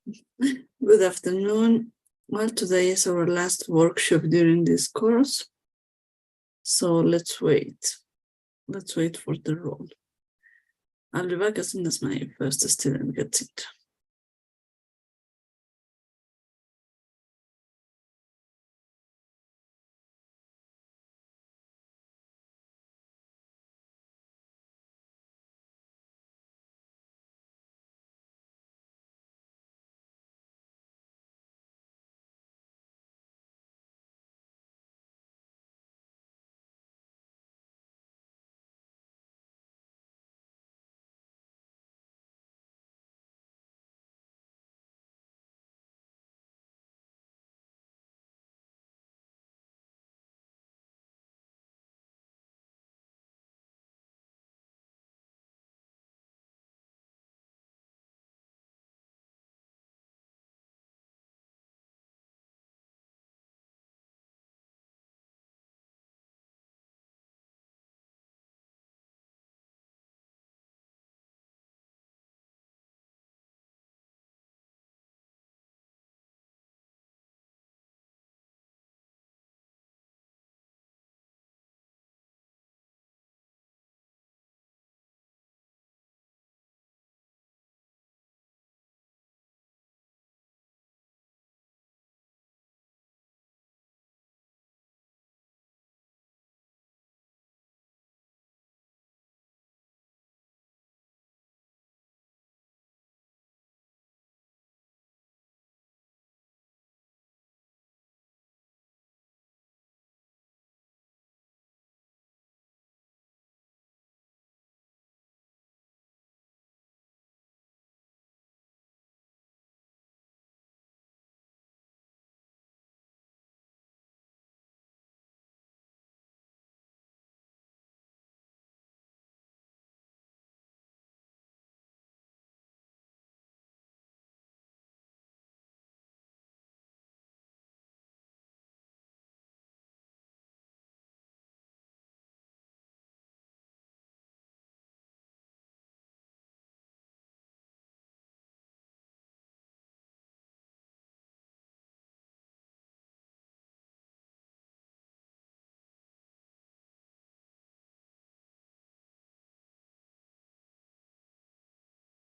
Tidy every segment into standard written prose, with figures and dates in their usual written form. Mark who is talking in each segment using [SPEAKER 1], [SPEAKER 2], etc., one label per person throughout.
[SPEAKER 1] Good afternoon. Well, today is our last workshop during this course. So let's wait. Let's wait for the roll. I'll be back as soon as my first student gets it.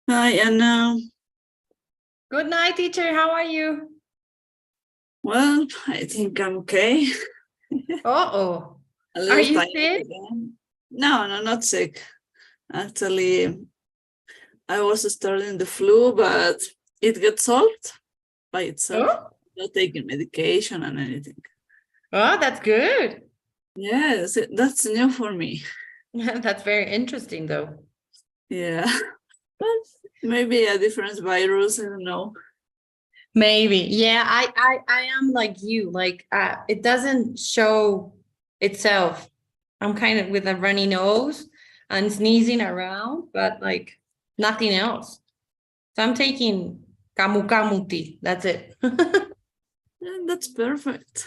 [SPEAKER 1] Hi, Anna.
[SPEAKER 2] Good night, teacher. How are you?
[SPEAKER 1] Well, I think I'm okay.
[SPEAKER 2] Uh-oh.
[SPEAKER 1] A
[SPEAKER 2] Are
[SPEAKER 1] little
[SPEAKER 2] you
[SPEAKER 1] tired
[SPEAKER 2] sick?
[SPEAKER 1] again. No, not sick. Actually, I was starting the flu, but it gets solved by itself.
[SPEAKER 2] Oh,
[SPEAKER 1] Not taking medication and anything.
[SPEAKER 2] oh, that's good.
[SPEAKER 1] Yes, that's new for me.
[SPEAKER 2] That's very interesting, though.
[SPEAKER 1] Yeah, but maybe a different virus. I don't know.
[SPEAKER 2] Maybe. Yeah, I am like you. Like, it doesn't show itself. I'm kind of with a runny nose and sneezing around, but like nothing else. So I'm taking camu camu tea. That's it.
[SPEAKER 1] Yeah, that's perfect.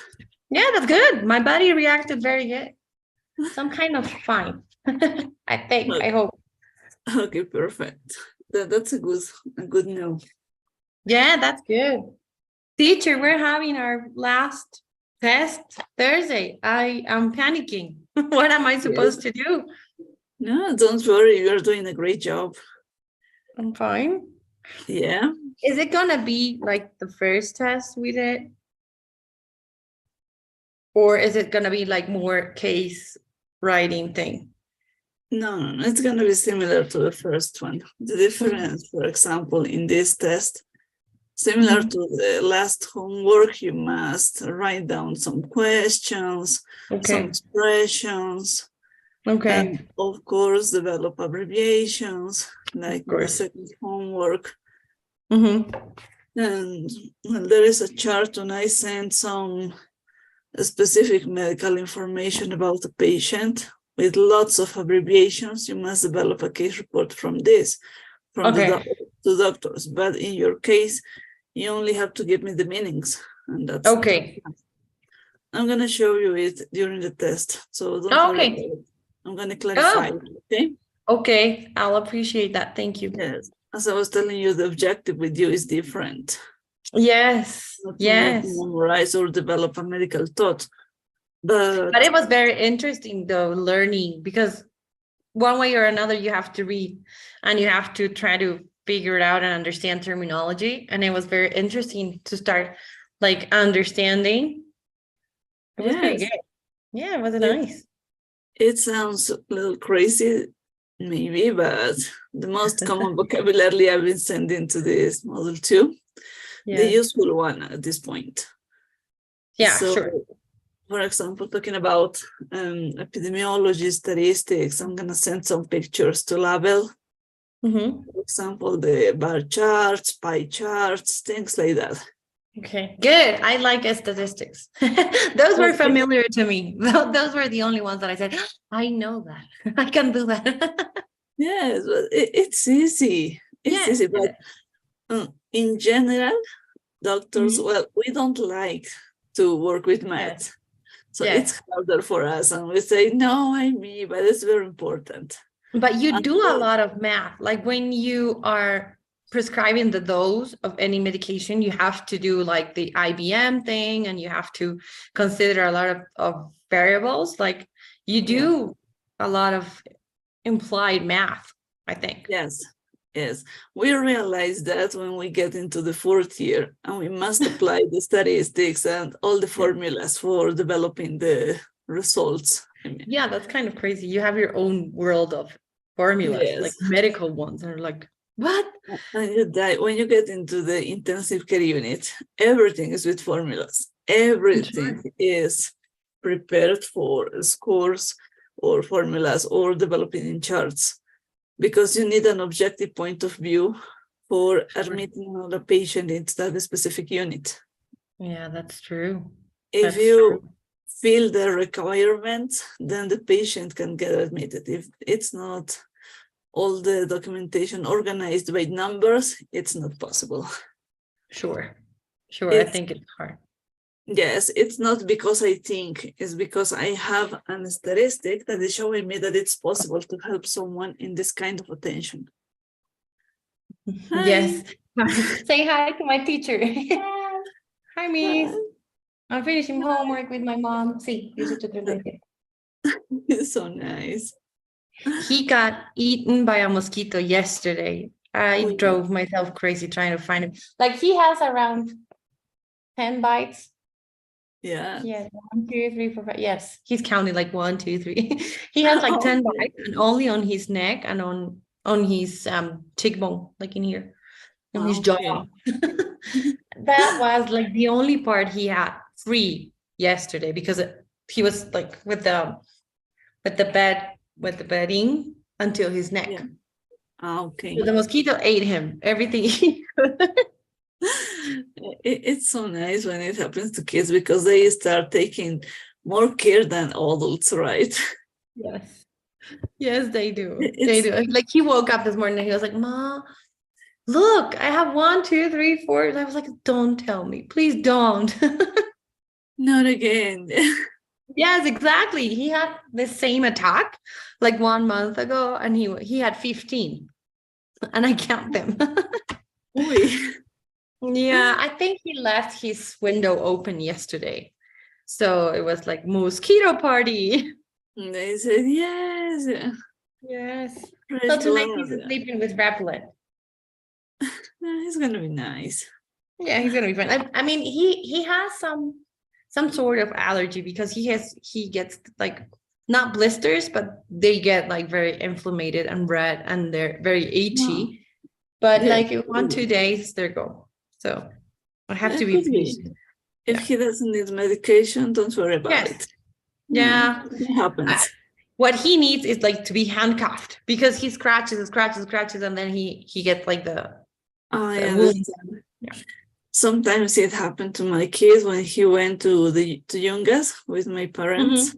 [SPEAKER 2] Yeah, that's good. My body reacted very good. So I'm kind of fine. I think. I hope.
[SPEAKER 1] Okay, perfect. That's a good news.
[SPEAKER 2] Yeah, that's good. Teacher, we're having our last test Thursday. I am panicking. What am I supposed to do?
[SPEAKER 1] No, don't worry. You're doing a great job.
[SPEAKER 2] I'm fine.
[SPEAKER 1] Yeah.
[SPEAKER 2] Is it gonna be like the first test we did? Or is it gonna be like more case writing thing?
[SPEAKER 1] No. It's going to be similar to the first one. The difference, for example, in this test, similar to the last homework, you must write down some questions, some expressions, and of course, develop abbreviations, like in the second homework. And there is a chart, and I sent some specific medical information about the patient with lots of abbreviations. You must develop a case report from this, from the doctors. But in your case, you only have to give me the meanings, and that's
[SPEAKER 2] okay.
[SPEAKER 1] I'm going to show you it during the test, so don't worry about it. I'm going to clarify it, okay?
[SPEAKER 2] Okay, I'll appreciate that. Thank you.
[SPEAKER 1] Yes. as I was telling you, the objective with you is different.
[SPEAKER 2] Yes,
[SPEAKER 1] Not to
[SPEAKER 2] yes.
[SPEAKER 1] memorize or develop a medical thought. But
[SPEAKER 2] But it was very interesting though, learning, because one way or another you have to read and you have to try to figure it out and understand terminology. And it was very interesting to start like understanding. It was pretty
[SPEAKER 1] yes,
[SPEAKER 2] good. Yeah, it was nice.
[SPEAKER 1] it sounds a little crazy, maybe, but the most common vocabulary I've been sending to this model 2, the useful one at this point.
[SPEAKER 2] Yeah,
[SPEAKER 1] So,
[SPEAKER 2] sure.
[SPEAKER 1] for example, talking about epidemiology statistics, I'm going to send some pictures to label. For example, the bar charts, pie charts, things like that.
[SPEAKER 2] Okay, good. I like statistics. Those were familiar to me. Those were the only ones that I said, I know that. I can do that.
[SPEAKER 1] Yes, it's easy. It's easy, but in general, doctors, well, we don't like to work with math. So it's harder for us. And we say, no, but it's very important.
[SPEAKER 2] But you do a lot of math. Like when you are prescribing the dose of any medication, you have to do like the IBM thing, and you have to consider a lot of variables. Like you do a lot of implied math, I think.
[SPEAKER 1] Yes. We realize that when we get into the 4th year, and we must apply the statistics and all the formulas for developing the results.
[SPEAKER 2] Yeah, that's kind of crazy. You have your own world of formulas, like medical ones, and like, what?
[SPEAKER 1] And you die when you get into the intensive care unit. Everything is with formulas. Everything is prepared for scores or formulas or developing in charts, because you need an objective point of view for admitting another patient into that specific unit.
[SPEAKER 2] Yeah, that's true.
[SPEAKER 1] If you feel the requirements, then the patient can get admitted. If it's not all the documentation organized by numbers, it's not possible.
[SPEAKER 2] Sure. I think it's hard.
[SPEAKER 1] Yes, it's not because I think, it's because I have a statistic that is showing me that it's possible to help someone in this kind of attention. Hi.
[SPEAKER 2] Yes. Say hi to my teacher. Hi, Miss. I'm finishing homework with my mom. See,
[SPEAKER 1] It's so nice.
[SPEAKER 2] He got eaten by a mosquito yesterday. I drove myself crazy trying to find him. Like he has around 10 bites. Yeah. 1, 2, 3, 4, 5. Yes, he's counting like 1, 2, 3. He has like 10 bites, and only on his neck and on his cheekbone, like in here, on his jaw. That was like the only part he had free yesterday, because he was like with the bedding until his neck. So the mosquito ate him, everything he could.
[SPEAKER 1] It's so nice when it happens to kids, because they start taking more care than adults, right?
[SPEAKER 2] Yes, they do. They do. Like he woke up this morning and he was like, "Ma, look, I have 1, 2, 3, 4." And I was like, "Don't tell me, please don't."
[SPEAKER 1] Not again.
[SPEAKER 2] Yes, exactly. He had the same attack like 1 month ago, and he had 15, and I count them. Yeah, I think he left his window open yesterday, so it was like mosquito party.
[SPEAKER 1] They said yes.
[SPEAKER 2] So tonight he's sleeping with repellent.
[SPEAKER 1] It's gonna be nice.
[SPEAKER 2] Yeah, he's gonna be fine. I mean, he has some sort of allergy, because he gets like not blisters, but they get like very inflamed and red, and they're very itchy. But like in 1, 2 days, they're gone. So I have to be patient.
[SPEAKER 1] If he doesn't need medication, don't worry about it.
[SPEAKER 2] Yeah,
[SPEAKER 1] it happens.
[SPEAKER 2] What he needs is like to be handcuffed, because he scratches, and then he gets like the wound.
[SPEAKER 1] Sometimes it happened to my kids when he went to Yungas with my parents.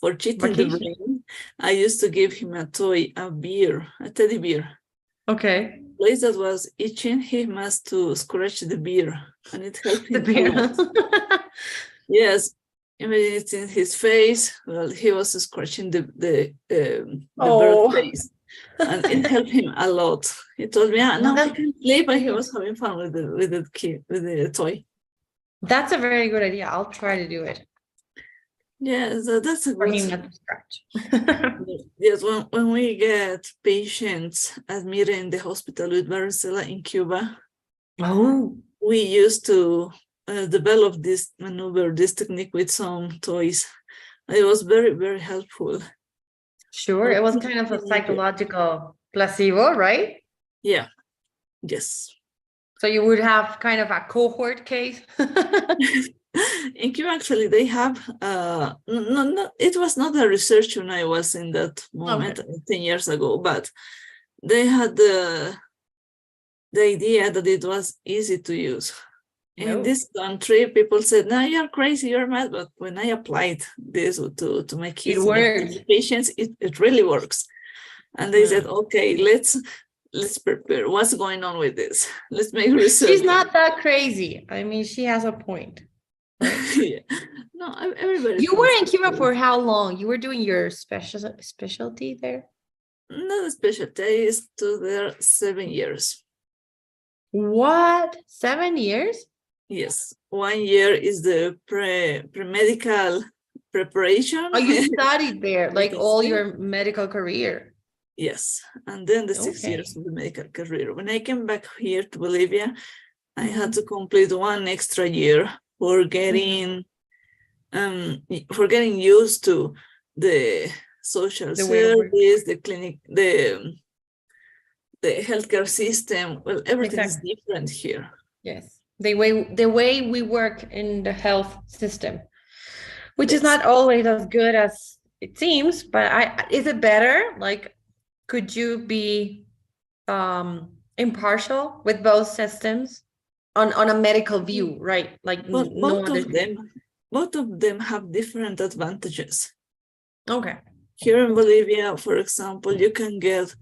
[SPEAKER 1] For cheating the brain, I used to give him a toy, a teddy bear. Okay. Place that was itching, he must to scratch the beer, and it helped him. The beer. Yes, imagine his face. Well, he was scratching the bird
[SPEAKER 2] Oh.
[SPEAKER 1] face, and it helped him a lot. He told me, now I
[SPEAKER 2] Well,
[SPEAKER 1] can play, but he was having fun with the kid, with the toy.
[SPEAKER 2] that's a very good idea. I'll try to do it
[SPEAKER 1] Yeah, so that's a
[SPEAKER 2] for
[SPEAKER 1] good.
[SPEAKER 2] him not to scratch.
[SPEAKER 1] Yes, when we get patients admitted in the hospital with varicella in Cuba,
[SPEAKER 2] Oh,
[SPEAKER 1] we used to develop this maneuver, this technique with some toys. It was very, very helpful.
[SPEAKER 2] sure. It was kind of a psychological placebo, right?
[SPEAKER 1] Yeah, yes.
[SPEAKER 2] So you would have kind of a cohort case.
[SPEAKER 1] In Cuba, actually, they have, no, it was not a research when I was in that moment,
[SPEAKER 2] Okay.
[SPEAKER 1] 10 years ago, but they had the idea that it was easy to use. In
[SPEAKER 2] No.
[SPEAKER 1] this country, people said, no, you're crazy, you're mad. But when I applied this to my kids
[SPEAKER 2] It
[SPEAKER 1] and my
[SPEAKER 2] works.
[SPEAKER 1] patients, it really works. And they said, okay, let's prepare. What's going on with this? Let's make research.
[SPEAKER 2] She's not that crazy. I mean, she has a point. Right?
[SPEAKER 1] Yeah. No, everybody.
[SPEAKER 2] You were in Cuba for how long? You were doing your specialty there?
[SPEAKER 1] Not a specialty. I used to there 7 years.
[SPEAKER 2] What? 7 years?
[SPEAKER 1] Yes, 1 year is the pre-medical preparation.
[SPEAKER 2] Oh, you studied there, like all your medical career.
[SPEAKER 1] Yes, and then the 6
[SPEAKER 2] Okay.
[SPEAKER 1] years of the medical career. When I came back here to Bolivia, I had to complete 1 extra year for getting used to the social service, the clinic, the healthcare system. Well, everything is different here.
[SPEAKER 2] Yes. The way we work in the health system, which is not always as good as it seems, but is it better? Like, could you be impartial with both systems on a medical view, right? Like
[SPEAKER 1] But both of them have different advantages.
[SPEAKER 2] Okay.
[SPEAKER 1] Here in Bolivia, for example, you can get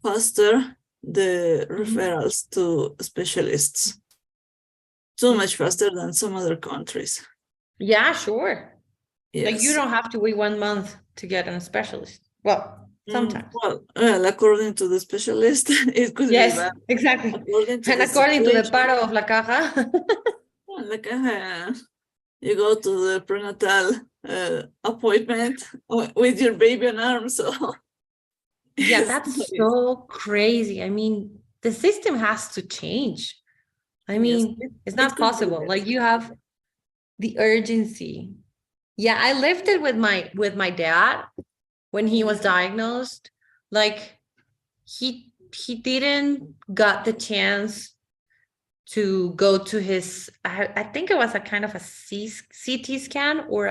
[SPEAKER 1] faster the referrals to specialists. So much faster than some other countries.
[SPEAKER 2] Yeah, sure.
[SPEAKER 1] Yes.
[SPEAKER 2] Like you don't have to wait 1 month to get a specialist. Well, sometimes.
[SPEAKER 1] Well, according to the specialist, it could be bad.
[SPEAKER 2] Exactly.
[SPEAKER 1] According to
[SPEAKER 2] according to the paro of la caja.
[SPEAKER 1] La caja, you go to the prenatal appointment with your baby on arms. So
[SPEAKER 2] yeah, that's so crazy. I mean, the system has to change. I mean, it's not possible. Like you have the urgency. Yeah, I lived it with my dad when he was diagnosed. Like he didn't got the chance to go to his I think it was a kind of a CT scan or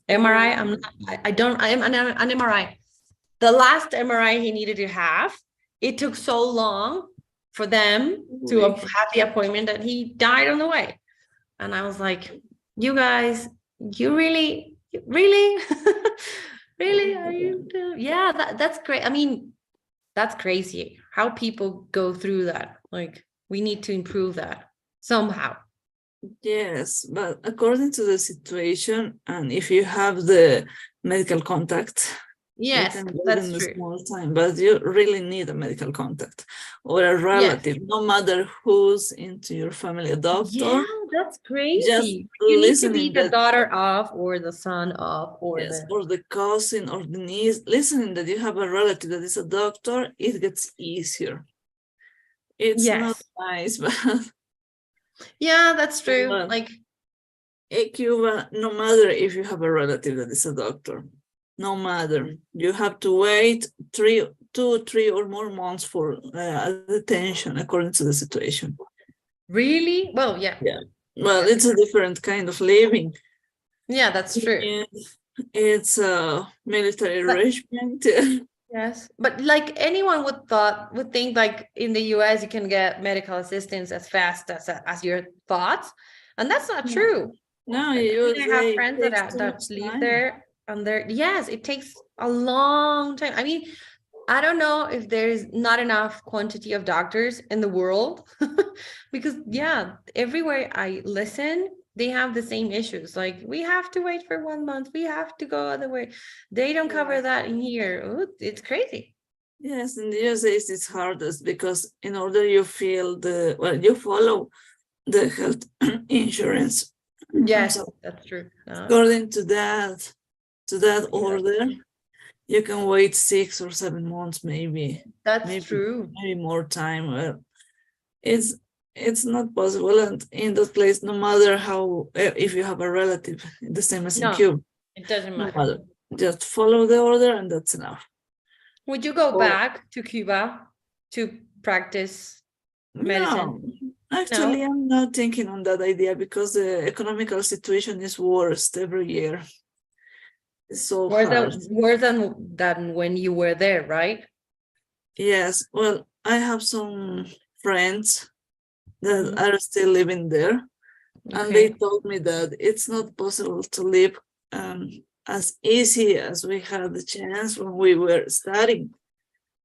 [SPEAKER 2] MRI. I'm an MRI. The last MRI he needed to have, it took so long for them to have the appointment that he died on the way. And I was like, you guys, you really really are you yeah, that's great. I mean, that's crazy how people go through that. Like we need to improve that somehow.
[SPEAKER 1] Yes, but according to the situation, and if you have the medical contact,
[SPEAKER 2] yes, that's
[SPEAKER 1] in
[SPEAKER 2] true.
[SPEAKER 1] Small time, but you really need a medical contact or a relative, no matter who's into your family, a doctor.
[SPEAKER 2] Yeah, that's crazy.
[SPEAKER 1] Just
[SPEAKER 2] you need to be the daughter of, or the son of, or
[SPEAKER 1] or the cousin or the niece. Listening that you have a relative that is a doctor, it gets easier. It's not nice, but
[SPEAKER 2] yeah, that's true. Like
[SPEAKER 1] in Cuba, no matter if you have a relative that is a doctor, no matter, you have to wait 2, 3 or more months for attention according to the situation.
[SPEAKER 2] Really? Well, yeah.
[SPEAKER 1] Well, it's a different kind of living.
[SPEAKER 2] Yeah, that's true.
[SPEAKER 1] It's a military regiment.
[SPEAKER 2] Yes, but like anyone would think like in the US you can get medical assistance as fast as your thoughts, and that's not true.
[SPEAKER 1] No,
[SPEAKER 2] I have friends that live there, and yes, it takes a long time. I mean, I don't know if there is not enough quantity of doctors in the world because everywhere I listen, they have the same issues. Like, we have to wait for 1 month. We have to go other way. They don't cover that in here. Oh, it's crazy.
[SPEAKER 1] Yes, in the USA it's hardest because in order you feel you follow the health insurance. I'm
[SPEAKER 2] Yes,
[SPEAKER 1] sorry.
[SPEAKER 2] that's true.
[SPEAKER 1] According to that order, you can wait 6 or 7 months, maybe
[SPEAKER 2] true.
[SPEAKER 1] maybe more time. It's not possible, and in that place, no matter how, if you have a relative, the same as in
[SPEAKER 2] No,
[SPEAKER 1] Cuba,
[SPEAKER 2] it doesn't
[SPEAKER 1] no
[SPEAKER 2] matter.
[SPEAKER 1] matter, just follow the order and that's enough.
[SPEAKER 2] Would you go
[SPEAKER 1] Oh,
[SPEAKER 2] back to Cuba to practice medicine?
[SPEAKER 1] no, actually,
[SPEAKER 2] No,
[SPEAKER 1] I'm not thinking on that idea because the economical situation is worse every year. It's so hard.
[SPEAKER 2] worse than when you were there, right?
[SPEAKER 1] Yes, well, I have some friends that
[SPEAKER 2] Mhm.
[SPEAKER 1] are still living there, and they
[SPEAKER 2] Okay.
[SPEAKER 1] told me that it's not possible to live as easy as we had the chance when we were studying.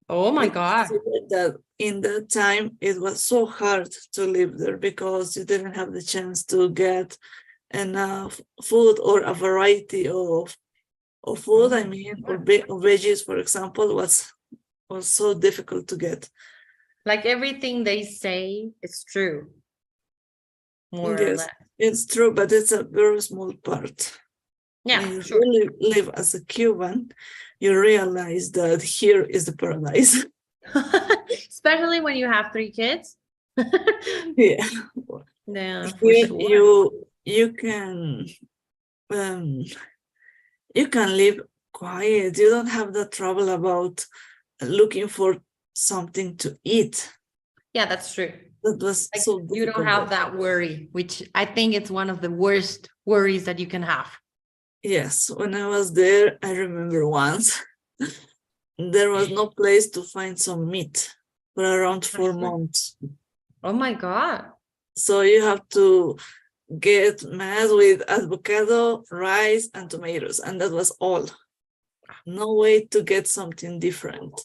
[SPEAKER 2] Oh my
[SPEAKER 1] They
[SPEAKER 2] God.
[SPEAKER 1] considered that in that time it was so hard to live there because you didn't have the chance to get enough food or a variety of food. I mean, or veggies, for example, was so difficult to get.
[SPEAKER 2] Like, everything they say is true, more or
[SPEAKER 1] Yes,
[SPEAKER 2] less.
[SPEAKER 1] it's true, but it's a very small part. When
[SPEAKER 2] Yeah,
[SPEAKER 1] you
[SPEAKER 2] sure.
[SPEAKER 1] really live as a Cuban, you realize that here is the paradise.
[SPEAKER 2] Especially when you have 3 kids.
[SPEAKER 1] Yeah,
[SPEAKER 2] Yeah, for
[SPEAKER 1] here
[SPEAKER 2] sure.
[SPEAKER 1] um, you can live quiet. You don't have the trouble about looking for something to eat.
[SPEAKER 2] Yeah, that's true.
[SPEAKER 1] That was
[SPEAKER 2] Like,
[SPEAKER 1] so
[SPEAKER 2] you don't
[SPEAKER 1] difficult.
[SPEAKER 2] have that worry, which I think it's one of the worst worries that you can have.
[SPEAKER 1] Yes, when I was there, I remember once there was no place to find some meat for around 4 months.
[SPEAKER 2] Oh my God.
[SPEAKER 1] So you have to get mad with avocado, rice, and tomatoes, and that was all. No way to get something different.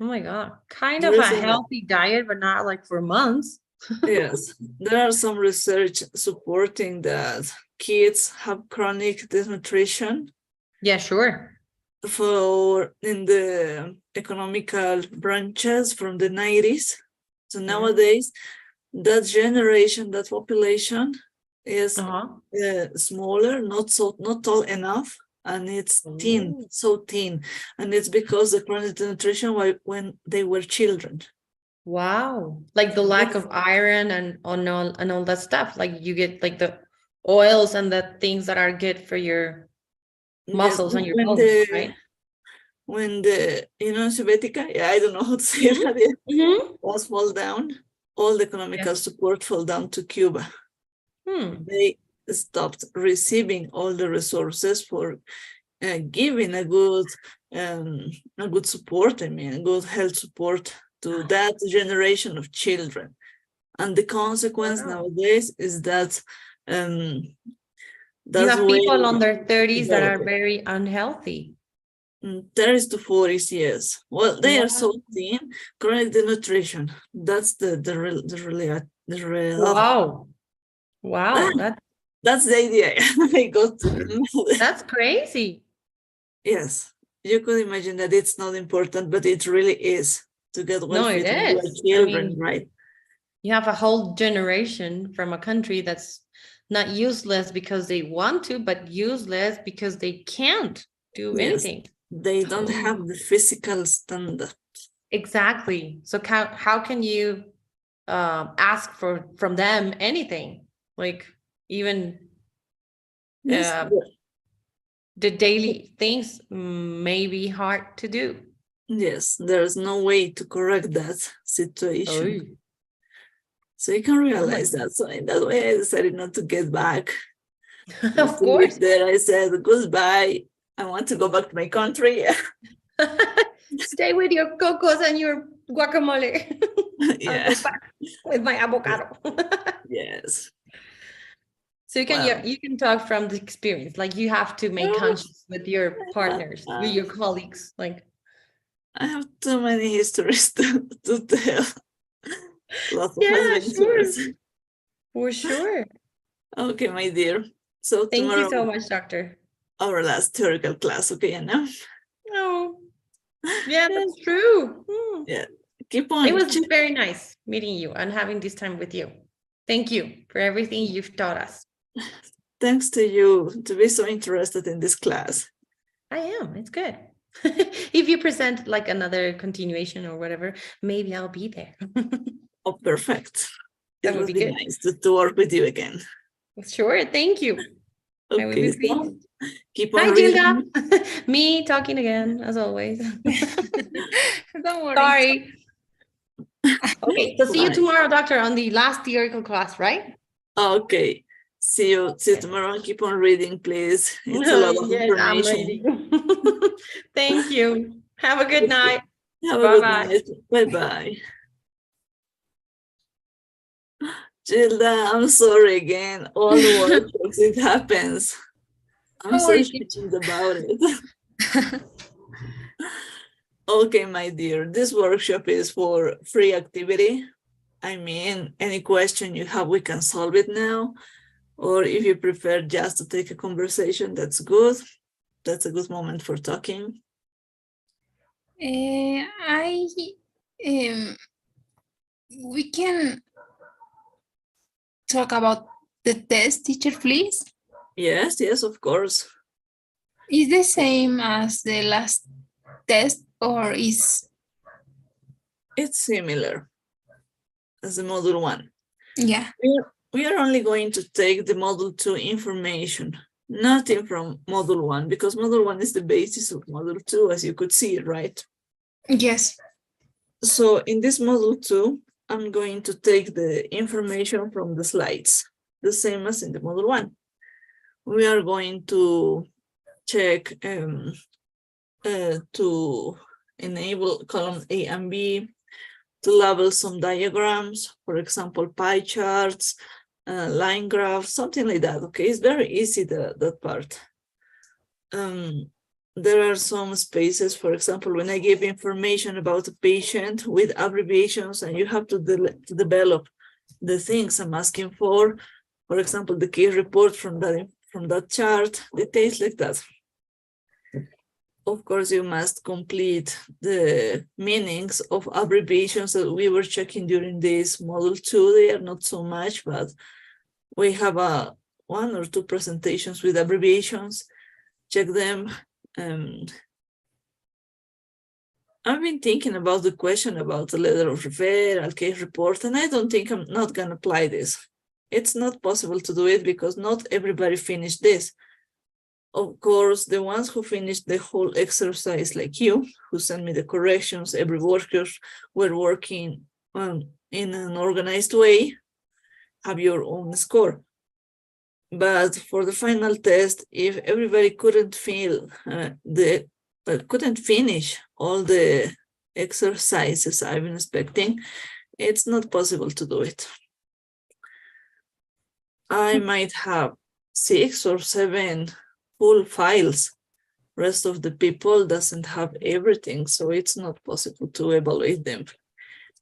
[SPEAKER 2] Oh my God. Kind
[SPEAKER 1] There
[SPEAKER 2] of a
[SPEAKER 1] is a
[SPEAKER 2] healthy diet, but not like for months.
[SPEAKER 1] Yes, there are some research supporting that kids have chronic desnutrition
[SPEAKER 2] Yeah, sure.
[SPEAKER 1] for in the economical branches from the 90s. So
[SPEAKER 2] Yeah.
[SPEAKER 1] nowadays, that generation, that population is
[SPEAKER 2] Uh-huh.
[SPEAKER 1] smaller, not tall enough, and it's thin,
[SPEAKER 2] Ooh.
[SPEAKER 1] so thin, and it's because the chronic desnutrition when they were children.
[SPEAKER 2] Wow. Like the lack
[SPEAKER 1] That's
[SPEAKER 2] of iron and all that stuff. Like, you get like the oils and the things that are good for your
[SPEAKER 1] yes,
[SPEAKER 2] muscles and your bones, right?
[SPEAKER 1] when the Union Soviética, yeah, I don't know how to say
[SPEAKER 2] Mhm.
[SPEAKER 1] that, yeah,
[SPEAKER 2] Mhm.
[SPEAKER 1] was fall down, all the
[SPEAKER 2] Yeah.
[SPEAKER 1] economical support fell down to Cuba.
[SPEAKER 2] Hmm.
[SPEAKER 1] They stopped receiving all the resources for giving a good support, I mean, a good health support to that generation of children. And the consequence
[SPEAKER 2] Wow.
[SPEAKER 1] nowadays is that um,
[SPEAKER 2] You
[SPEAKER 1] that's
[SPEAKER 2] have
[SPEAKER 1] way
[SPEAKER 2] people on their 30s that are
[SPEAKER 1] developed.
[SPEAKER 2] very unhealthy.
[SPEAKER 1] 30s to 40s, yes. Well, they are so
[SPEAKER 2] Wow.
[SPEAKER 1] thin. Chronic denutrition. That's
[SPEAKER 2] Wow. Wow.
[SPEAKER 1] that's the idea. I got.
[SPEAKER 2] That's crazy.
[SPEAKER 1] Yes, you could imagine that it's not important, but it really is to get well
[SPEAKER 2] No, it
[SPEAKER 1] fit when you
[SPEAKER 2] is.
[SPEAKER 1] are
[SPEAKER 2] I
[SPEAKER 1] children,
[SPEAKER 2] mean,
[SPEAKER 1] right?
[SPEAKER 2] you have a whole generation from a country that's not useless because they want to, but useless because they can't do
[SPEAKER 1] Yes,
[SPEAKER 2] anything.
[SPEAKER 1] they don't
[SPEAKER 2] Oh,
[SPEAKER 1] have the physical standard.
[SPEAKER 2] exactly. So how can you ask from them anything? Like, even
[SPEAKER 1] Yes,
[SPEAKER 2] uh, the daily things may be hard to do.
[SPEAKER 1] yes, there's no way to correct that situation.
[SPEAKER 2] Oh,
[SPEAKER 1] So you can
[SPEAKER 2] oh my,
[SPEAKER 1] realize that. So in that way, I decided not to get back, not
[SPEAKER 2] of
[SPEAKER 1] to live
[SPEAKER 2] course.
[SPEAKER 1] there. I said goodbye. I want to go back to my country.
[SPEAKER 2] Stay with your cocos and your guacamole. I'll
[SPEAKER 1] Yeah.
[SPEAKER 2] go back with my avocado.
[SPEAKER 1] Yes.
[SPEAKER 2] So
[SPEAKER 1] Well,
[SPEAKER 2] you can talk from the experience. Like, you have to make conscious with your partners, with your colleagues. Like,
[SPEAKER 1] I have too many histories to tell. Lots of
[SPEAKER 2] yeah, sure,
[SPEAKER 1] adventures.
[SPEAKER 2] for sure.
[SPEAKER 1] Okay, my dear. So
[SPEAKER 2] Thank
[SPEAKER 1] tomorrow,
[SPEAKER 2] you so much, doctor.
[SPEAKER 1] our last theoretical class, okay, Anna?
[SPEAKER 2] Oh, yeah,
[SPEAKER 1] Yeah,
[SPEAKER 2] that's true. Hmm.
[SPEAKER 1] yeah. Keep
[SPEAKER 2] It
[SPEAKER 1] on.
[SPEAKER 2] was very nice meeting you and having this time with you. Thank you for everything you've taught us.
[SPEAKER 1] Thanks to you to be so interested in this class.
[SPEAKER 2] I am. It's good. If you present like another continuation or whatever, maybe I'll be there.
[SPEAKER 1] Oh, perfect.
[SPEAKER 2] That
[SPEAKER 1] It
[SPEAKER 2] would
[SPEAKER 1] would
[SPEAKER 2] be
[SPEAKER 1] be
[SPEAKER 2] good.
[SPEAKER 1] nice to work with you again.
[SPEAKER 2] Sure. Thank you. I would
[SPEAKER 1] Okay,
[SPEAKER 2] be pleased.
[SPEAKER 1] so keep on
[SPEAKER 2] Hi, Gilda.
[SPEAKER 1] reading.
[SPEAKER 2] Me talking again, as always.
[SPEAKER 3] Don't worry.
[SPEAKER 2] Sorry. Okay, so see you
[SPEAKER 1] Bye.
[SPEAKER 2] tomorrow, doctor, on the last theoretical class, right?
[SPEAKER 1] Okay. See you tomorrow. Keep on reading, please. It's a lot of
[SPEAKER 2] Yes, I'm
[SPEAKER 1] information.
[SPEAKER 2] ready. Thank you. Have a good night.
[SPEAKER 1] Have a good
[SPEAKER 2] Bye-bye.
[SPEAKER 1] night. Bye-bye. Gilda, I'm sorry again. All the workshops, it happens. I'm
[SPEAKER 3] Don't
[SPEAKER 1] so
[SPEAKER 3] worry.
[SPEAKER 1] ashamed about it. Okay, my dear, this workshop is for free activity. I mean, any question you have, we can solve it now. Or if you prefer just to take a conversation, that's good. That's a good moment for talking.
[SPEAKER 3] I we can talk about the test, teacher, please.
[SPEAKER 1] Yes, yes, of course.
[SPEAKER 3] Is the same as the last test or is
[SPEAKER 1] It's similar as the module 1.
[SPEAKER 3] yeah?
[SPEAKER 1] We are only going to take the module 2 information, nothing from module 1, because module 1 is the basis of module 2, as you could see, right?
[SPEAKER 3] Yes.
[SPEAKER 1] So in this module 2, I'm going to take the information from the slides, the same as in the module 1. We are going to check to enable column A and B, to label some diagrams, for example, pie charts, line graphs, something like that. Okay, it's very easy, that part. There are some spaces, for example, when I give information about a patient with abbreviations and you have to develop the things I'm asking for example, the case report from that chart, details like that. Of course, you must complete the meanings of abbreviations that we were checking during this module 2. They are not so much, but we have 1 or 2 presentations with abbreviations. Check them. I've been thinking about the question about the letter of referral, case report, and I don't think I'm not going to apply this. It's not possible to do it because not everybody finished this. Of course, the ones who finished the whole exercise, like you, who sent me the corrections, every worker were working in an organized way, have your own score. But for the final test, if everybody couldn't couldn't finish all the exercises I've been expecting, it's not possible to do it. I might have 6 or 7 full files. Rest of the people doesn't have everything, so it's not possible to evaluate them.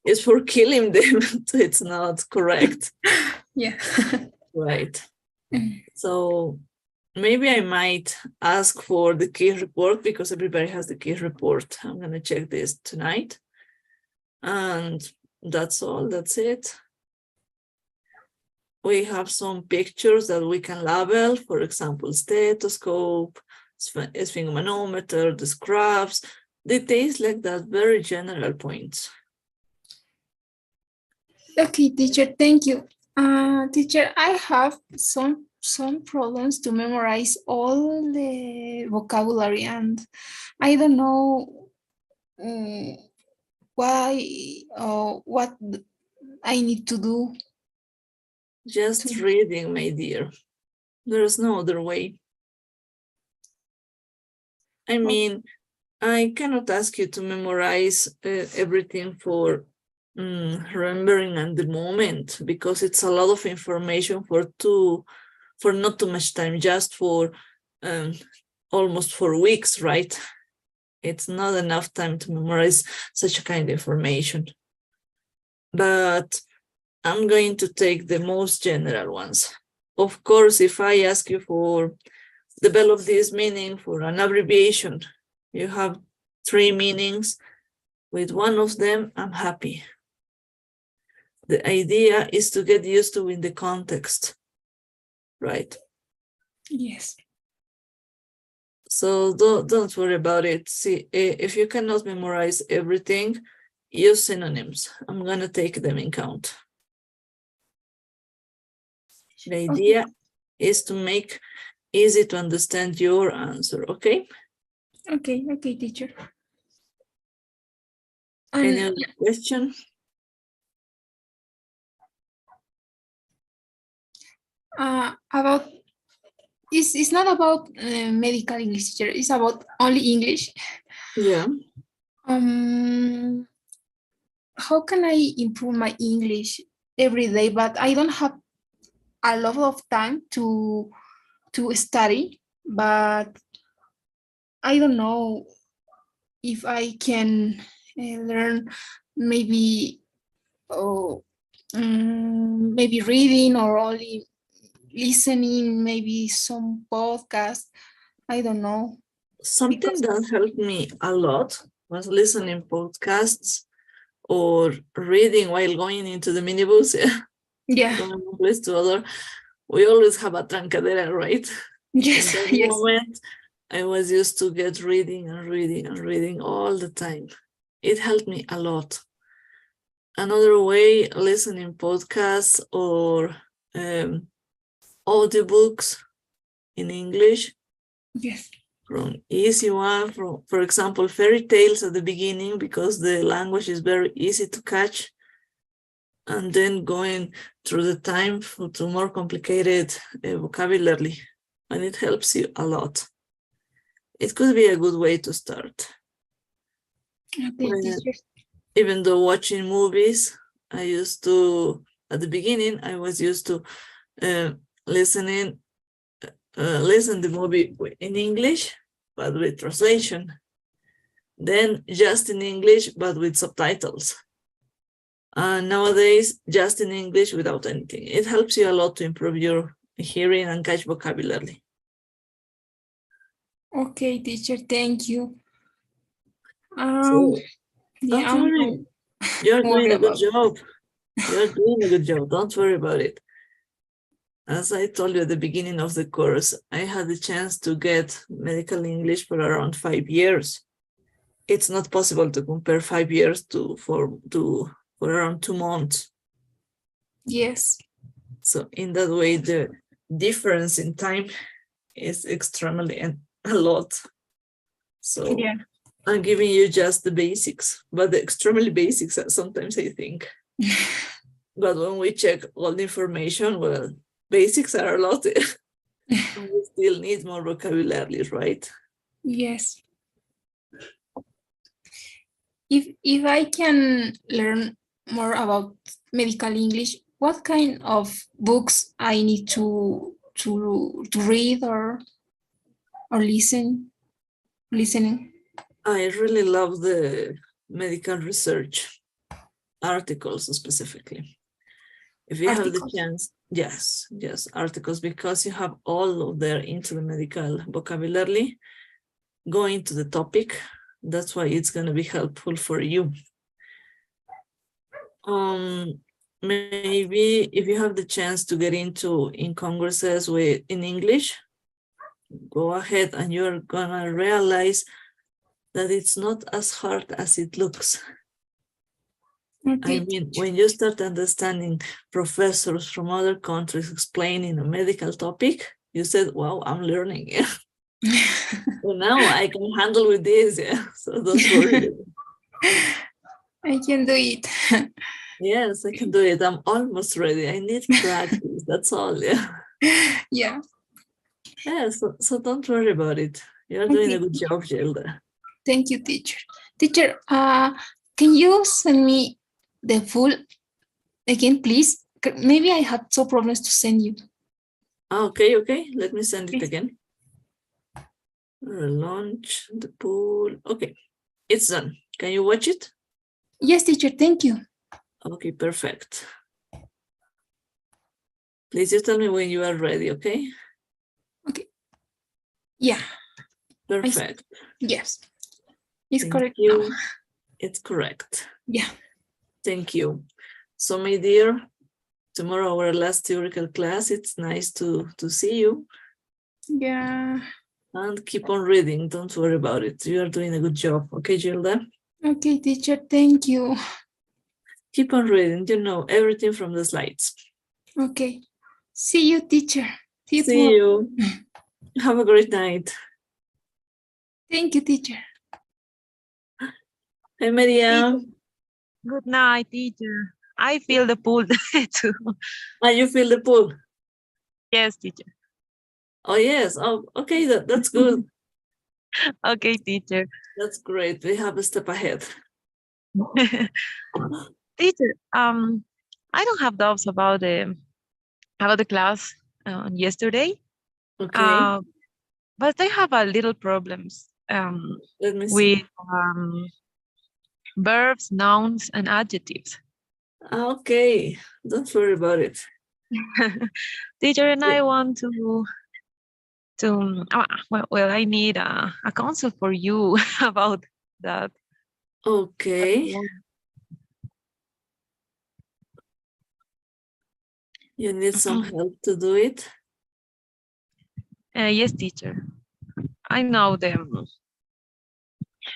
[SPEAKER 1] It's for killing them, it's not correct.
[SPEAKER 3] Yeah.
[SPEAKER 1] Right. So maybe I might ask for the case report because everybody has the case report. I'm going to check this tonight. And that's all, that's it. We have some pictures that we can label, for example, stethoscope, sphygmomanometer, the scraps, details like that, very general points.
[SPEAKER 3] Okay, teacher, thank you. Teacher, I have some problems to memorize all the vocabulary and I don't know why or what I need to do.
[SPEAKER 1] Just reading, my dear. There's no other way. I mean, I cannot ask you to memorize everything for remembering at the moment because it's a lot of information for not too much time, just for almost 4 weeks, right? It's not enough time to memorize such a kind of information. But I'm going to take the most general ones. of course, if I ask you for develop this meaning for an abbreviation, you have 3 meanings. With one of them, I'm happy. The idea is to get used to in the context, right?
[SPEAKER 3] Yes.
[SPEAKER 1] So don't worry about it. See, if you cannot memorize everything, use synonyms. I'm gonna take them in count. The idea is to make easy to understand your answer, okay?
[SPEAKER 3] Okay, teacher.
[SPEAKER 1] Any
[SPEAKER 3] And
[SPEAKER 1] other question?
[SPEAKER 3] about it's not about medical English, teacher. It's about only English.
[SPEAKER 1] Yeah.
[SPEAKER 3] How can I improve my English every day? But I don't have a lot of time to study. But I don't know if I can learn maybe maybe reading or only listening, maybe some podcast. I don't know.
[SPEAKER 1] Something
[SPEAKER 3] Because
[SPEAKER 1] that helped me a lot was listening podcasts or reading while going into the minibus,
[SPEAKER 3] yeah,
[SPEAKER 1] from one place to other. We always have a trancadera, right?
[SPEAKER 3] yes,
[SPEAKER 1] In that
[SPEAKER 3] yes,
[SPEAKER 1] moment, I was used to get reading and reading and reading all the time. It helped me a lot. Another way, listening podcasts or audiobooks in English,
[SPEAKER 3] yes,
[SPEAKER 1] from easy one, for example, fairy tales at the beginning, because the language is very easy to catch, and then going through the time to more complicated vocabulary, and it helps you a lot. It could be a good way to start.
[SPEAKER 3] okay, teacher.
[SPEAKER 1] Even though watching movies, I used to, at the beginning, I was used to listen the movie in English, but with translation. Then just in English, but with subtitles. And nowadays, just in English without anything. It helps you a lot to improve your hearing and catch vocabulary.
[SPEAKER 3] Okay, teacher, thank you.
[SPEAKER 1] So
[SPEAKER 3] Yeah,
[SPEAKER 1] don't worry, you're doing
[SPEAKER 3] worried
[SPEAKER 1] a good
[SPEAKER 3] about it.
[SPEAKER 1] job. You're doing a good job. Don't worry about it. As I told you at the beginning of the course, I had the chance to get medical English for around 5 years. It's not possible to compare 5 years for around 2 months.
[SPEAKER 3] Yes,
[SPEAKER 1] So in that way, the difference in time is extremely a lot. So
[SPEAKER 3] yeah,
[SPEAKER 1] I'm giving you just the basics, but the extremely basics sometimes I think. But when we check all the information, well, basics are a lot. And we still need more vocabulary, right?
[SPEAKER 3] yes. If I can learn more about medical English, what kind of books I need to read or listening?
[SPEAKER 1] I really love the medical research articles specifically. If you have the
[SPEAKER 3] Articles.
[SPEAKER 1] chance, yes, articles, because you have all of their into the medical vocabulary, go into the topic. That's why it's going to be helpful for you. Maybe if you have the chance to get in congresses in English, go ahead, and you're gonna realize that it's not as hard as it looks.
[SPEAKER 3] Okay.
[SPEAKER 1] I mean, when you start understanding professors from other countries explaining a medical topic, you said, wow, I'm learning. Well, now I can handle with this. Yeah. So don't worry.
[SPEAKER 3] I can do it.
[SPEAKER 1] Yes, I can do it. I'm almost ready. I need practice. That's all. Yeah.
[SPEAKER 3] Yeah.
[SPEAKER 1] Yeah. So don't worry about it. You're doing a good job, Gilda.
[SPEAKER 3] Thank you, teacher. Teacher, can you send me the full again, please? Maybe I had some problems to send you.
[SPEAKER 1] Okay. Let me send it
[SPEAKER 3] Please.
[SPEAKER 1] again. Launch the pool. Okay, it's done. Can you watch it?
[SPEAKER 3] Yes, teacher, thank you.
[SPEAKER 1] Okay, perfect. Please, you tell me when you are ready, okay?
[SPEAKER 3] Yeah.
[SPEAKER 1] Perfect.
[SPEAKER 3] Yes. It's
[SPEAKER 1] Thank
[SPEAKER 3] correct
[SPEAKER 1] you.
[SPEAKER 3] now.
[SPEAKER 1] It's correct.
[SPEAKER 3] Yeah.
[SPEAKER 1] Thank you. So, my dear, tomorrow our last theoretical class. It's nice to see you.
[SPEAKER 3] Yeah.
[SPEAKER 1] And keep on reading. Don't worry about it. You are doing a good job. Okay, Gilda?
[SPEAKER 3] Okay, teacher. Thank you.
[SPEAKER 1] Keep on reading. You know everything from the slides.
[SPEAKER 3] Okay. See you, teacher. See you
[SPEAKER 1] See
[SPEAKER 3] tomorrow.
[SPEAKER 1] you. Have a great night.
[SPEAKER 3] Thank you, teacher.
[SPEAKER 1] Hey, Maria.
[SPEAKER 4] Good night, teacher. I feel the pull too.
[SPEAKER 1] Ah, you feel the pull?
[SPEAKER 4] Yes, teacher.
[SPEAKER 1] Oh, yes. Oh, okay. That's good.
[SPEAKER 4] Okay, teacher.
[SPEAKER 1] That's great. We have a step ahead.
[SPEAKER 4] Teacher, I don't have doubts about the class yesterday.
[SPEAKER 1] Okay.
[SPEAKER 4] But I have a little problems
[SPEAKER 1] Let me see.
[SPEAKER 4] with verbs, nouns, and adjectives.
[SPEAKER 1] Okay. Don't worry about it.
[SPEAKER 4] Teacher, and I want well, I need a counsel for you about that.
[SPEAKER 1] Okay. You need some help to do it?
[SPEAKER 4] Yes, teacher. I know them.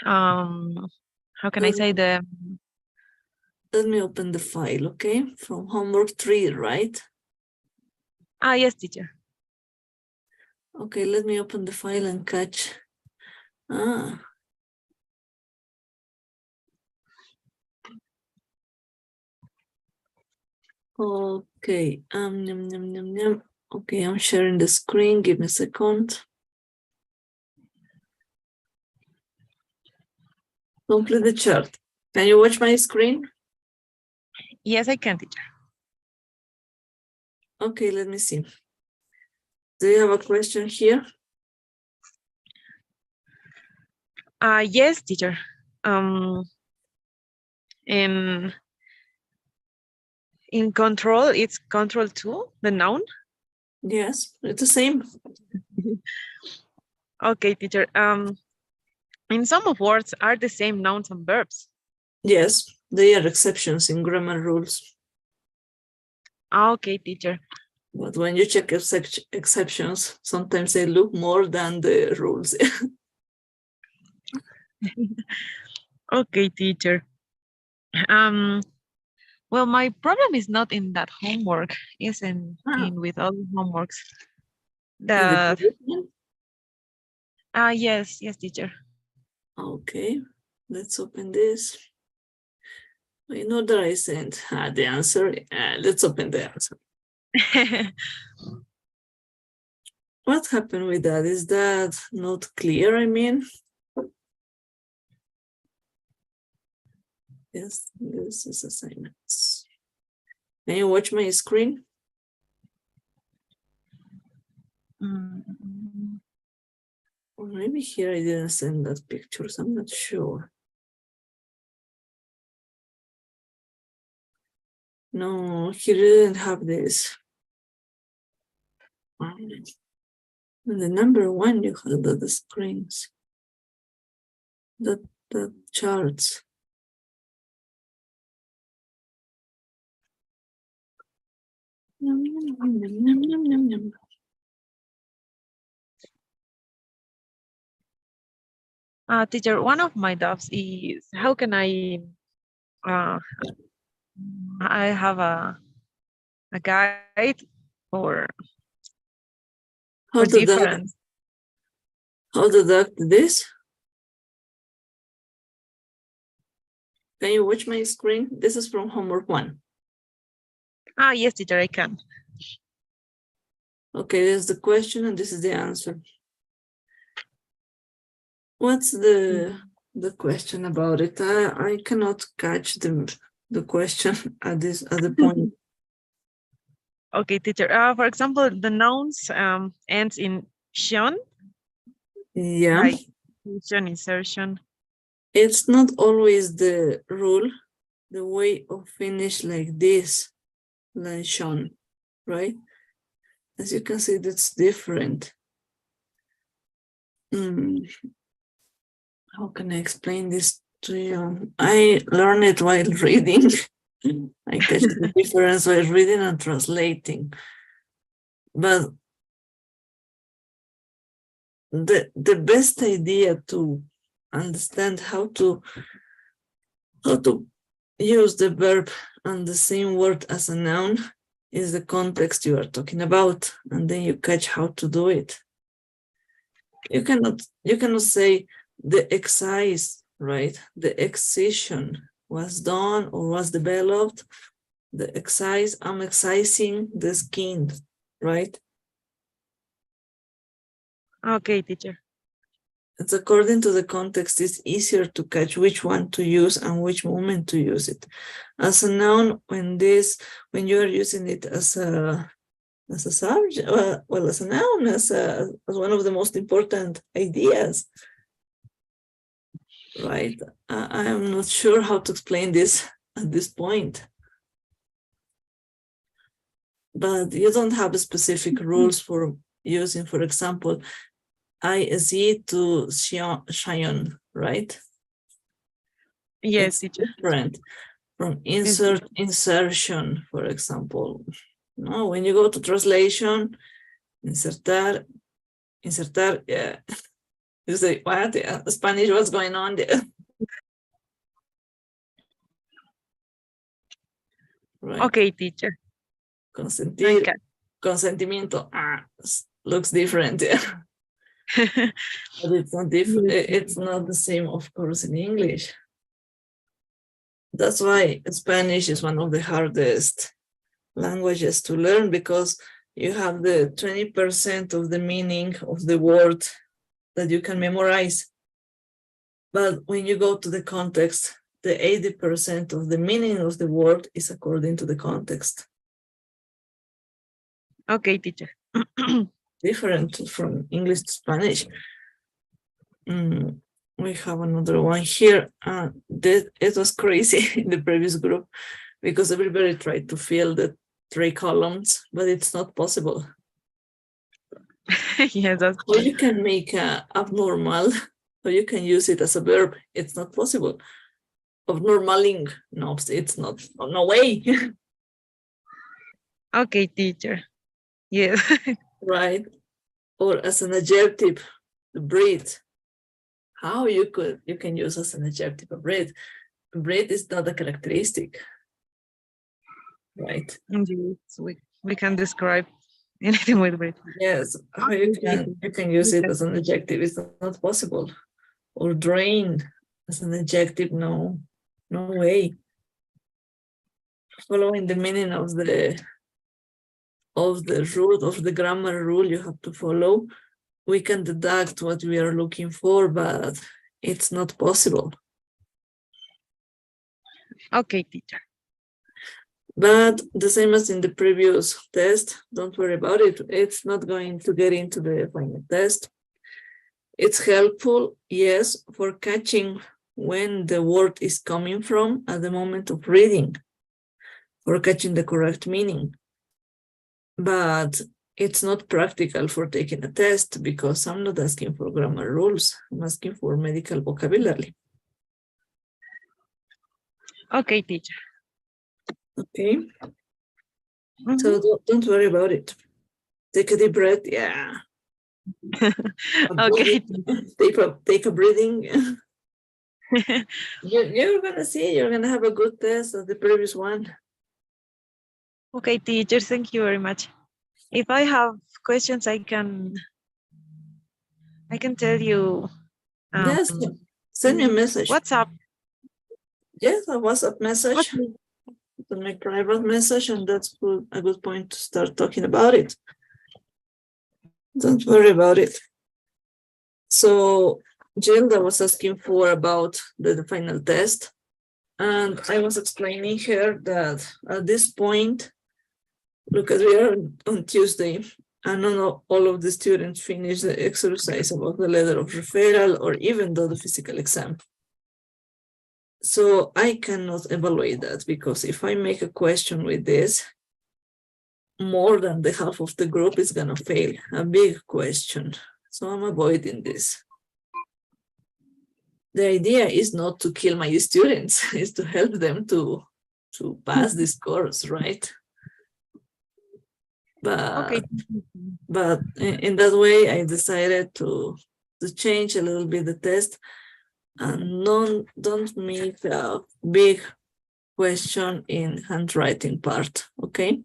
[SPEAKER 4] How can I
[SPEAKER 1] Let,
[SPEAKER 4] say them?
[SPEAKER 1] let me open the file, okay? From homework 3, right?
[SPEAKER 4] Yes, teacher.
[SPEAKER 1] Okay, let me open the file and catch. Okay. Yum, yum, yum, yum. Okay, I'm sharing the screen. Give me a second. Complete the chart. Can you watch my screen?
[SPEAKER 4] Yes, I can, teacher.
[SPEAKER 1] Okay, let me see. Do you have a question here?
[SPEAKER 4] Yes, teacher. In control, it's control 2, the noun.
[SPEAKER 1] Yes, it's the same.
[SPEAKER 4] Okay, teacher. In some of words are the same nouns and verbs.
[SPEAKER 1] Yes, they are exceptions in grammar rules.
[SPEAKER 4] Okay, teacher.
[SPEAKER 1] But when you check exceptions, sometimes they look more than the rules.
[SPEAKER 4] Okay, teacher. Well, my problem is not in that homework. It's in with other homeworks.
[SPEAKER 1] In the previous one?
[SPEAKER 4] Yes, teacher.
[SPEAKER 1] Okay, let's open this. I know that I sent the answer. Let's open the answer. What happened with that? Is that not clear? I mean, yes, this is assignments. Can you watch my screen? Or maybe here I didn't send that pictures. I'm not sure. No, he didn't have this. And the number one, you had the screens. The charts. Yum, yum, yum, yum, yum, yum, yum.
[SPEAKER 4] Teacher, one of my doubts is how can I have a guide or
[SPEAKER 1] How to
[SPEAKER 4] different.
[SPEAKER 1] deduct this? Can you watch my screen? This is from homework 1.
[SPEAKER 4] Yes, teacher, I can.
[SPEAKER 1] Okay, this is the question and this is the answer. What's the question about it? I cannot catch the question at the point.
[SPEAKER 4] Okay, teacher. For example, the nouns ends in -tion.
[SPEAKER 1] Yeah.
[SPEAKER 4] Like insertion.
[SPEAKER 1] It's not always the rule, the way of finish like this, like shown, right? as you can see, that's different. How can I explain this to you? I learned it while reading. I catch the difference while reading and translating. But the best idea to understand how to use the verb and the same word as a noun is the context you are talking about, and then you catch how to do it. You cannot say the excise, right? The excision was done or was developed. The excise, I'm excising the skin, right?
[SPEAKER 4] Okay, teacher.
[SPEAKER 1] It's according to the context, it's easier to catch which one to use and which moment to use it. As a noun, when you are using it as a subject, well, as a noun, as one of the most important ideas, right? I'm not sure how to explain this at this point. But you don't have specific rules for using, for example, ISE to Xion, right?
[SPEAKER 4] Yes,
[SPEAKER 1] It's
[SPEAKER 4] teacher.
[SPEAKER 1] different from insertion, for example. No, when you go to translation, insertar, yeah. You say, what? Yeah, Spanish, what's going on there? Right.
[SPEAKER 4] Okay, teacher.
[SPEAKER 1] Consentir,
[SPEAKER 4] Okay.
[SPEAKER 1] consentimiento, looks different. Yeah. But it's not different. It's not the same, of course, in English. That's why Spanish is one of the hardest languages to learn, because you have the 20% of the meaning of the word that you can memorize. But when you go to the context, the 80% of the meaning of the word is according to the context.
[SPEAKER 4] Okay, teacher.
[SPEAKER 1] Different from English to Spanish. We have another one here. It was crazy in the previous group because everybody tried to fill the 3 columns, but it's not possible.
[SPEAKER 4] Yes, that's
[SPEAKER 1] Or you can make abnormal, or you can use it as a verb. It's not possible. Abnormaling, no, it's not. No way.
[SPEAKER 4] okay, teacher. Yes.
[SPEAKER 1] Right? Or as an adjective, breathe. How you can use as an adjective a breathe. Breathe is not a characteristic, right?
[SPEAKER 4] Yes, we can describe anything with breath.
[SPEAKER 1] Yes, how you can use it as an adjective is not possible. Or drain as an adjective, no way. Following the meaning of the rule, of the grammar rule you have to follow, we can deduct what we are looking for, but it's not possible.
[SPEAKER 4] Okay, teacher.
[SPEAKER 1] But the same as in the previous test, don't worry about it. It's not going to get into the final test. It's helpful, yes, for catching when the word is coming from at the moment of reading, for catching the correct meaning. But it's not practical for taking a test because I'm not asking for grammar rules. I'm asking for medical vocabulary.
[SPEAKER 4] Okay, teacher.
[SPEAKER 1] Okay. So don't worry about it. Take a deep breath. Yeah.
[SPEAKER 4] Okay.
[SPEAKER 1] Take a breathing. You're gonna see. You're gonna have a good test as the previous one.
[SPEAKER 4] Okay, teacher. Thank you very much. If I have questions, I can tell you.
[SPEAKER 1] Yes. Send me a message.
[SPEAKER 4] WhatsApp.
[SPEAKER 1] Yes, a WhatsApp message.
[SPEAKER 4] Okay.
[SPEAKER 1] To my private message, and that's a good point to start talking about it. Don't worry about it. So Gilda was asking about the final test, and I was explaining her that at this point, look, we are on Tuesday, and not all of the students finish the exercise about the letter of referral or even though the physical exam. So I cannot evaluate that, because if I make a question with this, more than the half of the group is gonna fail. A big question. So I'm avoiding this. The idea is not to kill my students, it's to help them to pass this course, right?
[SPEAKER 4] Okay.
[SPEAKER 1] But in that way, I decided to change a little bit the test and don't make a big question in handwriting part, okay?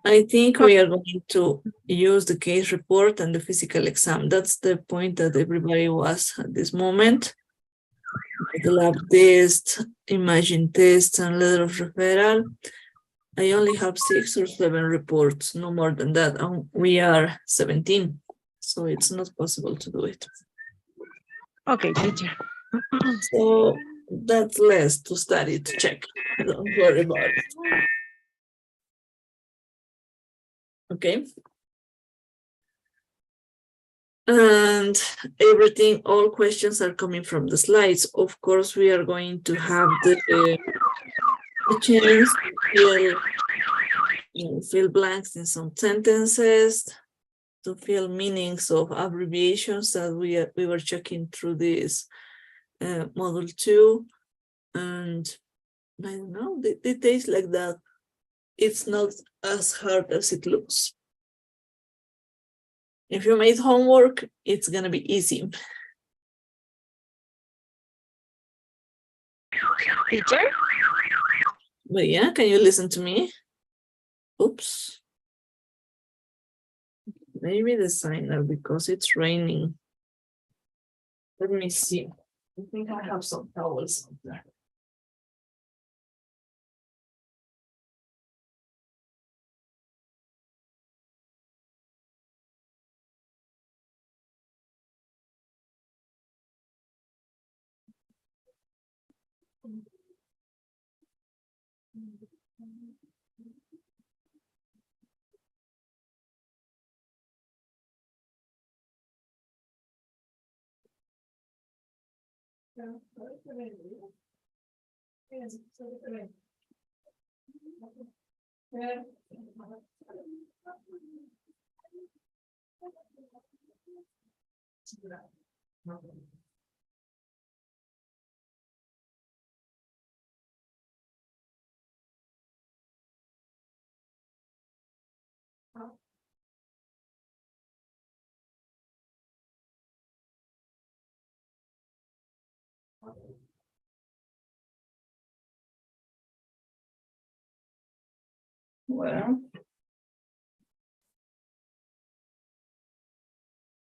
[SPEAKER 1] I think we are going to use the case report and the physical exam. That's the point that everybody was at this moment. The lab test, imagine test, and letter of referral. I only have 6 or 7 reports, no more than that. And we are 17, so it's not possible to do it.
[SPEAKER 4] Okay, teacher.
[SPEAKER 1] So that's less to study, to check. Don't worry about it. Okay. And everything, all questions are coming from the slides. Of course, we are going to have the chance to fill blanks in some sentences, to fill meanings of abbreviations that we were checking through this module 2. And I don't know, the details like that. It's not as hard as it looks. If you made homework, it's gonna be easy.
[SPEAKER 4] Teacher?
[SPEAKER 1] But yeah, can you listen to me? Oops. Maybe the signer because it's raining. Let me see. I think I have some towels out there.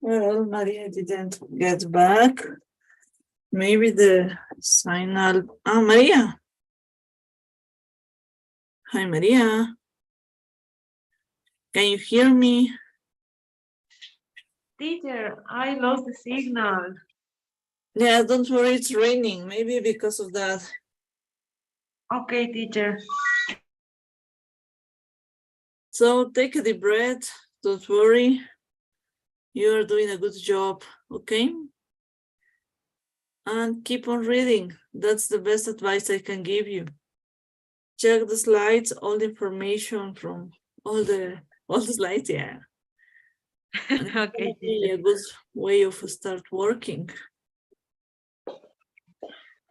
[SPEAKER 1] Well, Maria didn't get back. Maybe the signal. Ah, Maria. Hi, Maria. Can you hear me?
[SPEAKER 4] Teacher, I lost the signal.
[SPEAKER 1] Yeah, don't worry, it's raining. Maybe because of that.
[SPEAKER 4] Okay, teacher.
[SPEAKER 1] So take a deep breath. Don't worry. You're doing a good job, okay? And keep on reading. That's the best advice I can give you. Check the slides, all the information from all the slides, yeah. And
[SPEAKER 4] Okay,
[SPEAKER 1] a good way of start working.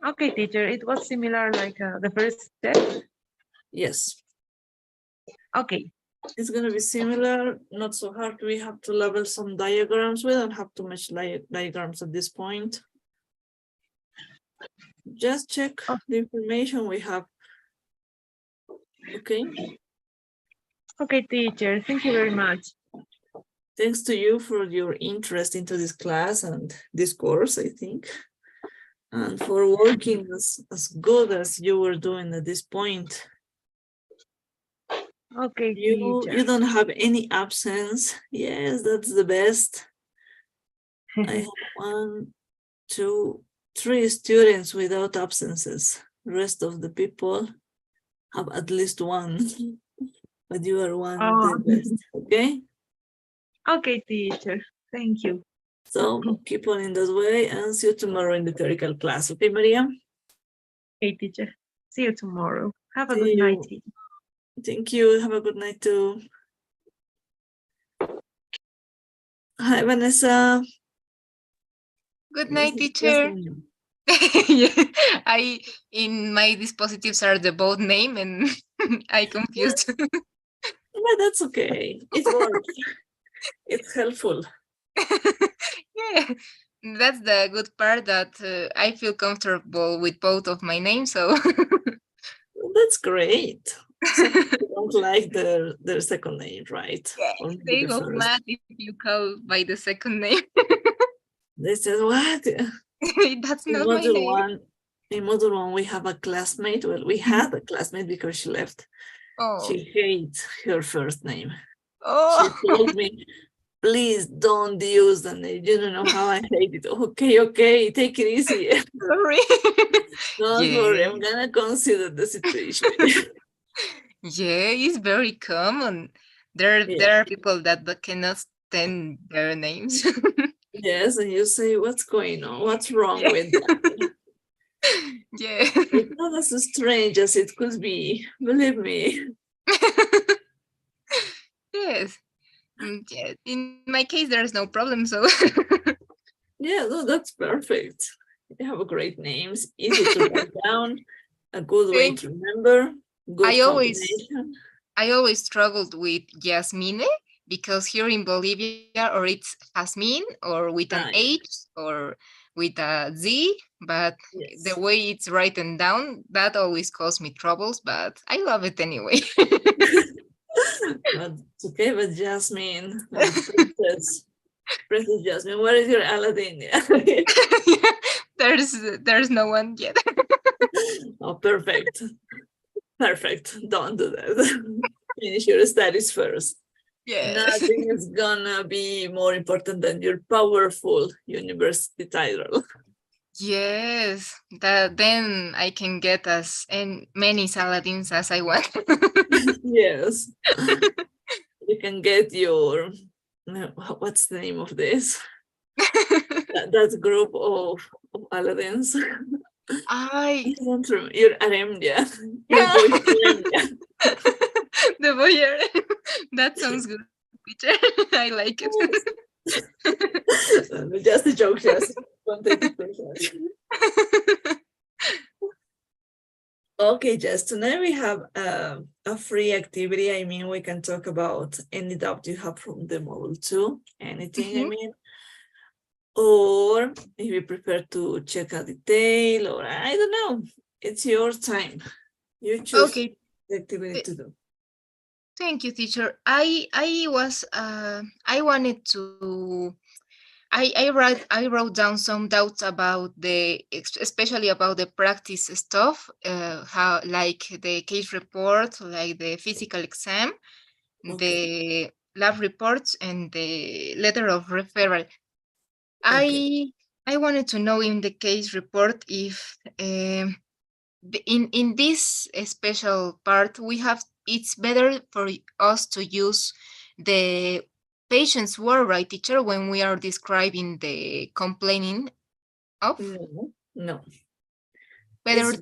[SPEAKER 4] Okay, teacher. It was similar like the first step.
[SPEAKER 1] Yes.
[SPEAKER 4] Okay.
[SPEAKER 1] It's going to be similar, not so hard. We have to label some diagrams. We don't have too much diagrams at this point. Just check the information we have. Okay.
[SPEAKER 4] Okay, teacher. Thank you very much.
[SPEAKER 1] Thanks to you for your interest into this class and this course, I think. And for working as good as you were doing at this point.
[SPEAKER 4] Okay,
[SPEAKER 1] You don't have any absence. Yes, that's the best. I have 1, 2, 3 students without absences. The rest of the people have at least one, but you are one of the best, okay?
[SPEAKER 4] Okay, teacher. Thank you.
[SPEAKER 1] So keep on in that way and see you tomorrow in the theoretical class, okay, Maria?
[SPEAKER 4] Okay, teacher. See you tomorrow. Have a
[SPEAKER 1] See
[SPEAKER 4] good
[SPEAKER 1] you.
[SPEAKER 4] night, teacher.
[SPEAKER 1] Thank you. Have a good night too. Hi, Vanessa.
[SPEAKER 5] Good night,
[SPEAKER 1] This is
[SPEAKER 5] teacher.
[SPEAKER 1] Jasmine.
[SPEAKER 5] Yeah, in my dispositives are the both name and I confused.
[SPEAKER 1] But that's okay. It works. It's helpful.
[SPEAKER 5] Yeah, that's the good part that I feel comfortable with both of my names. So
[SPEAKER 1] That's great. Some people don't like their second name, right?
[SPEAKER 5] yeah,
[SPEAKER 1] Or maybe
[SPEAKER 5] they
[SPEAKER 1] the
[SPEAKER 5] go
[SPEAKER 1] first.
[SPEAKER 5] mad if you call by the second name.
[SPEAKER 1] They said, what?
[SPEAKER 5] That's
[SPEAKER 1] In
[SPEAKER 5] not my
[SPEAKER 1] module
[SPEAKER 5] name.
[SPEAKER 1] one, in module one, we have a classmate. Well, we had a classmate because she left.
[SPEAKER 5] Oh,
[SPEAKER 1] She hates her first name. She
[SPEAKER 5] oh,
[SPEAKER 1] told me, please don't use the name. You don't know how I hate it. Okay, take it easy.
[SPEAKER 5] sorry.
[SPEAKER 1] Don't worry,
[SPEAKER 5] Yeah,
[SPEAKER 1] I'm gonna consider the situation.
[SPEAKER 5] yeah, it's very common. There
[SPEAKER 1] Yeah.
[SPEAKER 5] are people that cannot stand their names.
[SPEAKER 1] Yes, and you say, what's going on? What's wrong
[SPEAKER 5] Yeah.
[SPEAKER 1] with that?
[SPEAKER 5] Yeah.
[SPEAKER 1] It's not as strange as it could be, believe me.
[SPEAKER 5] Yes. Yeah. In my case, there's no problem. So
[SPEAKER 1] Yeah, no, that's perfect. You have a great names, easy to write down, a good way
[SPEAKER 5] thank
[SPEAKER 1] to remember, good
[SPEAKER 5] I always
[SPEAKER 1] combination.
[SPEAKER 5] I always struggled with Yasmine because here in Bolivia, or it's Jasmine, or with an
[SPEAKER 1] Ah,
[SPEAKER 5] H, or with a Z, but
[SPEAKER 1] yes.
[SPEAKER 5] the way it's written down, that always caused me troubles, but I love it anyway.
[SPEAKER 1] But it's okay, but Jasmine, Princess Jasmine, where is your Aladdin?
[SPEAKER 5] There's no one yet.
[SPEAKER 1] Oh, perfect. Perfect. Don't do that. Finish your studies first.
[SPEAKER 5] Yeah.
[SPEAKER 1] Nothing is gonna be more important than your powerful university title.
[SPEAKER 5] Yes, that then I can get as many Saladins as I want.
[SPEAKER 1] Yes. You can get your, what's the name of this? That group of Aladdins.
[SPEAKER 5] I
[SPEAKER 1] I don't remember. Your Aremdia. Your boy Aremdia.
[SPEAKER 5] the voyeur. That sounds good, teacher. I like it.
[SPEAKER 1] Just a joke, just don't take it personally. Okay, Jess, tonight we have a free activity. I mean, we can talk about any doubt you have from the module 2, anything, I
[SPEAKER 5] Mhm.
[SPEAKER 1] mean, or if you prefer to check a detail, or I don't know, it's your time. You choose
[SPEAKER 5] Okay,
[SPEAKER 1] the activity to do.
[SPEAKER 5] thank you, teacher. I wanted to I wrote down some doubts about especially about the practice stuff, how like the case report, like the physical exam,
[SPEAKER 1] Okay,
[SPEAKER 5] the lab reports, and the letter of referral.
[SPEAKER 1] okay.
[SPEAKER 5] I wanted to know in the case report if in this special part it's better for us to use the patient's word, right, teacher, when we are describing the complaining of
[SPEAKER 1] No.
[SPEAKER 5] better.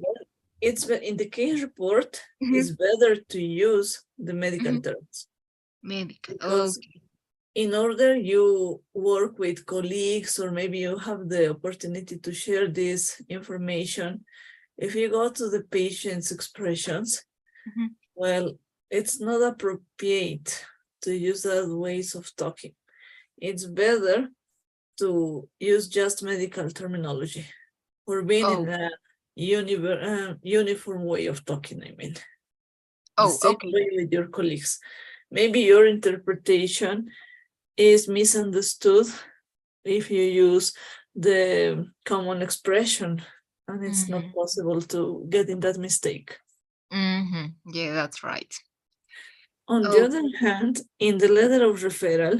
[SPEAKER 1] In the case report,
[SPEAKER 5] Mhm,
[SPEAKER 1] it's better to use the medical
[SPEAKER 5] mhm,
[SPEAKER 1] terms
[SPEAKER 5] medical.
[SPEAKER 1] because
[SPEAKER 5] Okay.
[SPEAKER 1] in order you work with colleagues or maybe you have the opportunity to share this information, if you go to the patient's expressions,
[SPEAKER 5] Mhm.
[SPEAKER 1] well, it's not appropriate to use those ways of talking. It's better to use just medical terminology for being in
[SPEAKER 5] Oh,
[SPEAKER 1] a uniform way of talking, I mean. The
[SPEAKER 5] oh,
[SPEAKER 1] same
[SPEAKER 5] okay.
[SPEAKER 1] way with your colleagues. Maybe your interpretation is misunderstood if you use the common expression, and it's not
[SPEAKER 5] Mhm,
[SPEAKER 1] possible to get in that mistake.
[SPEAKER 5] mhm. Yeah, that's right.
[SPEAKER 1] On the
[SPEAKER 5] Oh,
[SPEAKER 1] other hand, in the letter of referral,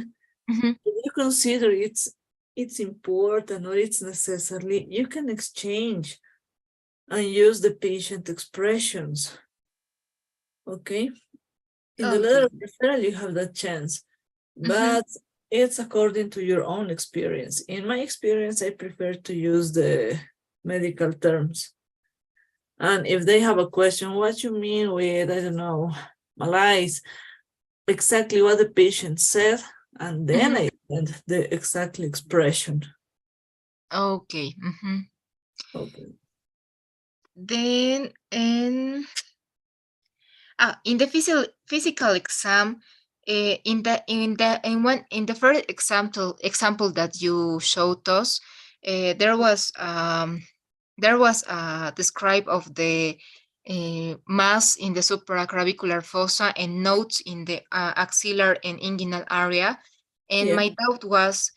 [SPEAKER 5] mhm.
[SPEAKER 1] if you consider it's important or it's necessary, you can exchange and use the patient expressions. Okay? In the letter
[SPEAKER 5] Okay.
[SPEAKER 1] of referral, you have that chance,
[SPEAKER 5] Mhm.
[SPEAKER 1] but it's according to your own experience. In my experience, I prefer to use the medical terms. And if they have a question, what you mean with, I don't know, analyze exactly what the patient said, and then I send the exact expression.
[SPEAKER 5] Okay.
[SPEAKER 1] Okay.
[SPEAKER 5] Then in the physical exam, in the first example that you showed us, there was a describe of the mass in the supraclavicular fossa and nodes in the axillary and inguinal area. And
[SPEAKER 1] Yeah.
[SPEAKER 5] my doubt was,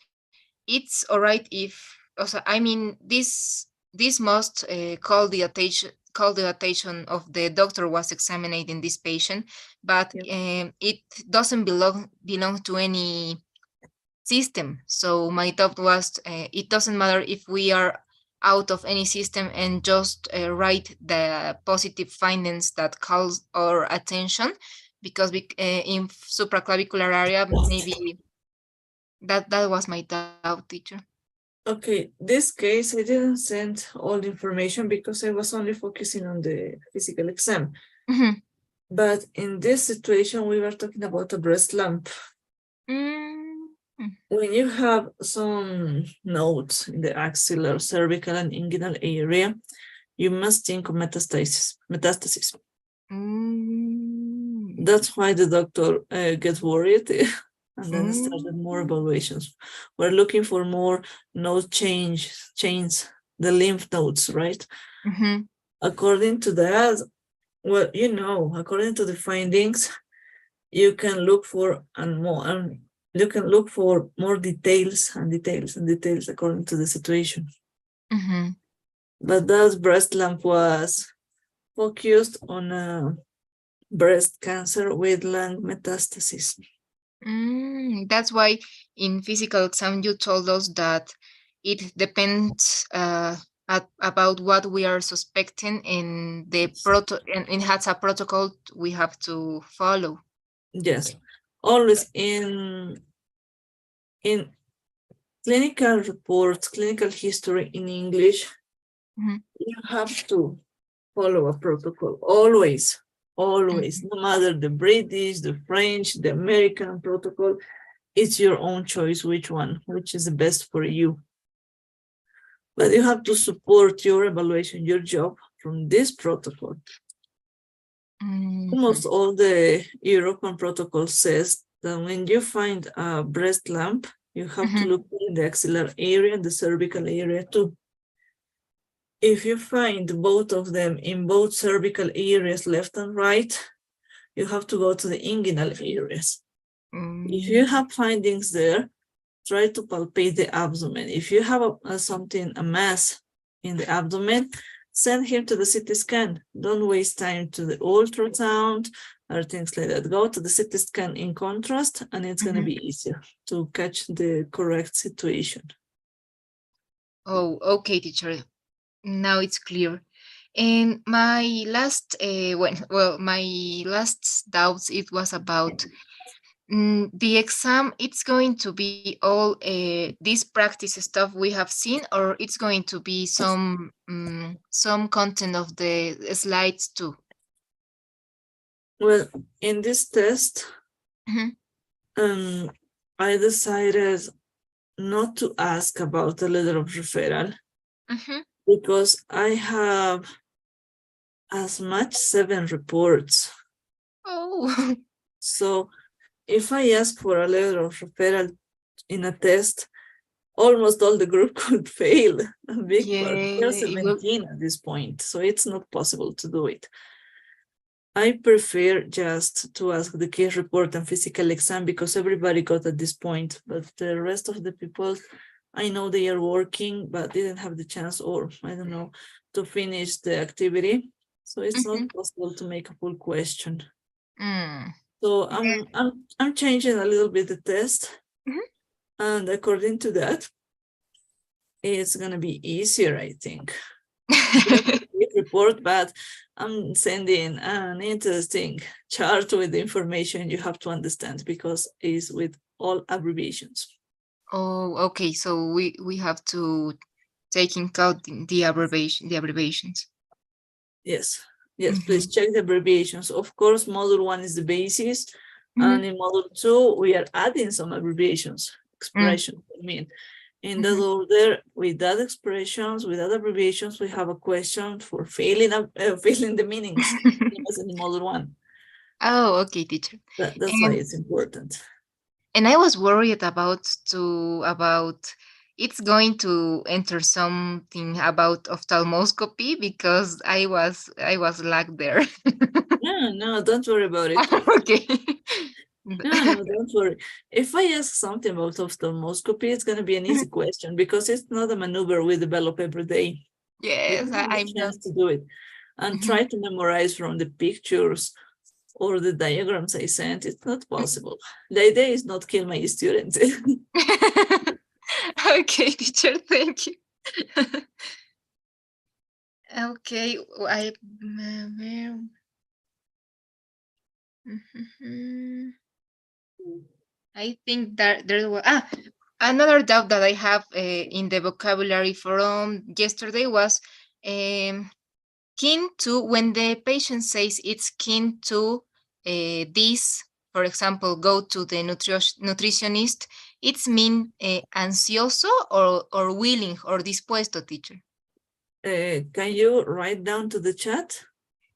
[SPEAKER 5] it's all right if also, I mean, this must call the attention of the doctor was examining this patient, but it doesn't belong to any system. So my doubt was, it doesn't matter if we are out of any system and just write the positive findings that calls our attention, because in supraclavicular area, maybe that was my doubt, teacher.
[SPEAKER 1] Okay, this case, I didn't send all the information because I was only focusing on the physical exam. But in this situation, we were talking about a breast lump. When you have some nodes in the axillary, cervical, and inguinal area, you must think of metastasis. That's why the doctor gets worried and then started more evaluations. We're looking for more node chains, the lymph nodes, right? According to that, well, according to the findings, you can look for you can look for more details according to the situation. But that breast lump was focused on a breast cancer with lung metastasis.
[SPEAKER 5] That's why in physical exam you told us that it depends about what we are suspecting, in the and it has a protocol we have to follow.
[SPEAKER 1] Yes, always in clinical reports, clinical history in English, you have to follow a protocol, always, no matter the British, the French, the American protocol, it's your own choice which is the best for you. But you have to support your evaluation, your job from this protocol. Almost all the European protocol says that when you find a breast lump, you have to look in the axillary area and the cervical area too. If you find both of them in both cervical areas, left and right, you have to go to the inguinal areas. If you have findings there, try to palpate the abdomen. If you have a mass in the abdomen, send him to the CT scan. Don't waste time to the ultrasound or things like that. Go to the CT scan in contrast, and it's going to be easier to catch the correct situation.
[SPEAKER 5] Oh, okay, teacher. Now it's clear. And my last, my last doubts, it was about the exam. It's going to be all this practice stuff we have seen, or it's going to be some content of the slides too?
[SPEAKER 1] Well, in this test, I decided not to ask about the letter of referral because I have as much 7 reports.
[SPEAKER 5] Oh.
[SPEAKER 1] So if I ask for a letter of referral in a test, almost all the group could fail. A big part. There's 17 at this point, so it's not possible to do it. I prefer just to ask the case report and physical exam because everybody got at this point, but the rest of the people, I know they are working, but didn't have the chance, or I don't know, to finish the activity. So it's not possible to make a full question. So I'm changing a little bit the test, and according to that, it's gonna be easier, I think. Report, but I'm sending an interesting chart with the information you have to understand because it's with all abbreviations.
[SPEAKER 5] Oh, okay. So we have to take in account the abbreviations.
[SPEAKER 1] Yes, Yes, please check the abbreviations. Of course, module 1 is the basis.
[SPEAKER 5] Mhm.
[SPEAKER 1] And in module 2, we are adding some abbreviations, expressions, I mean. In that order, with that expressions, with that abbreviations, we have a question for filling the meanings, as in module 1.
[SPEAKER 5] Oh, okay, teacher.
[SPEAKER 1] That's why it's important.
[SPEAKER 5] And I was worried about it's going to enter something about ophthalmoscopy because I was lagged there.
[SPEAKER 1] No, don't worry about it.
[SPEAKER 5] Okay.
[SPEAKER 1] No, don't worry. If I ask something about ophthalmoscopy, it's going to be an easy question because it's not a maneuver we develop every day.
[SPEAKER 5] Yes,
[SPEAKER 1] You have
[SPEAKER 5] I
[SPEAKER 1] a chance to do it. And try to memorize from the pictures or the diagrams I sent. It's not possible. The idea is not kill my students.
[SPEAKER 5] Okay, teacher, thank you. Okay, I think that there was another doubt that I have in the vocabulary from yesterday was kin to, when the patient says it's kin to this, for example, go to the nutritionist, it's mean ansioso or willing or dispuesto, teacher?
[SPEAKER 1] Can you write down to the chat?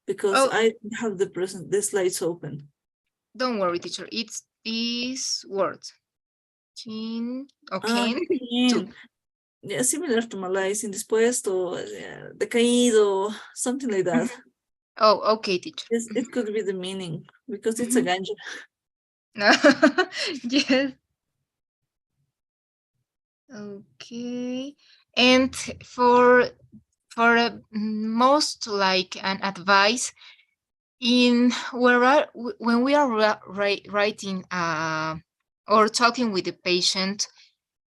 [SPEAKER 1] Because I have the slides open.
[SPEAKER 5] Don't worry, teacher. It's these words. Kin, okay.
[SPEAKER 1] Kin. Yeah, similar to Malays, indispuesto, decaído, something like that.
[SPEAKER 5] Oh, okay, teacher.
[SPEAKER 1] Yes, it could be the meaning because it's a ganja.
[SPEAKER 5] Yes. Okay. And for most like an advice in when we are writing or talking with the patient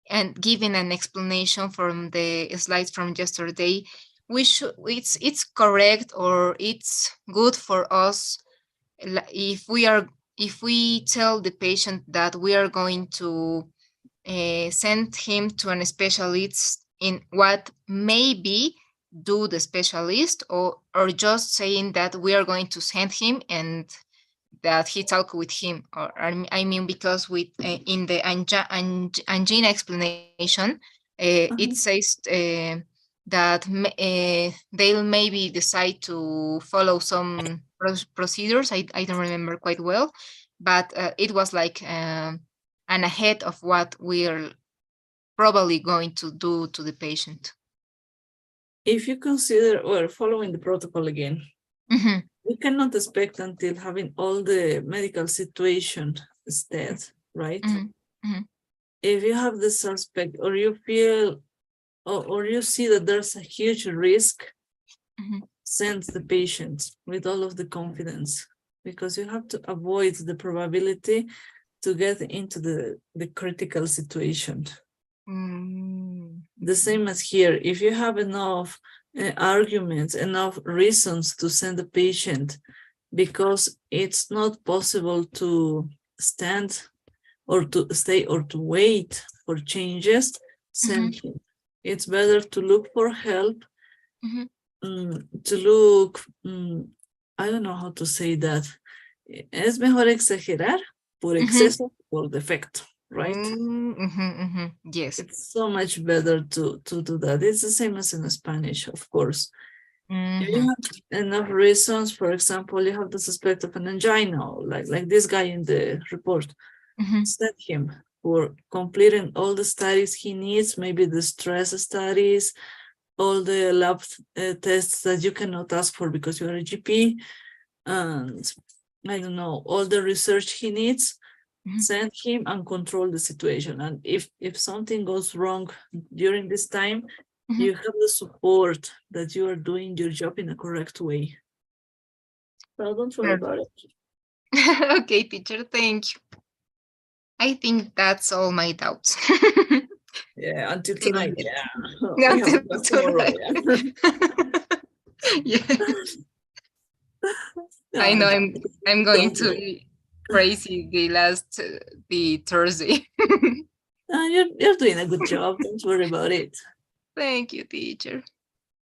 [SPEAKER 5] and giving an explanation from the slides from yesterday, we should it's correct or it's good for us if we tell the patient that we are going to send him to an specialist in what maybe do the specialist, or just saying that we are going to send him and that he talk with him, or I mean, because with in the angina explanation, it says that they'll maybe decide to follow some procedures. I don't remember quite well, but it was like an ahead of what we're probably going to do to the patient.
[SPEAKER 1] If you consider, or following the protocol again, we cannot expect until having all the medical situation set, right? If you have the suspect or you feel or you see that there's a huge risk, send the patient with all of the confidence, because you have to avoid the probability to get into the critical situation. The same as here, if you have enough arguments, enough reasons to send the patient, because it's not possible to stand or to stay or to wait for changes, send him. It's better to look for help, to look, I don't know how to say that. Es mejor exagerar por exceso por defecto, right?
[SPEAKER 5] Yes.
[SPEAKER 1] It's so much better to do that. It's the same as in Spanish, of course. If you have enough reasons, for example, you have the suspect of an angina, like this guy in the report, send him for completing all the studies he needs, maybe the stress studies, all the lab tests that you cannot ask for because you're a GP, and I don't know, all the research he needs, send him and control the situation. And if something goes wrong during this time, you have the support that you are doing your job in a correct way. So don't worry about it.
[SPEAKER 5] Okay, teacher, thank you. I think that's all my doubts.
[SPEAKER 1] Yeah, until tonight. Yeah.
[SPEAKER 5] Until
[SPEAKER 1] tomorrow.
[SPEAKER 5] Yeah.
[SPEAKER 1] No,
[SPEAKER 5] I know I'm going
[SPEAKER 1] don't
[SPEAKER 5] to be crazy the Thursday.
[SPEAKER 1] you're doing a good job. Don't worry about it.
[SPEAKER 5] Thank you, teacher.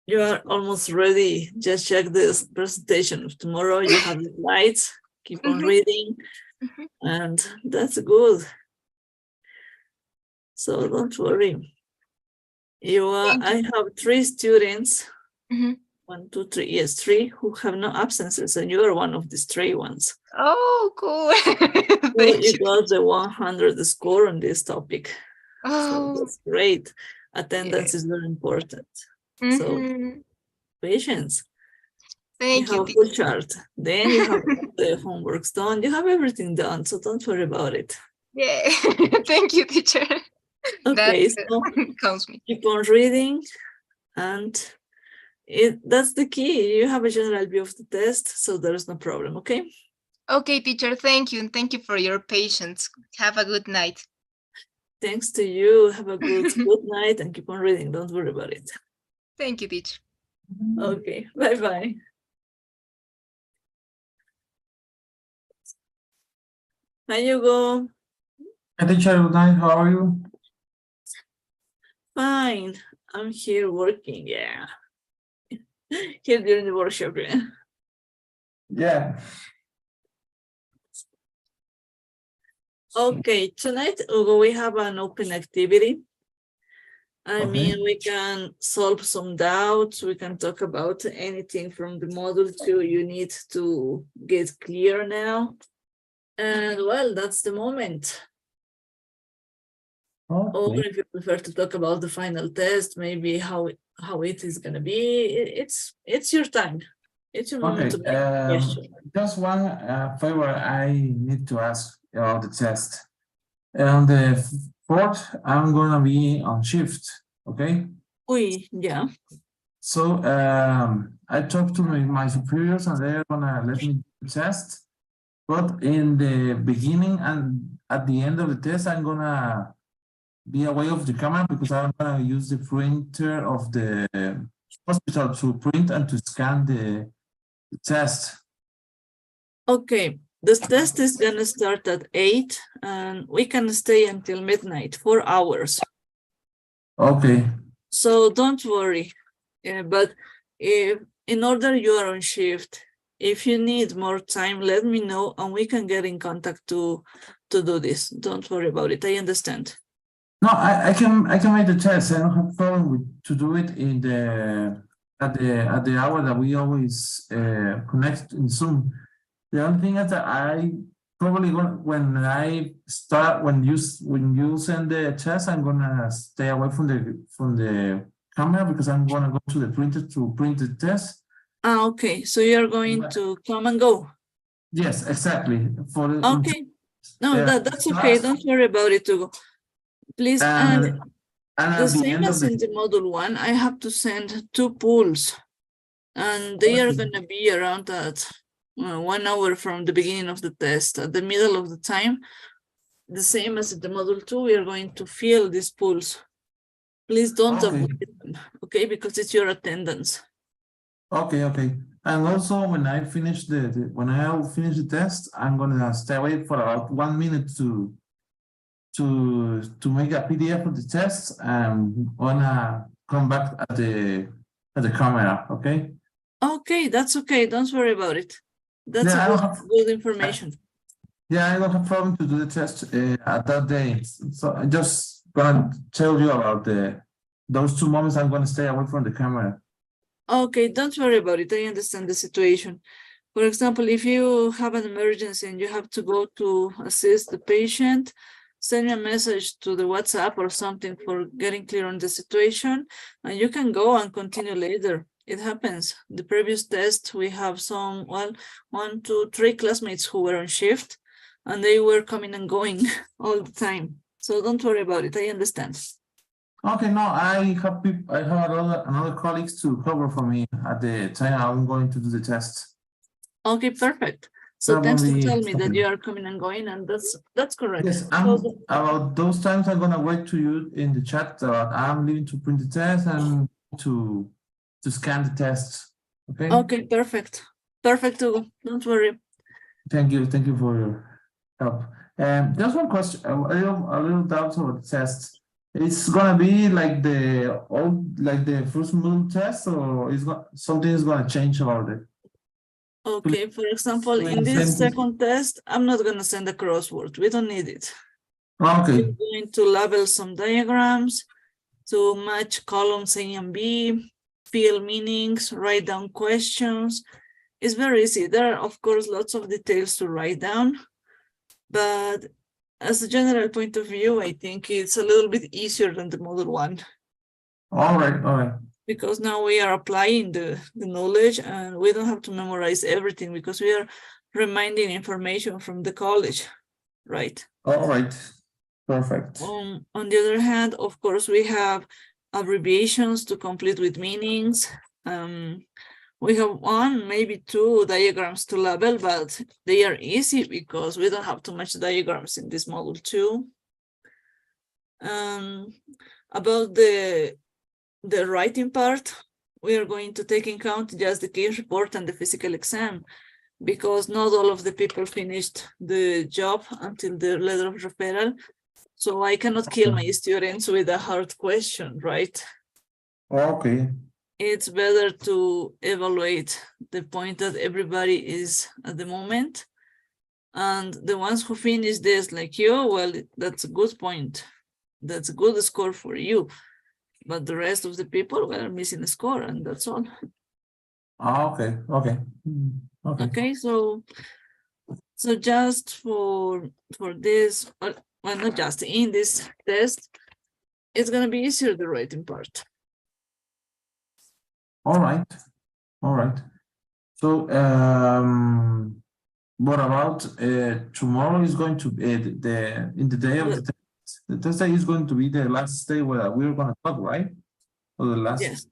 [SPEAKER 1] You are almost ready. Just check this presentation of tomorrow. You have the slides. Keep on reading, and that's good. So don't worry. I have 3 students. 1, 2, 3. Yes, 3 who have no absences, and you are one of these 3 ones.
[SPEAKER 5] Oh, cool.
[SPEAKER 1] So you got the 100 score on this topic. So
[SPEAKER 5] Oh,
[SPEAKER 1] that's great. Attendance
[SPEAKER 5] yeah.
[SPEAKER 1] is very important. So patience.
[SPEAKER 5] Thank
[SPEAKER 1] You
[SPEAKER 5] you,
[SPEAKER 1] have a full
[SPEAKER 5] teacher.
[SPEAKER 1] chart. Then you have all the homeworks done. You have everything done. So don't worry about it.
[SPEAKER 5] Yeah. Thank you, teacher. That
[SPEAKER 1] Okay, so
[SPEAKER 5] calms me.
[SPEAKER 1] keep on reading, and that's the key. You have a general view of the test, so there is no problem. Okay.
[SPEAKER 5] Okay, teacher, thank you. And thank you for your patience. Have a good night.
[SPEAKER 1] Thanks to you. Have a good night, and keep on reading. Don't worry about it.
[SPEAKER 5] Thank you, teacher.
[SPEAKER 1] Okay. Bye-bye. How you go?
[SPEAKER 6] Hi, teacher. Good night. How are you?
[SPEAKER 1] Fine. I'm here working. Yeah. Here during the workshop. Yeah.
[SPEAKER 6] Yeah.
[SPEAKER 1] Okay. Tonight, Hugo, we have an open activity. I mean,
[SPEAKER 6] Okay.
[SPEAKER 1] we can solve some doubts. We can talk about anything from the module 2 you need to get clear now. And well, that's the moment. Or
[SPEAKER 6] Okay.
[SPEAKER 1] if you prefer to talk about the final test, maybe how it is gonna be, it's your time. It's your moment to
[SPEAKER 6] Okay.
[SPEAKER 1] make a question.
[SPEAKER 6] Just one favor I need to ask about the test. On the 4th, I'm gonna be on shift. Okay.
[SPEAKER 1] Yeah.
[SPEAKER 6] So I talked to my superiors, and they're gonna let me do the test. But in the beginning and at the end of the test, I'm gonna be away of the camera because I'm gonna use the printer of the hospital to print and to scan the test.
[SPEAKER 1] Okay. This test is gonna start at 8, and we can stay until midnight, 4 hours.
[SPEAKER 6] Okay.
[SPEAKER 1] So don't worry. But if in order you are on shift, if you need more time, let me know and we can get in contact to do this. Don't worry about it. I understand.
[SPEAKER 6] No, I can make the test. I don't have problem with to do it in the at the hour that we always connect in Zoom. The only thing is that I probably when you send the test, I'm gonna stay away from the camera because I'm gonna go to the printer to print the test.
[SPEAKER 1] Okay. So you're going to come and go.
[SPEAKER 6] Yes, exactly. For the
[SPEAKER 1] Okay. No, that's okay. Don't worry about it, Hugo. Please. And the
[SPEAKER 6] at the
[SPEAKER 1] same
[SPEAKER 6] end of
[SPEAKER 1] as in the module 1, I have to send 2 pools, and they are gonna be around at 1 hour from the beginning of the test. At the middle of the time, the same as in the module 2, we are going to fill these pools. Please don't avoid them, okay? Because it's your attendance.
[SPEAKER 6] Okay. And also, when I finish when I finish the test, I'm gonna stay away for about 1 minute to make a PDF of the test, and wanna come back at the camera. Okay.
[SPEAKER 1] Okay, that's okay. Don't worry about it. That's good information.
[SPEAKER 6] Yeah, I don't have problem to do the test at that day. So I just gonna tell you about those 2 moments I'm gonna stay away from the camera.
[SPEAKER 1] Okay, don't worry about it. I understand the situation. For example, if you have an emergency and you have to go to assist the patient, send me a message to the WhatsApp or something for getting clear on the situation, and you can go and continue later. It happens. The previous test, we have some, 1, 2, 3 classmates who were on shift, and they were coming and going all the time. So don't worry about it. I understand.
[SPEAKER 6] Okay, no, I have another colleagues to cover for me at the time I'm going to do the test.
[SPEAKER 1] Okay, perfect. So thanks to tell me that you are coming and going, and that's correct.
[SPEAKER 6] Yes, about those times I'm gonna write to you in the chat that I'm leaving to print the test and to scan the test. Okay.
[SPEAKER 1] Okay, perfect. Perfect, Hugo. Don't worry.
[SPEAKER 6] Thank you for your help. Just one question, a little doubt about the test. It's gonna be like the old, like the first module test, or something is gonna change about it?
[SPEAKER 1] Okay, for example,
[SPEAKER 6] Doing
[SPEAKER 1] in
[SPEAKER 6] the
[SPEAKER 1] this
[SPEAKER 6] same thing.
[SPEAKER 1] second test, I'm not going to send a crossword. We don't need it.
[SPEAKER 6] Okay,
[SPEAKER 1] We're going to label some diagrams to match columns A and B, fill meanings, write down questions. It's very easy. There are, of course, lots of details to write down, but as a general point of view, I think it's a little bit easier than the model 1.
[SPEAKER 6] all right.
[SPEAKER 1] Because now we are applying the knowledge and we don't have to memorize everything because we are reminding information from the college, right?
[SPEAKER 6] All right, perfect.
[SPEAKER 1] On the other hand, of course, we have abbreviations to complete with meanings. We have 1, maybe 2 diagrams to label, but they are easy because we don't have too much diagrams in this module 2. About the writing part, we are going to take in count just the case report and the physical exam, because not all of the people finished the job until the letter of referral. So I cannot kill my students with a hard question, right?
[SPEAKER 6] Okay,
[SPEAKER 1] It's better to evaluate the point that everybody is at the moment. And the ones who finish this like you, well, that's a good point. That's a good score for you. But the rest of the people were missing a score, and that's all.
[SPEAKER 6] okay.
[SPEAKER 1] Okay, so just for this, well, not just in this test, it's gonna be easier the writing part.
[SPEAKER 6] All right. So, what about tomorrow is going to be in the day of the test. The test day is going to be the last day where we're gonna talk, right? Or the last.
[SPEAKER 1] Yes,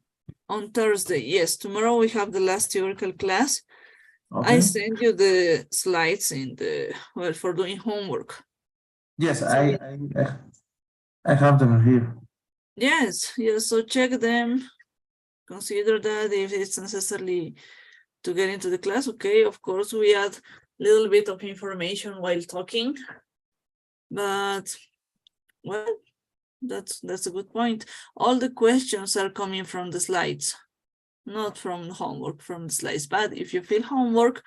[SPEAKER 1] on Thursday. Yes, tomorrow we have the last theoretical class.
[SPEAKER 6] Okay.
[SPEAKER 1] I send you the slides in the for doing homework.
[SPEAKER 6] Yes,
[SPEAKER 1] So
[SPEAKER 6] I have them here.
[SPEAKER 1] yes. So check them. Consider that if it's necessarily to get into the class. Okay, of course we add a little bit of information while talking, but well, that's a good point. All the questions are coming from the slides, not from homework, from the slides. But if you feel homework,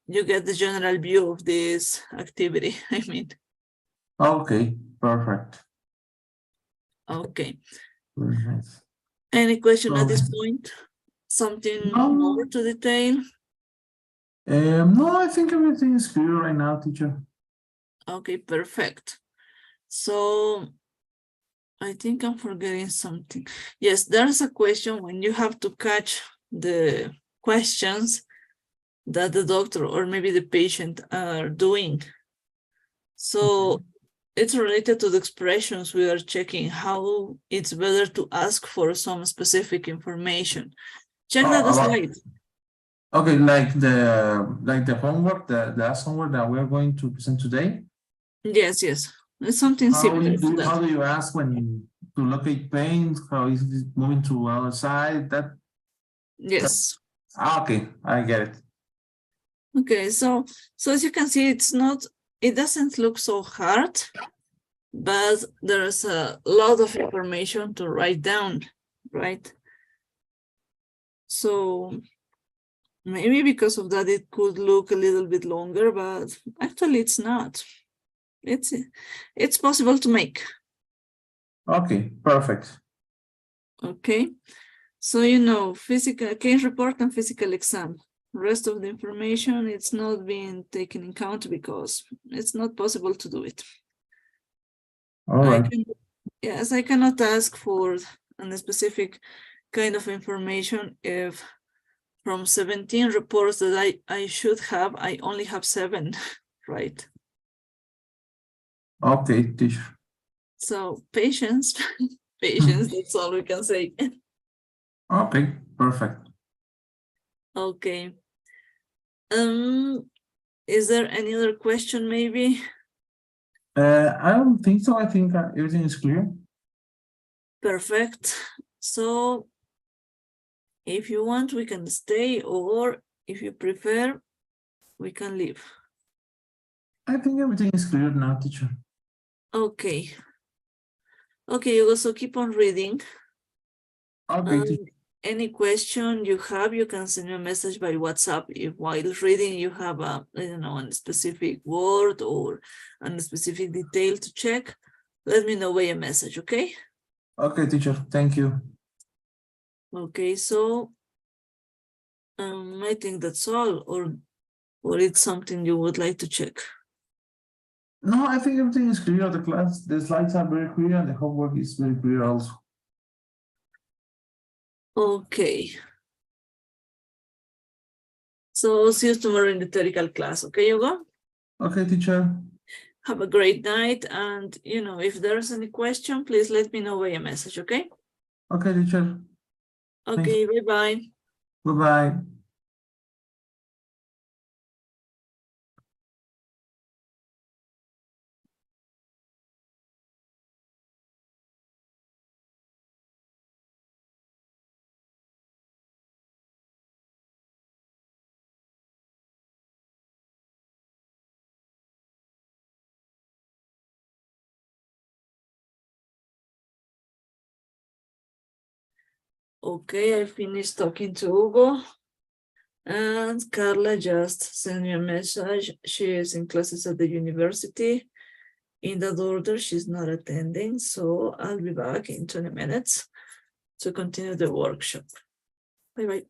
[SPEAKER 1] you get the general view of this activity. I mean.
[SPEAKER 6] Okay, perfect.
[SPEAKER 1] Okay.
[SPEAKER 6] Very nice.
[SPEAKER 1] Any question at this point? Something more to detail?
[SPEAKER 6] No, I think everything is clear right now, teacher.
[SPEAKER 1] Okay, perfect. So I think I'm forgetting something. Yes, there's a question when you have to catch the questions that the doctor or maybe the patient are doing. So it's related to the expressions we are checking, how it's better to ask for some specific information. Check that slide.
[SPEAKER 6] Okay, like the homework, the last homework that we're going to present today?
[SPEAKER 1] Yes. It's something similar to that.
[SPEAKER 6] How do you ask when to locate paint? How is it moving to our side?
[SPEAKER 1] Yes.
[SPEAKER 6] Okay, I get it.
[SPEAKER 1] Okay, so as you can see, it doesn't look so hard, but there's a lot of information to write down, right? So maybe because of that, it could look a little bit longer, but actually it's not. It's possible to make.
[SPEAKER 6] Okay, perfect.
[SPEAKER 1] Okay, so physical case report and physical exam. Rest of the information, it's not being taken in account because it's not possible to do it.
[SPEAKER 6] All right.
[SPEAKER 1] I cannot ask for a specific kind of information if from 17 reports that I should have, I only have 7, right?
[SPEAKER 6] Okay, teacher.
[SPEAKER 1] So patience, that's all we can say.
[SPEAKER 6] Okay, perfect.
[SPEAKER 1] Okay. Is there any other question maybe?
[SPEAKER 6] I don't think so. I think everything is clear.
[SPEAKER 1] Perfect. So if you want, we can stay, or if you prefer, we can leave.
[SPEAKER 6] I think everything is clear now, teacher.
[SPEAKER 1] Okay. Okay, Hugo, so keep on reading.
[SPEAKER 6] Okay, teacher.
[SPEAKER 1] Any question you have, you can send me a message by WhatsApp. If while reading you have a, I don't know, a specific word or a specific detail to check, let me know by a message, okay?
[SPEAKER 6] Okay, teacher. Thank you.
[SPEAKER 1] Okay, so I think that's all, or it's something you would like to check.
[SPEAKER 6] No, I think everything is clear. The slides are very clear, and the homework is very clear also.
[SPEAKER 1] Okay. So see you tomorrow in the theoretical class, okay, Hugo?
[SPEAKER 6] Okay, teacher.
[SPEAKER 1] Have a great night, and if there's any question, please let me know via message, okay?
[SPEAKER 6] Okay, teacher.
[SPEAKER 1] Okay, bye-bye.
[SPEAKER 6] Bye-bye.
[SPEAKER 1] Okay, I finished talking to Hugo. And Carla just sent me a message. She is in classes at the university. In that order, she's not attending. So I'll be back in 20 minutes to continue the workshop. Bye-bye.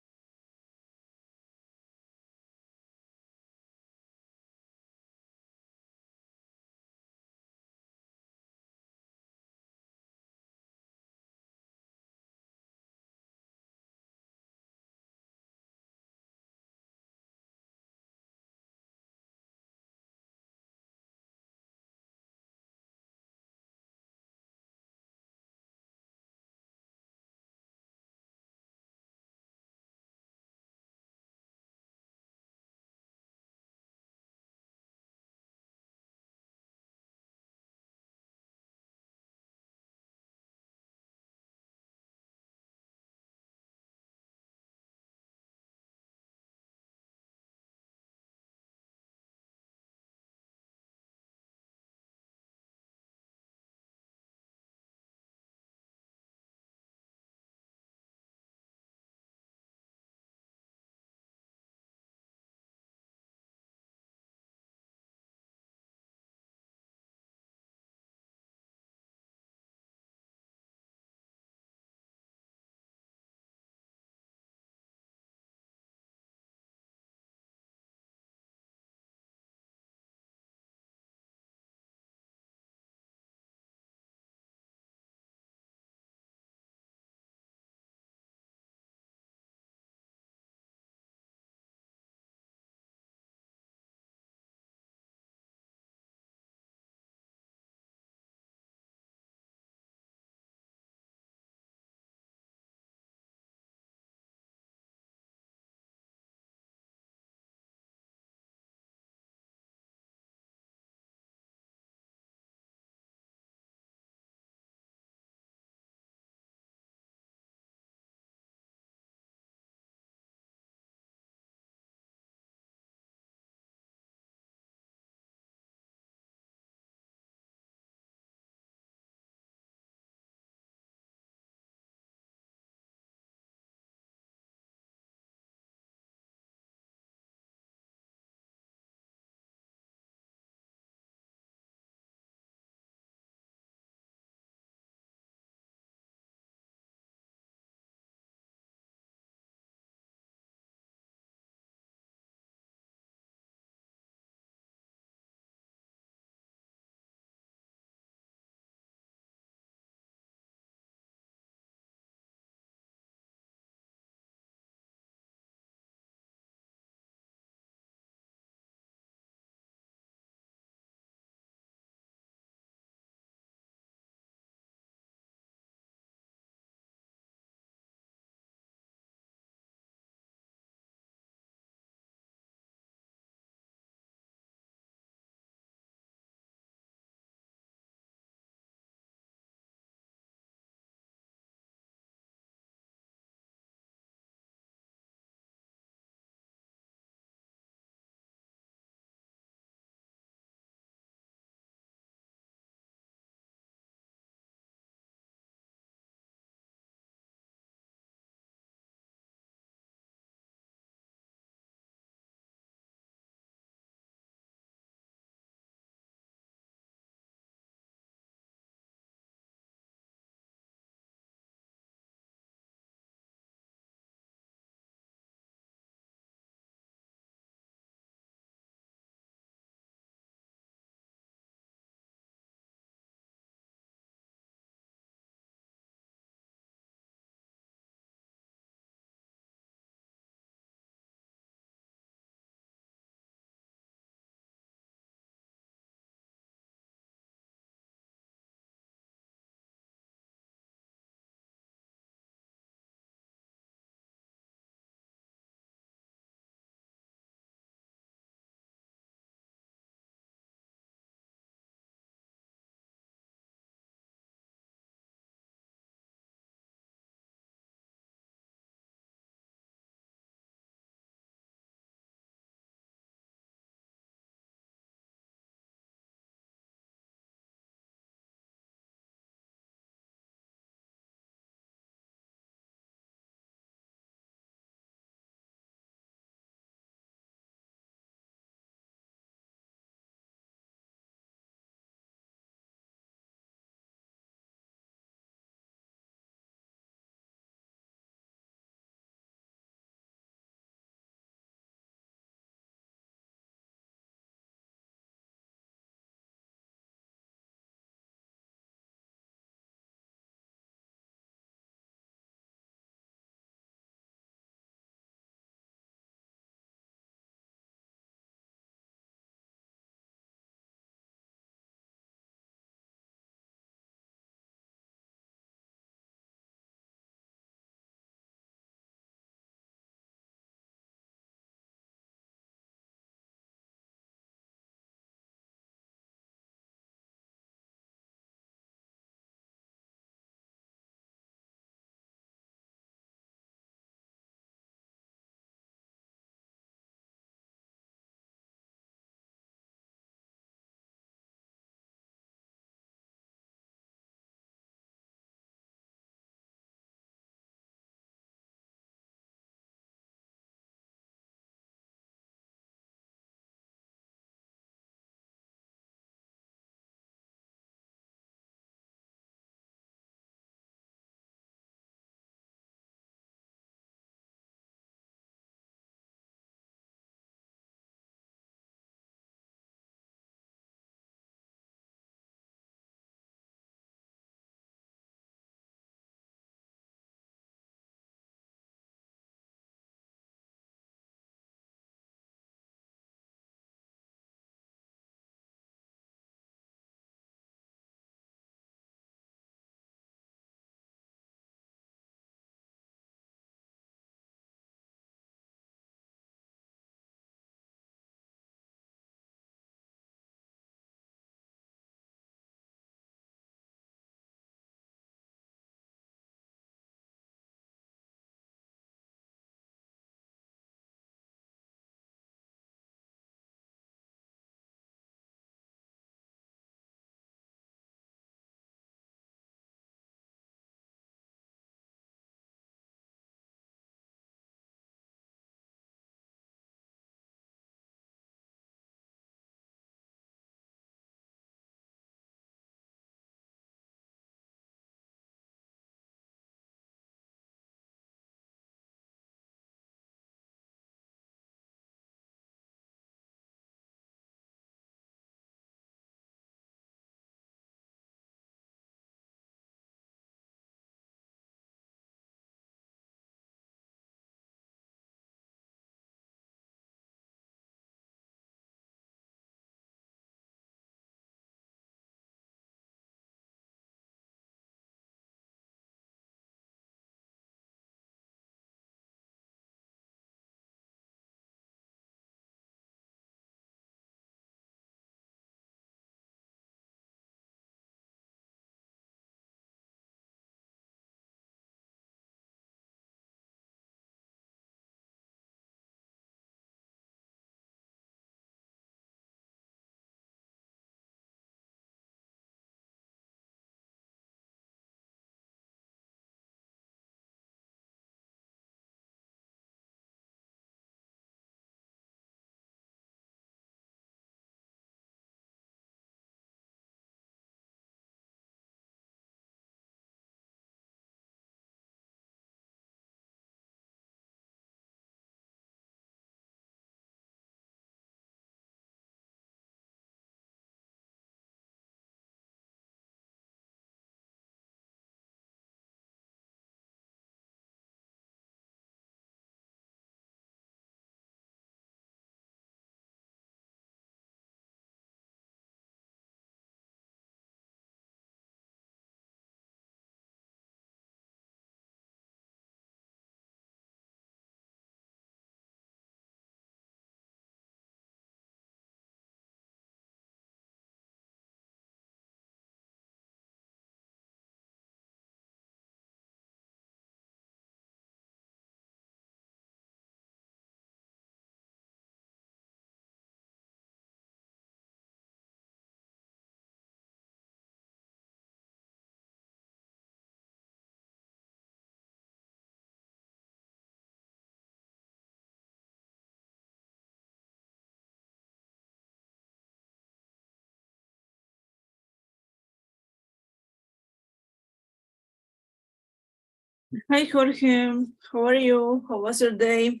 [SPEAKER 1] Hi, Jorge. How are you? How was your day?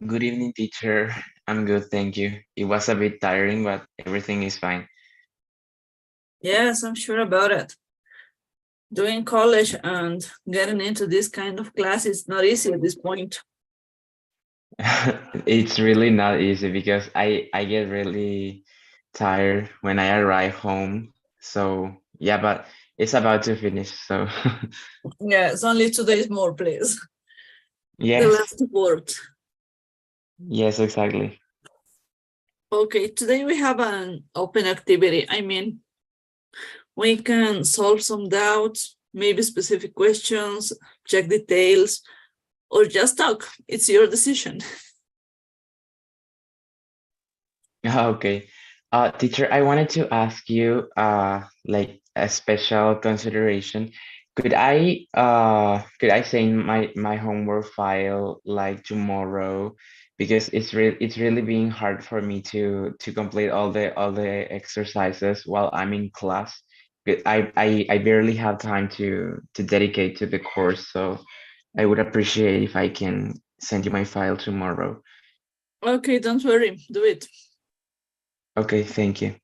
[SPEAKER 7] Good evening, teacher. I'm good, thank you. It was a bit tiring, but everything is fine.
[SPEAKER 1] Yes, I'm sure about it. Doing college and getting into this kind of class is not easy at this point.
[SPEAKER 7] It's really not easy because I get really tired when I arrive home. So yeah, but it's about to finish. So
[SPEAKER 1] Yes, only 2 days more, please. The
[SPEAKER 7] yes,
[SPEAKER 1] last word.
[SPEAKER 7] yes, exactly.
[SPEAKER 1] Okay, today we have an open activity. I mean, we can solve some doubts, maybe specific questions, check details, or just talk. It's your decision.
[SPEAKER 7] Okay. Teacher, I wanted to ask you like a special consideration. Could I send my homework file like tomorrow? Because it's really being hard for me to complete all the exercises while I'm in class. I barely have time to dedicate to the course, so I would appreciate if I can send you my file tomorrow.
[SPEAKER 1] Okay, don't worry, do it.
[SPEAKER 7] Okay, thank you.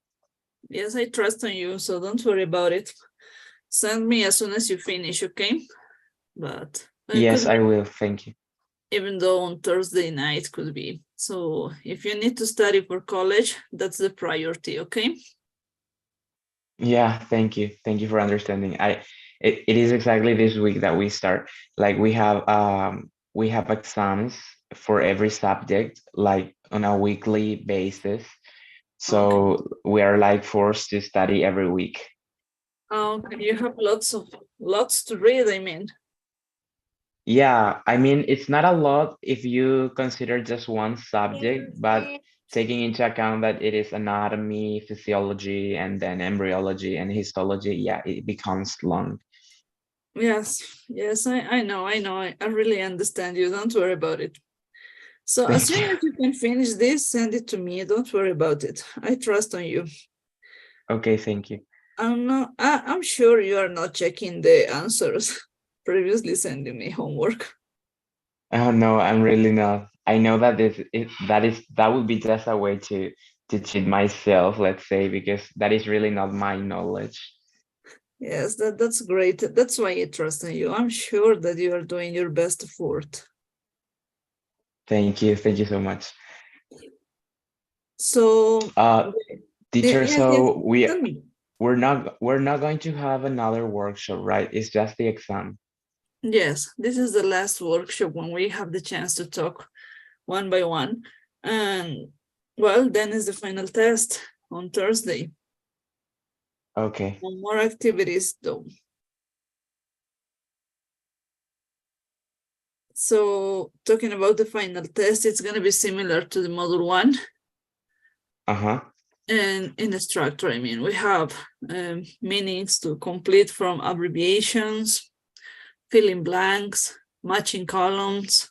[SPEAKER 1] Yes, I trust on you, so don't worry about it. Send me as soon as you finish, okay? But it
[SPEAKER 7] Yes,
[SPEAKER 1] could
[SPEAKER 7] I
[SPEAKER 1] be,
[SPEAKER 7] will. Thank you.
[SPEAKER 1] even though on Thursday night could be. So if you need to study for college, that's the priority, okay?
[SPEAKER 7] Yeah, thank you. Thank you for understanding. It is exactly this week that we start. Like we have exams for every subject, like on a weekly basis.
[SPEAKER 1] Okay.
[SPEAKER 7] So we are like forced to study every week.
[SPEAKER 1] Okay, you have lots to read, I mean.
[SPEAKER 7] Yeah, I mean, it's not a lot if you consider just one subject, but taking into account that it is anatomy, physiology, and then embryology and histology, yeah, it becomes long.
[SPEAKER 1] Yes, I know. I really understand you. Don't worry about it. So as
[SPEAKER 7] Thank
[SPEAKER 1] soon
[SPEAKER 7] you.
[SPEAKER 1] as you can finish this, send it to me. Don't worry about it. I trust on you.
[SPEAKER 7] Okay, thank you.
[SPEAKER 1] I'm sure you are not checking the answers previously sending me homework.
[SPEAKER 7] Oh no, I'm really not. I know that that would be just a way to cheat myself, let's say, because that is really not my knowledge.
[SPEAKER 1] Yes, that's great. That's why I trust in you. I'm sure that you are doing your best effort.
[SPEAKER 7] Thank you. Thank you so much.
[SPEAKER 1] So
[SPEAKER 7] Teacher,
[SPEAKER 1] yes,
[SPEAKER 7] so
[SPEAKER 1] tell me.
[SPEAKER 7] we're not going to have another workshop, right? It's just the exam.
[SPEAKER 1] Yes, this is the last workshop when we have the chance to talk one by one. And well, then is the final test on Thursday.
[SPEAKER 7] Okay.
[SPEAKER 1] No more activities though. So talking about the final test, it's going to be similar to the module 1.
[SPEAKER 7] Uh-huh.
[SPEAKER 1] And in the structure, I mean, we have meanings to complete from abbreviations, filling blanks, matching columns.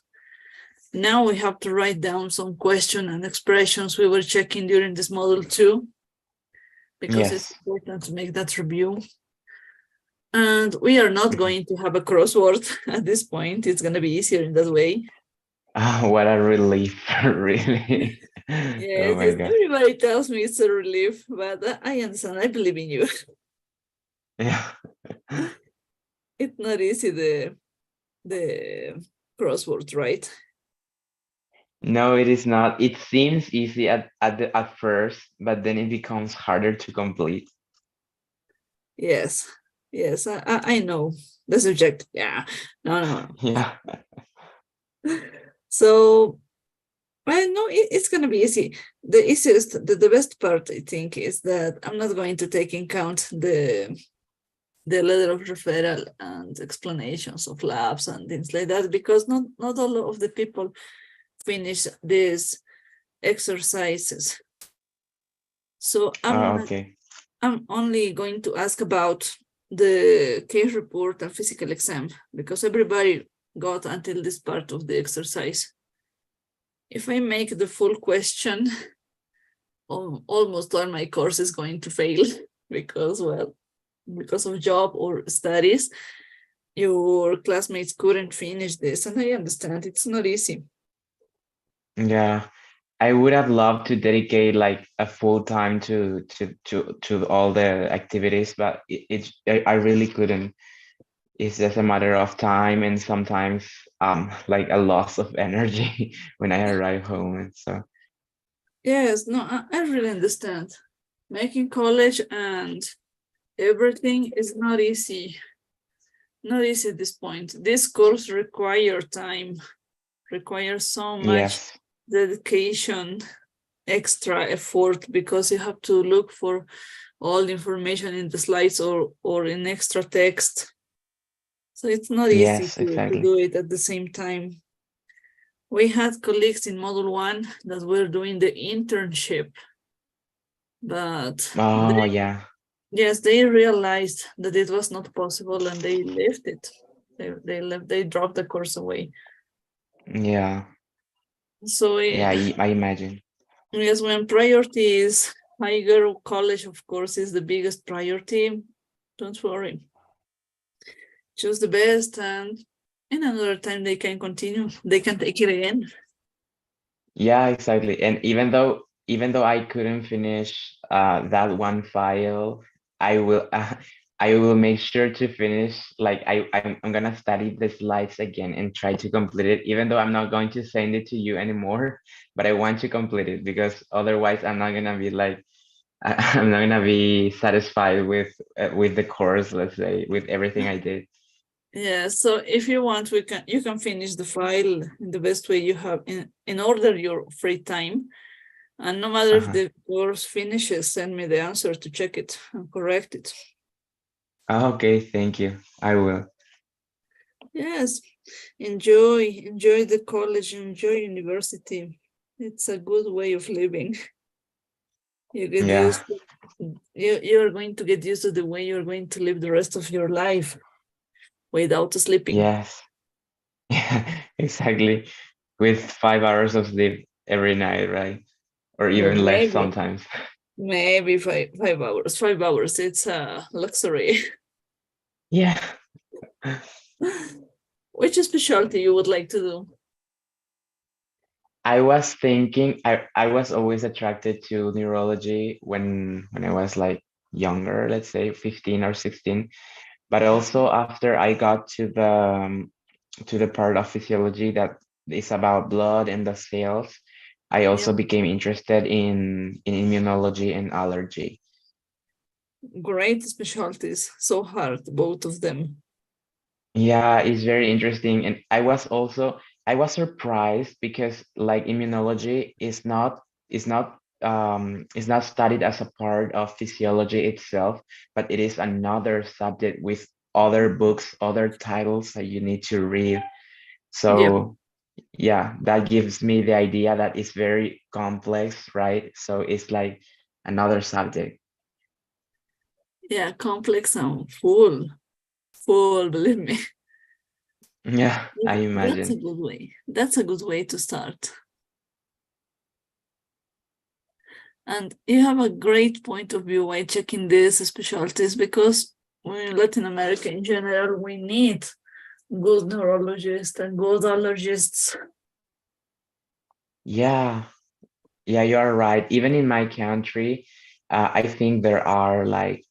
[SPEAKER 1] Now we have to write down some questions and expressions we were checking during this module 2, because it's
[SPEAKER 7] Yes.
[SPEAKER 1] important to make that review. And we are not going to have a crossword at this point. It's going to be easier in that way.
[SPEAKER 7] Oh, what a relief, really. Oh
[SPEAKER 1] Yes,
[SPEAKER 7] my
[SPEAKER 1] yes,
[SPEAKER 7] God.
[SPEAKER 1] everybody tells me it's a relief, but I understand. I believe in you.
[SPEAKER 7] Yeah.
[SPEAKER 1] It's not easy, the crossword, right?
[SPEAKER 7] No, it is not. It seems easy at first, but then it becomes harder to complete.
[SPEAKER 1] Yes, yes, I know the subject. Yeah, no.
[SPEAKER 7] Yeah.
[SPEAKER 1] So I know it's gonna be easy. The easiest, the best part, I think, is that I'm not going to take in count the letter of referral and explanations of labs and things like that, because not all of the people finish these exercises. So
[SPEAKER 7] Okay.
[SPEAKER 1] I'm only going to ask about the case report and physical exam, because everybody got until this part of the exercise. If I make the full question, almost all my course is going to fail because of job or studies. your classmates couldn't finish this, and I understand it's not easy.
[SPEAKER 7] Yeah, I would have loved to dedicate like a full time to all the activities, but I really couldn't. It's just a matter of time and sometimes like a loss of energy when I arrive home. And so
[SPEAKER 1] Yes, no, I really understand. Making college and everything is not easy. Not easy at this point. This course requires time, requires so much
[SPEAKER 7] yes,
[SPEAKER 1] dedication, extra effort, because you have to look for all the information in the slides or in extra text. So it's not easy
[SPEAKER 7] yes,
[SPEAKER 1] to
[SPEAKER 7] exactly.
[SPEAKER 1] do it at the same time. We had colleagues in Module 1 that were doing the internship, but
[SPEAKER 7] Oh yeah,
[SPEAKER 1] yes, they realized that it was not possible and they left it. They left, they dropped the course away.
[SPEAKER 7] yeah,
[SPEAKER 1] So
[SPEAKER 7] yeah. I imagine.
[SPEAKER 1] yes, when priority is higher, college, of course, is the biggest priority. Don't worry. Choose the best, and in another time they can continue. They can take it again.
[SPEAKER 7] Yeah, exactly. And even though I couldn't finish that one file, I will I will make sure to finish. Like I'm gonna study the slides again and try to complete it, even though I'm not going to send it to you anymore. But I want to complete it because otherwise I'm not gonna be like I'm not gonna be satisfied with the course, let's say, with everything I did.
[SPEAKER 1] Yeah, so if you want, you can finish the file in the best way you have in order your free time. And no matter if
[SPEAKER 7] Uh-huh.
[SPEAKER 1] the course finishes, send me the answer to check it and correct it.
[SPEAKER 7] Okay, thank you. I will.
[SPEAKER 1] Yes, enjoy the college, enjoy university. It's a good way of living. You get
[SPEAKER 7] Yeah.
[SPEAKER 1] used to, you're going to get used to the way you're going to live the rest of your life without sleeping.
[SPEAKER 7] Yes. Yeah, exactly. With 5 hours of sleep every night, right? Or
[SPEAKER 1] Or
[SPEAKER 7] even less sometimes.
[SPEAKER 1] maybe 5 hours. 5 hours, it's a luxury.
[SPEAKER 7] Yeah.
[SPEAKER 1] Which specialty you would like to do?
[SPEAKER 7] I was thinking I was always attracted to neurology when I was like younger, let's say 15 or 16. But also after I got to the part of physiology that is about blood and the cells, I
[SPEAKER 1] Yeah,
[SPEAKER 7] also became interested in immunology and allergy.
[SPEAKER 1] great specialties. So hard, both of them.
[SPEAKER 7] Yeah, it's very interesting. And I was surprised because like immunology is not studied as a part of physiology itself, but it is another subject with other books, other titles that you need to read.
[SPEAKER 1] Yeah,
[SPEAKER 7] So yeah, that gives me the idea that it's very complex, right? So it's like another subject.
[SPEAKER 1] yeah, complex and full, believe me.
[SPEAKER 7] Yeah, I
[SPEAKER 1] That's a
[SPEAKER 7] imagine.
[SPEAKER 1] good way. That's a good way to start. And you have a great point of view by checking these specialties, because in Latin America in general, we need good neurologists and good allergists.
[SPEAKER 7] Yeah, yeah, you are right. Even in my country, I think there are like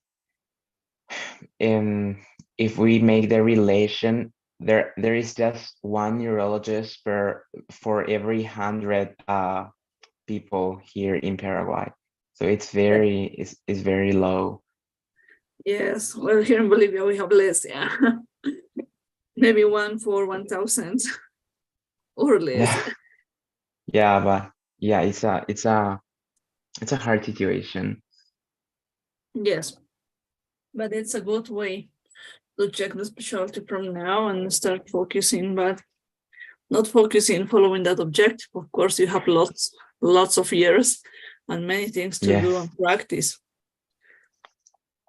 [SPEAKER 7] in if we make the relation, there is just one neurologist per for every 100 people here in Paraguay. So it's very low.
[SPEAKER 1] Yes, well, here in Bolivia we have less, yeah. Maybe one for 1,000 or less,
[SPEAKER 7] Yeah,
[SPEAKER 1] yeah.
[SPEAKER 7] yeah, but yeah, it's a hard situation.
[SPEAKER 1] Yes, but it's a good way to check the specialty from now and start focusing, but not focusing following that objective. Of course, you have lots of years and many things to do
[SPEAKER 7] Yes.
[SPEAKER 1] and practice.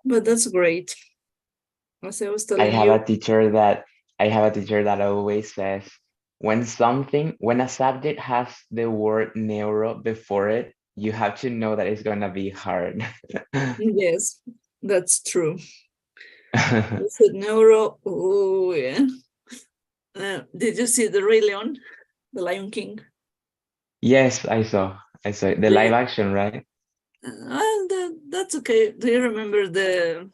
[SPEAKER 1] But that's great. As I was
[SPEAKER 7] I
[SPEAKER 1] telling
[SPEAKER 7] have
[SPEAKER 1] you,
[SPEAKER 7] a teacher that I have a teacher that always says when a subject has the word neuro before it, you have to know that it's gonna be hard.
[SPEAKER 1] yes, that's true. I said neuro. Oh, yeah. Did you see the Rey Leon, the Lion King?
[SPEAKER 7] Yes, I saw. I saw it. The live action, right?
[SPEAKER 1] Well, that's okay. Do you remember that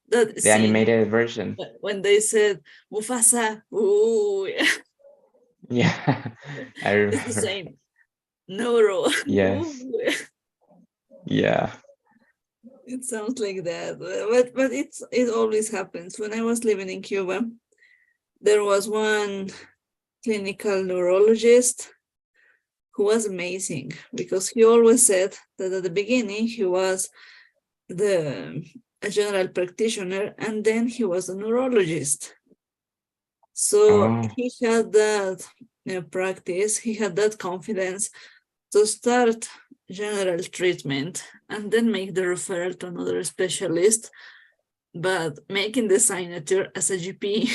[SPEAKER 7] The
[SPEAKER 1] scene
[SPEAKER 7] animated version.
[SPEAKER 1] when they said Mufasa? Oh, yeah.
[SPEAKER 7] Yeah, I
[SPEAKER 1] It's the
[SPEAKER 7] remember.
[SPEAKER 1] same. Neuro.
[SPEAKER 7] Yes.
[SPEAKER 1] Ooh, yeah.
[SPEAKER 7] Yeah.
[SPEAKER 1] It sounds like that, but it always happens. When I was living in Cuba, there was one clinical neurologist who was amazing because he always said that at the beginning he was a general practitioner and then he was a neurologist. So
[SPEAKER 7] Oh,
[SPEAKER 1] he had that practice, he had that confidence to start general treatment and then make the referral to another specialist, but making the signature as a GP.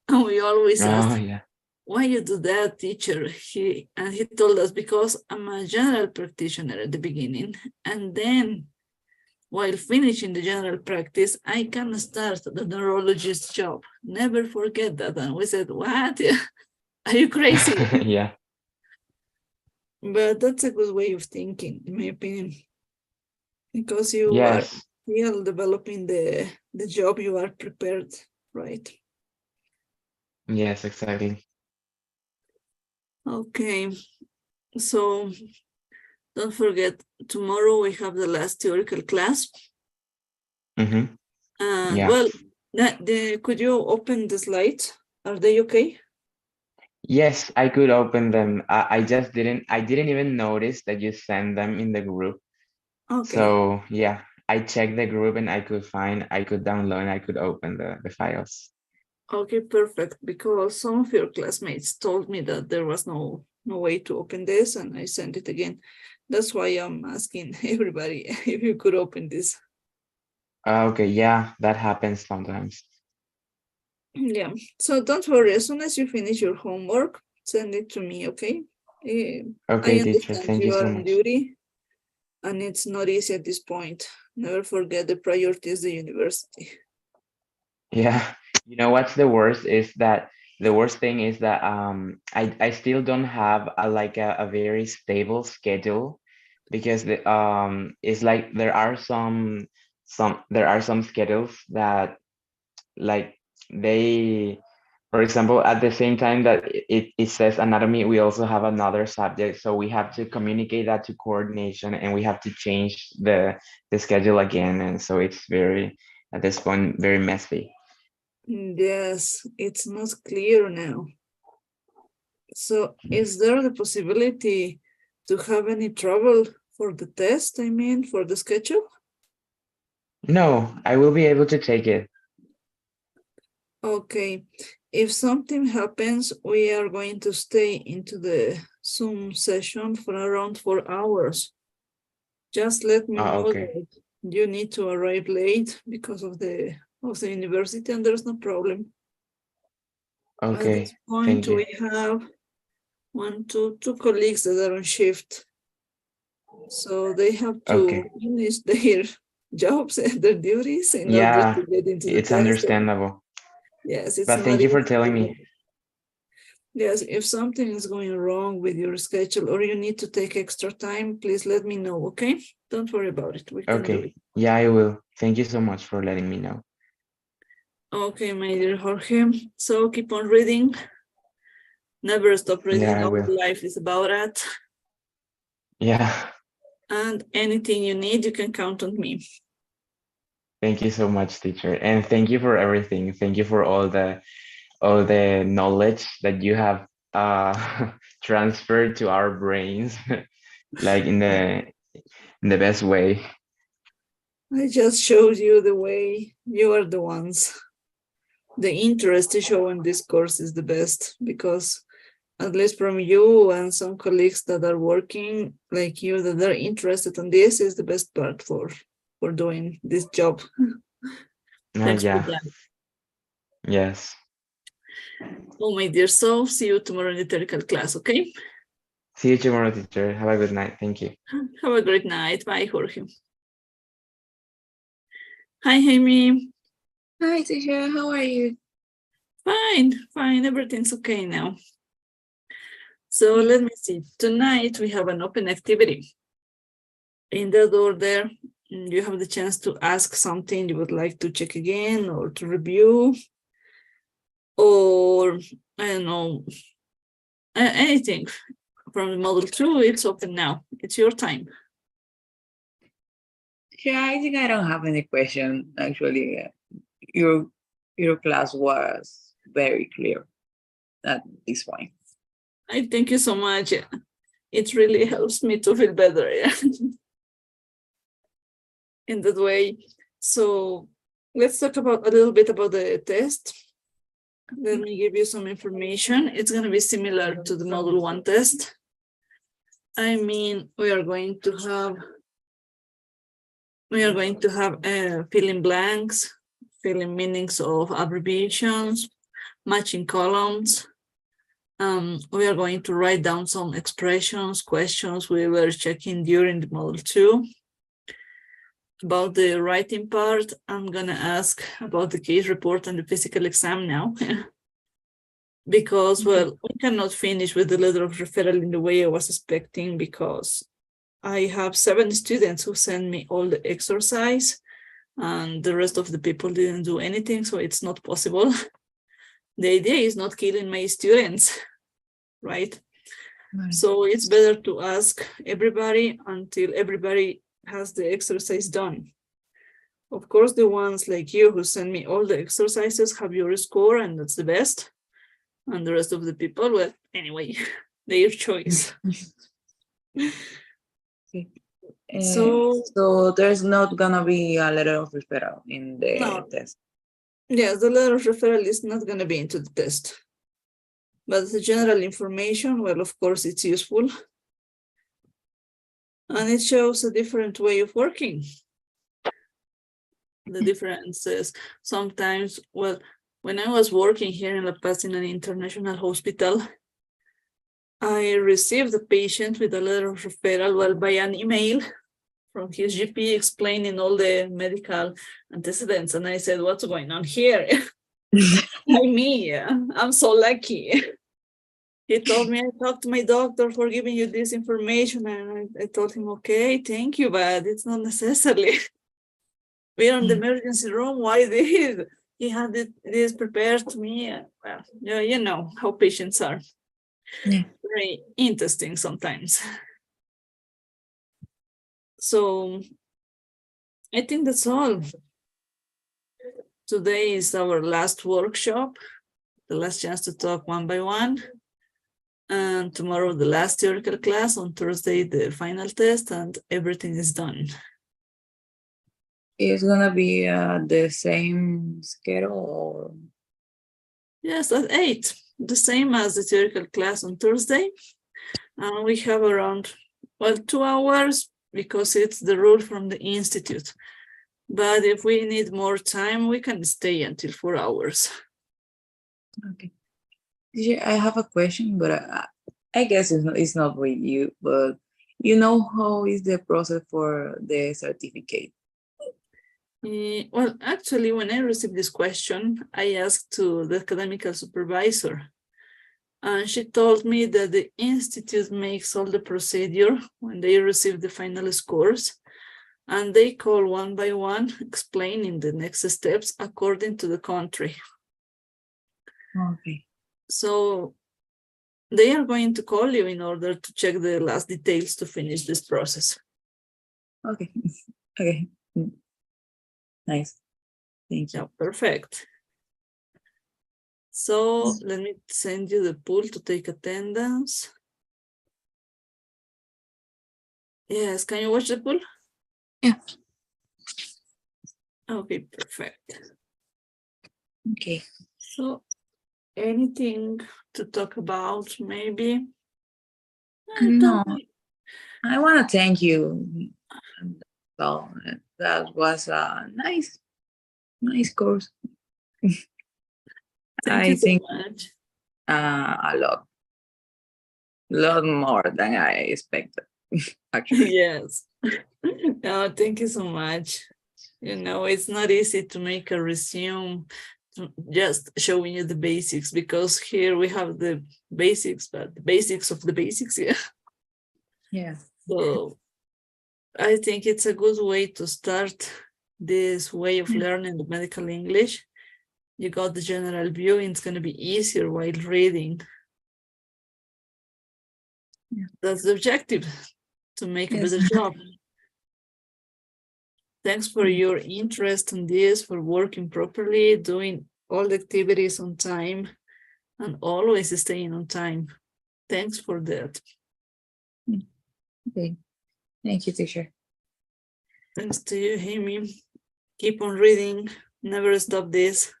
[SPEAKER 1] And we always
[SPEAKER 7] oh
[SPEAKER 1] asked,
[SPEAKER 7] yeah.
[SPEAKER 1] why you do that, teacher? He told us, because I'm a general practitioner at the beginning, and then while finishing the general practice, I can start the neurologist job. Never forget that. And we said, what? Are you crazy?
[SPEAKER 7] Yeah.
[SPEAKER 1] But that's a good way of thinking, in my opinion, because you are
[SPEAKER 7] Yes.
[SPEAKER 1] still developing the job you are prepared, right?
[SPEAKER 7] Yes, exactly.
[SPEAKER 1] Okay, so don't forget, tomorrow we have the last theoretical class.
[SPEAKER 7] Mm-hmm.
[SPEAKER 1] And
[SPEAKER 7] Yeah.
[SPEAKER 1] well, could you open the slides? Are they okay?
[SPEAKER 7] Yes, I could open them. I just I didn't even notice that you sent them in the group.
[SPEAKER 1] Okay.
[SPEAKER 7] So yeah, I checked the group and I could download and I could open the files.
[SPEAKER 1] Okay, perfect. Because some of your classmates told me that there was no way to open this, and I sent it again. That's why I'm asking everybody if you could open this.
[SPEAKER 7] Okay, yeah, that happens sometimes.
[SPEAKER 1] Yeah, so don't worry. As soon as you finish your homework, send it to me, okay? I
[SPEAKER 7] Okay, teacher,
[SPEAKER 1] understand
[SPEAKER 7] thank you
[SPEAKER 1] you are
[SPEAKER 7] so
[SPEAKER 1] on
[SPEAKER 7] much.
[SPEAKER 1] duty, and it's not easy at this point. Never forget the priority is the university.
[SPEAKER 7] Yeah, you know what's the worst is that the worst thing is that I still don't have a very stable schedule because it's like there are some schedules that like they, for example, at the same time that it says anatomy, we also have another subject, so we have to communicate that to coordination and we have to change the schedule again, and so it's very, at this point, very messy.
[SPEAKER 1] Yes, it's not clear now. So is there the possibility to have any trouble for the test? I mean, for the schedule?
[SPEAKER 7] No, I will be able to take it.
[SPEAKER 1] Okay. If something happens, we are going to stay into the Zoom session for around 4 hours. Just let me know
[SPEAKER 7] Okay.
[SPEAKER 1] that you need to arrive late because of the university, and there's no problem. At
[SPEAKER 7] Okay,
[SPEAKER 1] this point,
[SPEAKER 7] thank you.
[SPEAKER 1] we have two colleagues that are on shift. So they have to
[SPEAKER 7] Okay.
[SPEAKER 1] finish their jobs and their duties in order
[SPEAKER 7] Yeah,
[SPEAKER 1] to get into the
[SPEAKER 7] it's
[SPEAKER 1] test.
[SPEAKER 7] understandable.
[SPEAKER 1] Yes, it's
[SPEAKER 7] But
[SPEAKER 1] not
[SPEAKER 7] thank you for
[SPEAKER 1] easy.
[SPEAKER 7] telling me.
[SPEAKER 1] Yes, if something is going wrong with your schedule or you need to take extra time, please let me know, okay? Don't worry about it. We can do it.
[SPEAKER 7] Okay, yeah, I will. Thank you so much for letting me know.
[SPEAKER 1] Okay, my dear Jorge. So keep on reading. Never stop reading.
[SPEAKER 7] Yeah, I
[SPEAKER 1] Our
[SPEAKER 7] will.
[SPEAKER 1] life is about that.
[SPEAKER 7] Yeah,
[SPEAKER 1] And anything you need, you can count on me.
[SPEAKER 7] thank you so much, teacher. And thank you for everything. Thank you for all the knowledge that you have transferred to our brains, like in the best way.
[SPEAKER 1] I just showed you the way. You are the ones. The interest to show in this course is the best, because at least from you and some colleagues that are working like you, that are interested in this, is the best part for doing this job. Thanks for
[SPEAKER 7] Yeah,
[SPEAKER 1] that.
[SPEAKER 7] yes.
[SPEAKER 1] Oh, my dear. So see you tomorrow in the theoretical class, okay?
[SPEAKER 7] See you tomorrow, teacher. Have a good night. Thank you.
[SPEAKER 1] Have a great night. Bye, Jorge. Hi, Amy.
[SPEAKER 5] Hi, teacher. How are you?
[SPEAKER 1] Fine. Everything's okay now. So let me see. Tonight we have an open activity. In the door there, you have the chance to ask something you would like to check again or to review, or I don't know, anything from the model 2. It's open now. It's your time.
[SPEAKER 8] Yeah, I think I don't have any question. Actually, your class was very clear at this point.
[SPEAKER 1] I thank you so much. It really helps me to feel better. Yeah. In that way. So let's talk about a little bit about the test. Let me give you some information. It's going to be similar to the model 1 test. I mean, we are going to have filling blanks, filling meanings of abbreviations, matching columns. We are going to write down some expressions, questions we were checking during the model 2. About the writing part, I'm gonna ask about the case report and the physical exam now. Because, well, we cannot finish with the letter of referral in the way I was expecting, because I have 7 students who send me all the exercise and the rest of the people didn't do anything, so it's not possible. The idea is not killing my students, right? So it's better to ask everybody until everybody has the exercise done. Of course, the ones like you who send me all the exercises have your score, and that's the best. And the rest of the people, well, anyway, their choice.
[SPEAKER 8] So there's not gonna be a letter of referral in the test.
[SPEAKER 1] Yes, the letter of referral is not going to be into the test. But the general information, well, of course, it's useful. And it shows a different way of working. The differences sometimes, well, when I was working here in La Paz in an international hospital, I received a patient with a letter of referral, well, by an email from his GP explaining all the medical antecedents. And I said, what's going on here? Me, I'm so lucky. He told me, I talked to my doctor for giving you this information. And I told him, okay, thank you, but it's not necessarily. We are in the emergency room. Why this? He had this prepared to me. Well, you know how patients are.
[SPEAKER 8] Yeah.
[SPEAKER 1] Very interesting sometimes. So I think that's all. Today is our last workshop, the last chance to talk one by one. And tomorrow, the last theoretical class. On Thursday, the final test, and everything is done.
[SPEAKER 8] It's gonna be the same schedule? Or...
[SPEAKER 1] Yes, at 8, the same as the theoretical class on Thursday. And we have around, well, 2 hours because it's the rule from the institute. But if we need more time, we can stay until 4 hours.
[SPEAKER 8] Okay. I have a question, but I guess it's not with you, but you know how is the process for the certificate?
[SPEAKER 1] Well, actually, when I received this question, I asked to the academic supervisor. And she told me that the institute makes all the procedure when they receive the final scores. And they call one by one, explaining the next steps according to the country.
[SPEAKER 8] Okay.
[SPEAKER 1] So they are going to call you in order to check the last details to finish this process.
[SPEAKER 8] Okay. Okay. Nice. Thank you.
[SPEAKER 1] Yeah, perfect. So let me send you the pool to take attendance. Yes, can you watch the pool?
[SPEAKER 8] Yeah.
[SPEAKER 1] Okay, perfect.
[SPEAKER 8] Okay.
[SPEAKER 1] So anything to talk about, maybe?
[SPEAKER 8] No, I want to thank you. So that was a nice course.
[SPEAKER 1] Thank you so
[SPEAKER 8] think
[SPEAKER 1] much.
[SPEAKER 8] a lot more than I expected. Actually.
[SPEAKER 1] Yes. Oh, thank you so much. It's not easy to make a resume just showing you the basics, because here we have the basics, but the basics of the basics, yeah.
[SPEAKER 8] Yeah.
[SPEAKER 1] So I think it's a good way to start this way of learning the medical English. You got the general view, and it's going to be easier while reading.
[SPEAKER 8] Yeah.
[SPEAKER 1] That's the objective, to make a
[SPEAKER 8] Yes.
[SPEAKER 1] better job. Thanks for your interest in this, for working properly, doing all the activities on time, and always staying on time. Thanks for that.
[SPEAKER 8] Okay. Thank you, teacher.
[SPEAKER 1] Thanks to you, Amy. Keep on reading, never stop this.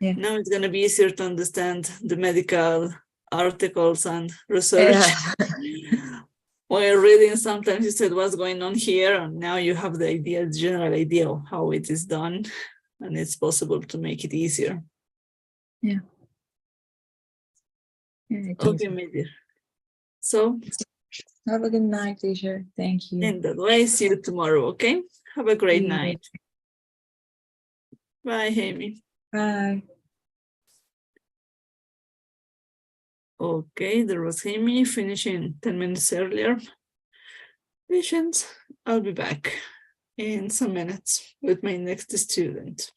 [SPEAKER 8] Yeah.
[SPEAKER 1] Now it's going to be easier to understand the medical articles and research.
[SPEAKER 8] Yeah.
[SPEAKER 1] While reading, sometimes you said what's going on here, and now you have the idea, the general idea of how it is done, and it's possible to make it easier.
[SPEAKER 8] Yeah. Yeah, I think
[SPEAKER 1] Okay,
[SPEAKER 8] so.
[SPEAKER 1] my dear. So,
[SPEAKER 8] Have a good night, teacher. Thank you.
[SPEAKER 1] in that way, see you tomorrow, okay? Have a great
[SPEAKER 8] See you.
[SPEAKER 1] night. Bye, Amy.
[SPEAKER 8] Bye.
[SPEAKER 1] Okay, there was Amy finishing 10 minutes earlier. Patience, I'll be back in some minutes with my next student.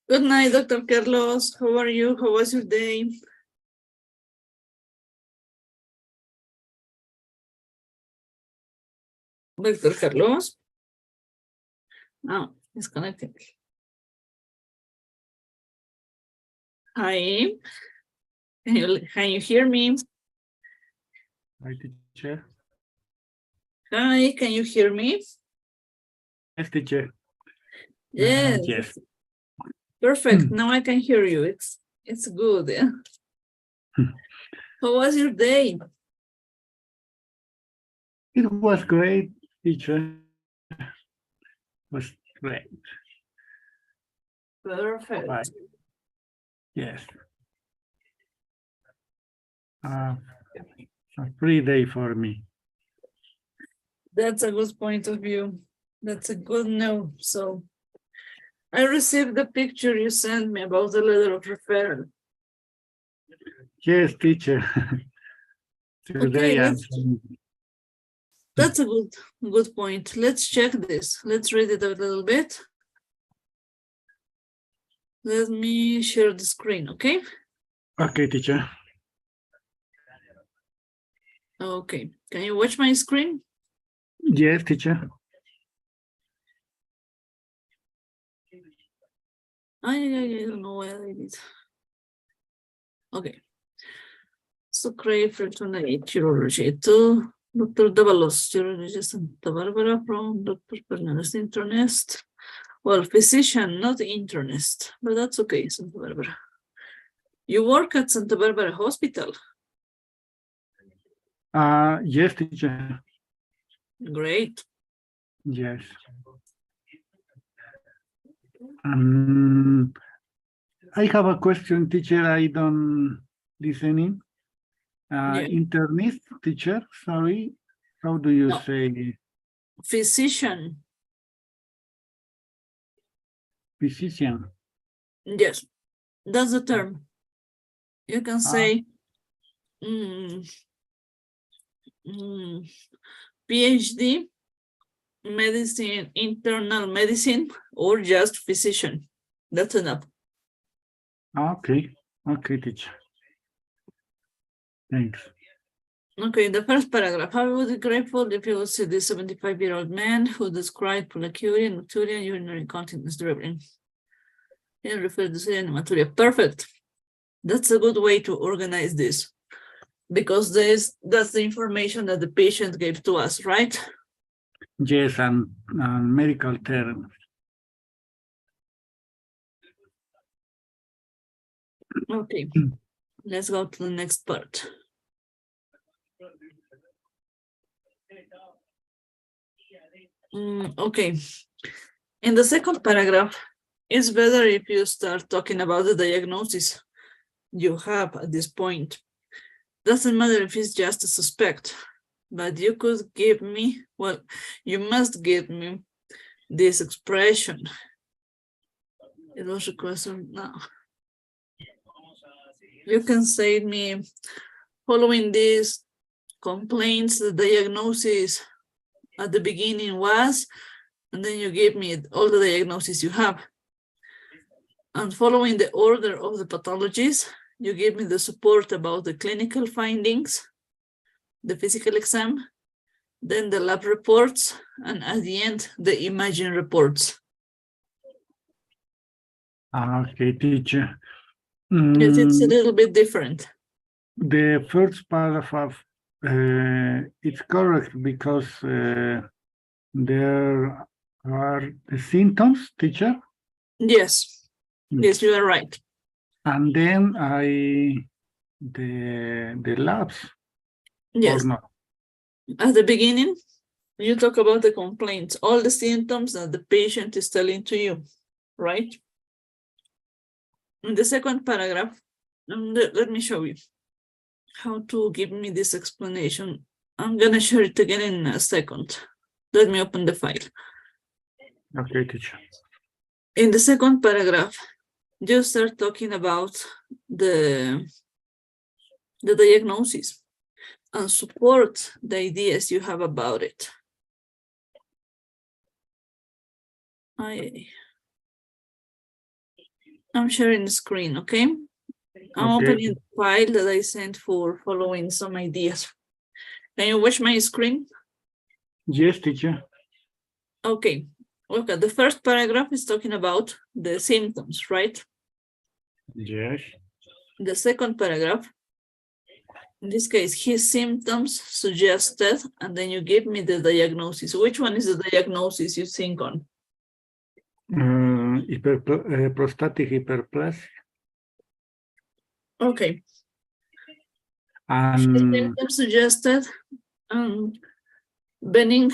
[SPEAKER 1] Good night, Dr. Carlos. How are you? How was your day? Dr. Carlos? Oh, he's connected. Hi. Can you hear me?
[SPEAKER 9] Hi, teacher.
[SPEAKER 1] Hi, can you hear me?
[SPEAKER 9] Yes, teacher.
[SPEAKER 1] Yes.
[SPEAKER 9] Yes.
[SPEAKER 1] Perfect. Now I can hear you. It's good. Yeah. How was your day?
[SPEAKER 9] It was great, teacher. It was great.
[SPEAKER 1] Perfect.
[SPEAKER 9] Right. Yes. A free day for me.
[SPEAKER 1] That's a good point of view. That's a good note. So I received the picture you sent me about the letter of referral.
[SPEAKER 9] Yes, teacher. Today
[SPEAKER 1] Okay,
[SPEAKER 9] I'm
[SPEAKER 1] that's a good point. Let's check this. Let's read it a little bit. Let me share the screen, okay?
[SPEAKER 9] okay, teacher.
[SPEAKER 1] Okay. Can you watch my screen?
[SPEAKER 9] Yes, teacher.
[SPEAKER 1] I don't know why I did. Okay. So create for tonight, urology to Dr. Davalos, urologist Santa Barbara from Dr. Fernandez, internist. Well, physician, not internist, but that's okay, Santa Barbara. You work at Santa Barbara Hospital.
[SPEAKER 9] Yes, teacher.
[SPEAKER 1] Great.
[SPEAKER 9] Yes. I have a question, teacher. I don't listening.
[SPEAKER 1] Yeah.
[SPEAKER 9] Internist, teacher. Sorry. How do you
[SPEAKER 1] No.
[SPEAKER 9] say
[SPEAKER 1] Physician.
[SPEAKER 9] physician?
[SPEAKER 1] Yes, that's the term. You can say PhD, medicine, internal medicine, or just physician. That's enough.
[SPEAKER 9] Okay. Okay, teacher. Thanks.
[SPEAKER 1] Okay, the first paragraph. I would be grateful if you would see this 75-year-old man who described polyuria, nocturia, urinary incontinence dribbling. He referred to hematuria. Perfect. That's a good way to organize this because that's the information that the patient gave to us, right?
[SPEAKER 9] Yes, and medical terms.
[SPEAKER 1] Okay, let's go to the next part. Okay, in the second paragraph, it's better if you start talking about the diagnosis you have at this point. Doesn't matter if it's just a suspect, but you could give me, well, you must give me this expression. It was a question now. You can say to me, following these complaints, the diagnosis at the beginning was, and then you give me all the diagnoses you have. And following the order of the pathologies, you give me the support about the clinical findings, the physical exam, then the lab reports, and at the end, the imaging reports.
[SPEAKER 9] Okay, teacher.
[SPEAKER 1] Yes, it's a little bit different.
[SPEAKER 9] The first paragraph, it's correct because there are the symptoms, teacher.
[SPEAKER 1] Yes, yes, you are right.
[SPEAKER 9] And then the labs.
[SPEAKER 1] Yes.
[SPEAKER 9] Or not?
[SPEAKER 1] At the beginning, you talk about the complaints, all the symptoms that the patient is telling to you, right? In the second paragraph, let me show you how to give me this explanation. I'm gonna share it again in a second. Let me open the file.
[SPEAKER 9] Okay, teacher.
[SPEAKER 1] In the second paragraph, you start talking about the diagnosis and support the ideas you have about it. I'm sharing the screen, okay? I'm
[SPEAKER 9] Okay.
[SPEAKER 1] opening the file that I sent for following some ideas. Can you watch my screen?
[SPEAKER 9] Yes, teacher.
[SPEAKER 1] Okay. Look at the first paragraph is talking about the symptoms, right?
[SPEAKER 9] Yes.
[SPEAKER 1] The second paragraph, in this case, his symptoms suggested, and then you give me the diagnosis. Which one is the diagnosis you think on?
[SPEAKER 9] Prostatic hyperplasia.
[SPEAKER 1] Okay.
[SPEAKER 9] And
[SPEAKER 1] Symptoms suggested benign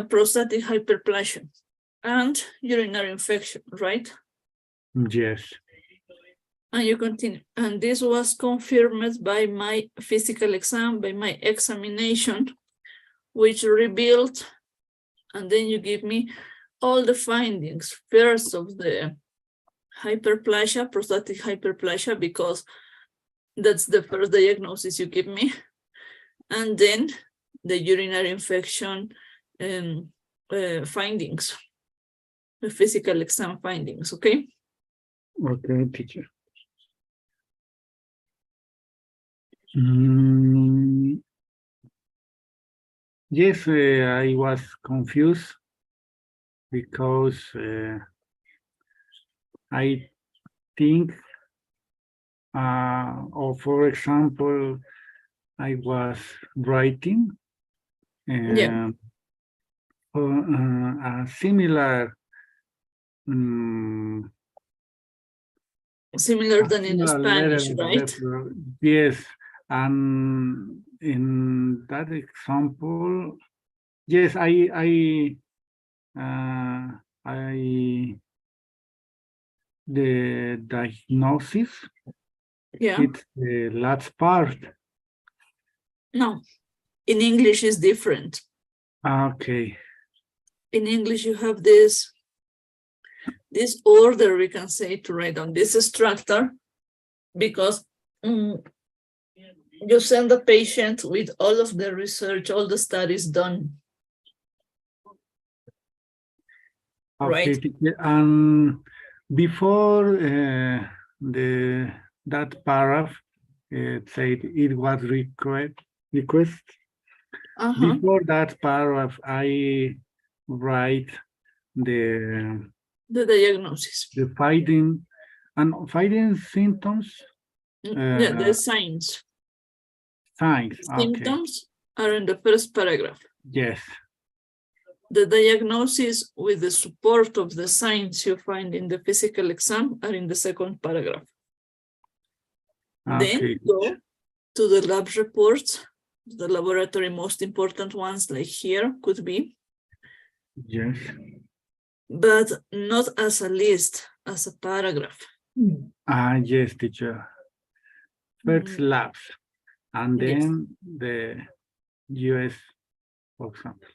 [SPEAKER 1] prostatic hyperplasia and urinary infection, right?
[SPEAKER 9] yes.
[SPEAKER 1] And you continue. And this was confirmed by my physical exam, by my examination, which revealed, and then you give me all the findings first of the hyperplasia, prostatic hyperplasia, because that's the first diagnosis you give me. And then the urinary infection findings, the physical exam findings, okay?
[SPEAKER 9] Okay, teacher. Yes, I was confused because I think, or for example, I was writing
[SPEAKER 1] Yeah.
[SPEAKER 9] A similar
[SPEAKER 1] Similar than in
[SPEAKER 9] similar
[SPEAKER 1] Spanish,
[SPEAKER 9] letter,
[SPEAKER 1] right?
[SPEAKER 9] yes, and in that example, yes, the diagnosis,
[SPEAKER 1] Yeah.
[SPEAKER 9] it's the last part.
[SPEAKER 1] No, in English is different.
[SPEAKER 9] Okay.
[SPEAKER 1] In English, you have this order, we can say, to write on this structure, because you send the patient with all of the research, all the studies done.
[SPEAKER 9] Okay,
[SPEAKER 1] Right.
[SPEAKER 9] and before that paragraph, it said it was request. Before that paragraph, I write the
[SPEAKER 1] diagnosis,
[SPEAKER 9] the finding symptoms.
[SPEAKER 1] Yeah, the signs.
[SPEAKER 9] Signs.
[SPEAKER 1] Symptoms are in the first paragraph.
[SPEAKER 9] Yes.
[SPEAKER 1] The diagnosis with the support of the signs you find in the physical exam are in the second paragraph.
[SPEAKER 9] Okay.
[SPEAKER 1] Then go to the lab reports, the laboratory most important ones, like here could be.
[SPEAKER 9] Yes.
[SPEAKER 1] But not as a list, as a paragraph.
[SPEAKER 9] Yes, teacher. First labs, and then the US, for example.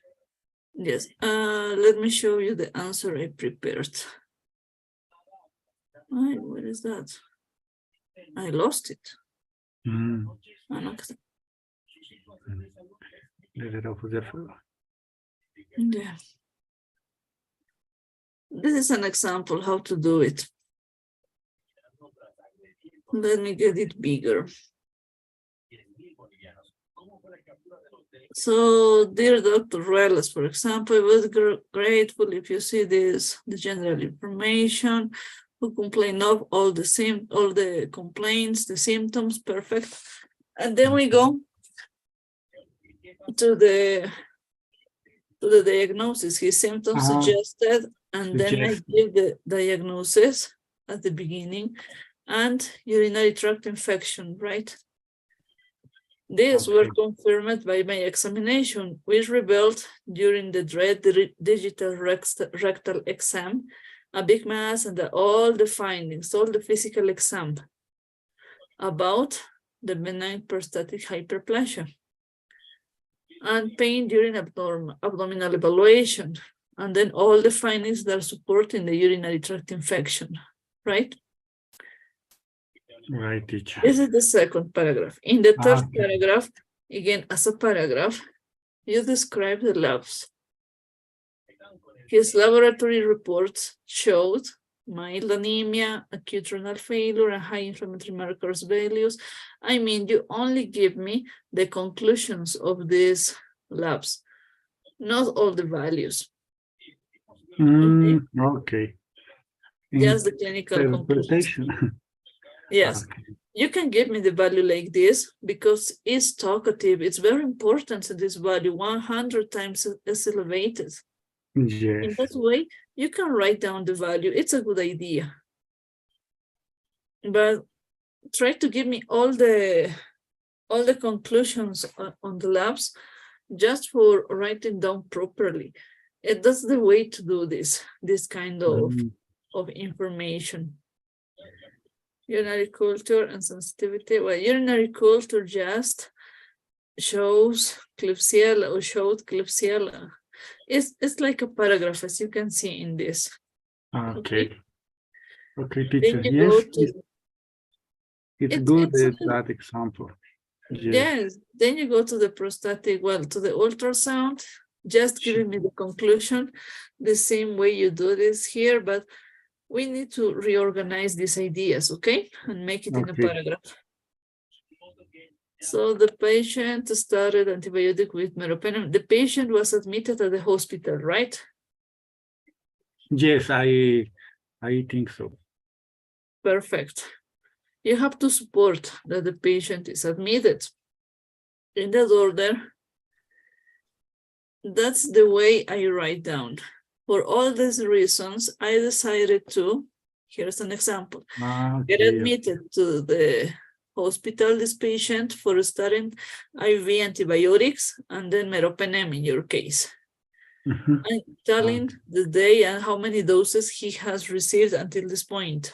[SPEAKER 1] Yes, let me show you the answer I prepared. Where is that? I lost it. Yeah. This is an example how to do it. Let me get it bigger. So, dear Dr. Ruelas, for example, I was grateful if you see this, the general information, who complain of all the complaints, the symptoms, perfect. And then we go to the diagnosis, his symptoms suggested, and then I give the diagnosis at the beginning, and urinary tract infection, right? These were confirmed by my examination, which revealed during the digital rectal exam, a big mass and all the findings, all the physical exam about the benign prostatic hyperplasia and pain during abdominal evaluation, and then all the findings that are supporting the urinary tract infection, right?
[SPEAKER 9] Right, teacher.
[SPEAKER 1] This is the second paragraph. In the third paragraph, again, as a paragraph, you describe the labs. His laboratory reports showed mild anemia, acute renal failure, and high inflammatory markers values. I mean, you only give me the conclusions of these labs, not all the values.
[SPEAKER 9] Okay.
[SPEAKER 1] Just the clinical conclusions.
[SPEAKER 9] Interpretation.
[SPEAKER 1] Yes.
[SPEAKER 9] Okay.
[SPEAKER 1] You can give me the value like this because it's talkative. It's very important to this value, 100 times as elevated.
[SPEAKER 9] Yes.
[SPEAKER 1] In that way, you can write down the value. It's a good idea. But try to give me all the conclusions on the labs just for writing down properly. That's the way to do this kind of information. Urinary culture and sensitivity. Well, urinary culture just shows Klebsiella or showed Klebsiella. It's like a paragraph, as you can see in this.
[SPEAKER 9] Okay. Okay,
[SPEAKER 1] Then
[SPEAKER 9] teacher.
[SPEAKER 1] you go
[SPEAKER 9] Yes,
[SPEAKER 1] to,
[SPEAKER 9] it's good that example.
[SPEAKER 1] yes. Then you go to the prostatic, well, to the ultrasound, just giving me the conclusion, the same way you do this here, but we need to reorganize these ideas, okay? And make it in a paragraph. So the patient started antibiotic with meropenem. The patient was admitted at the hospital, right?
[SPEAKER 9] Yes, I think so.
[SPEAKER 1] Perfect. You have to support that the patient is admitted. In that order, that's the way I write down. For all these reasons, I decided to, here's an example, get admitted to the hospital, this patient, for starting IV antibiotics and then meropenem in your case. I'm telling the day and how many doses he has received until this point.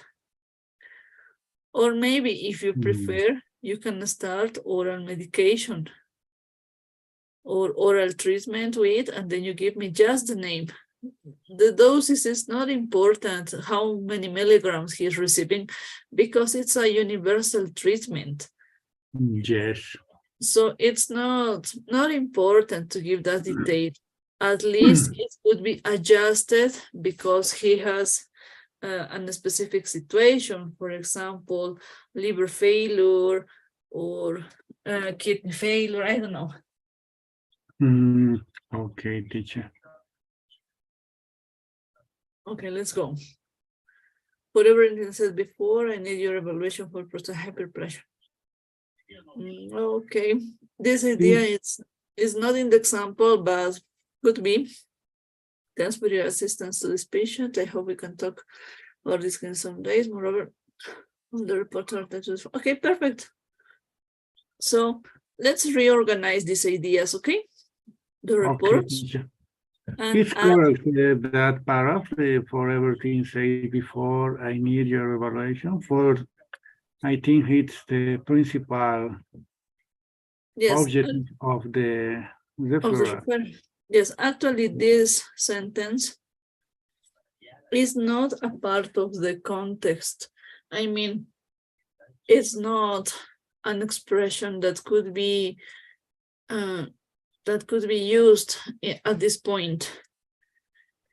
[SPEAKER 1] Or maybe if you prefer, you can start oral medication or oral treatment with, and then you give me just the name. The doses is not important how many milligrams he's receiving because it's a universal treatment.
[SPEAKER 9] Yes. So
[SPEAKER 1] it's not important to give that detail. At least it could be adjusted because he has a specific situation, for example, liver failure or kidney failure, I don't know.
[SPEAKER 9] Okay, teacher.
[SPEAKER 1] Okay, let's go. For everything said before, I need your evaluation for prostate hyperpressure. Okay, this idea is not in the example, but could be. Thanks for your assistance to this patient. I hope we can talk about this in some days. Moreover, the report. Okay, perfect. So let's reorganize these ideas, okay? The reports.
[SPEAKER 9] Okay, it's correct that paragraph for everything said before. I need your evaluation for. I think it's the principal object of the referral.
[SPEAKER 1] Yes, actually, this sentence is not a part of the context. I mean, it's not an expression that could be used at this point.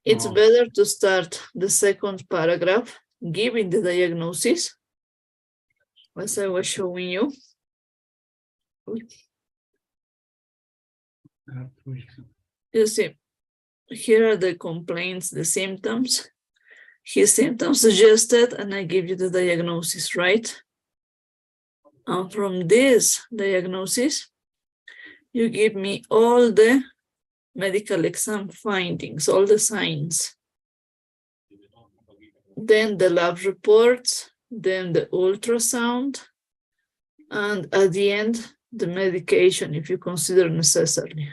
[SPEAKER 1] It's better to start the second paragraph, giving the diagnosis, as I was showing you. You see, here are the complaints, the symptoms. His symptoms suggested, and I give you the diagnosis, right? And from this diagnosis, you give me all the medical exam findings, all the signs. Then the lab reports, then the ultrasound, and at the end, the medication, if you consider necessary.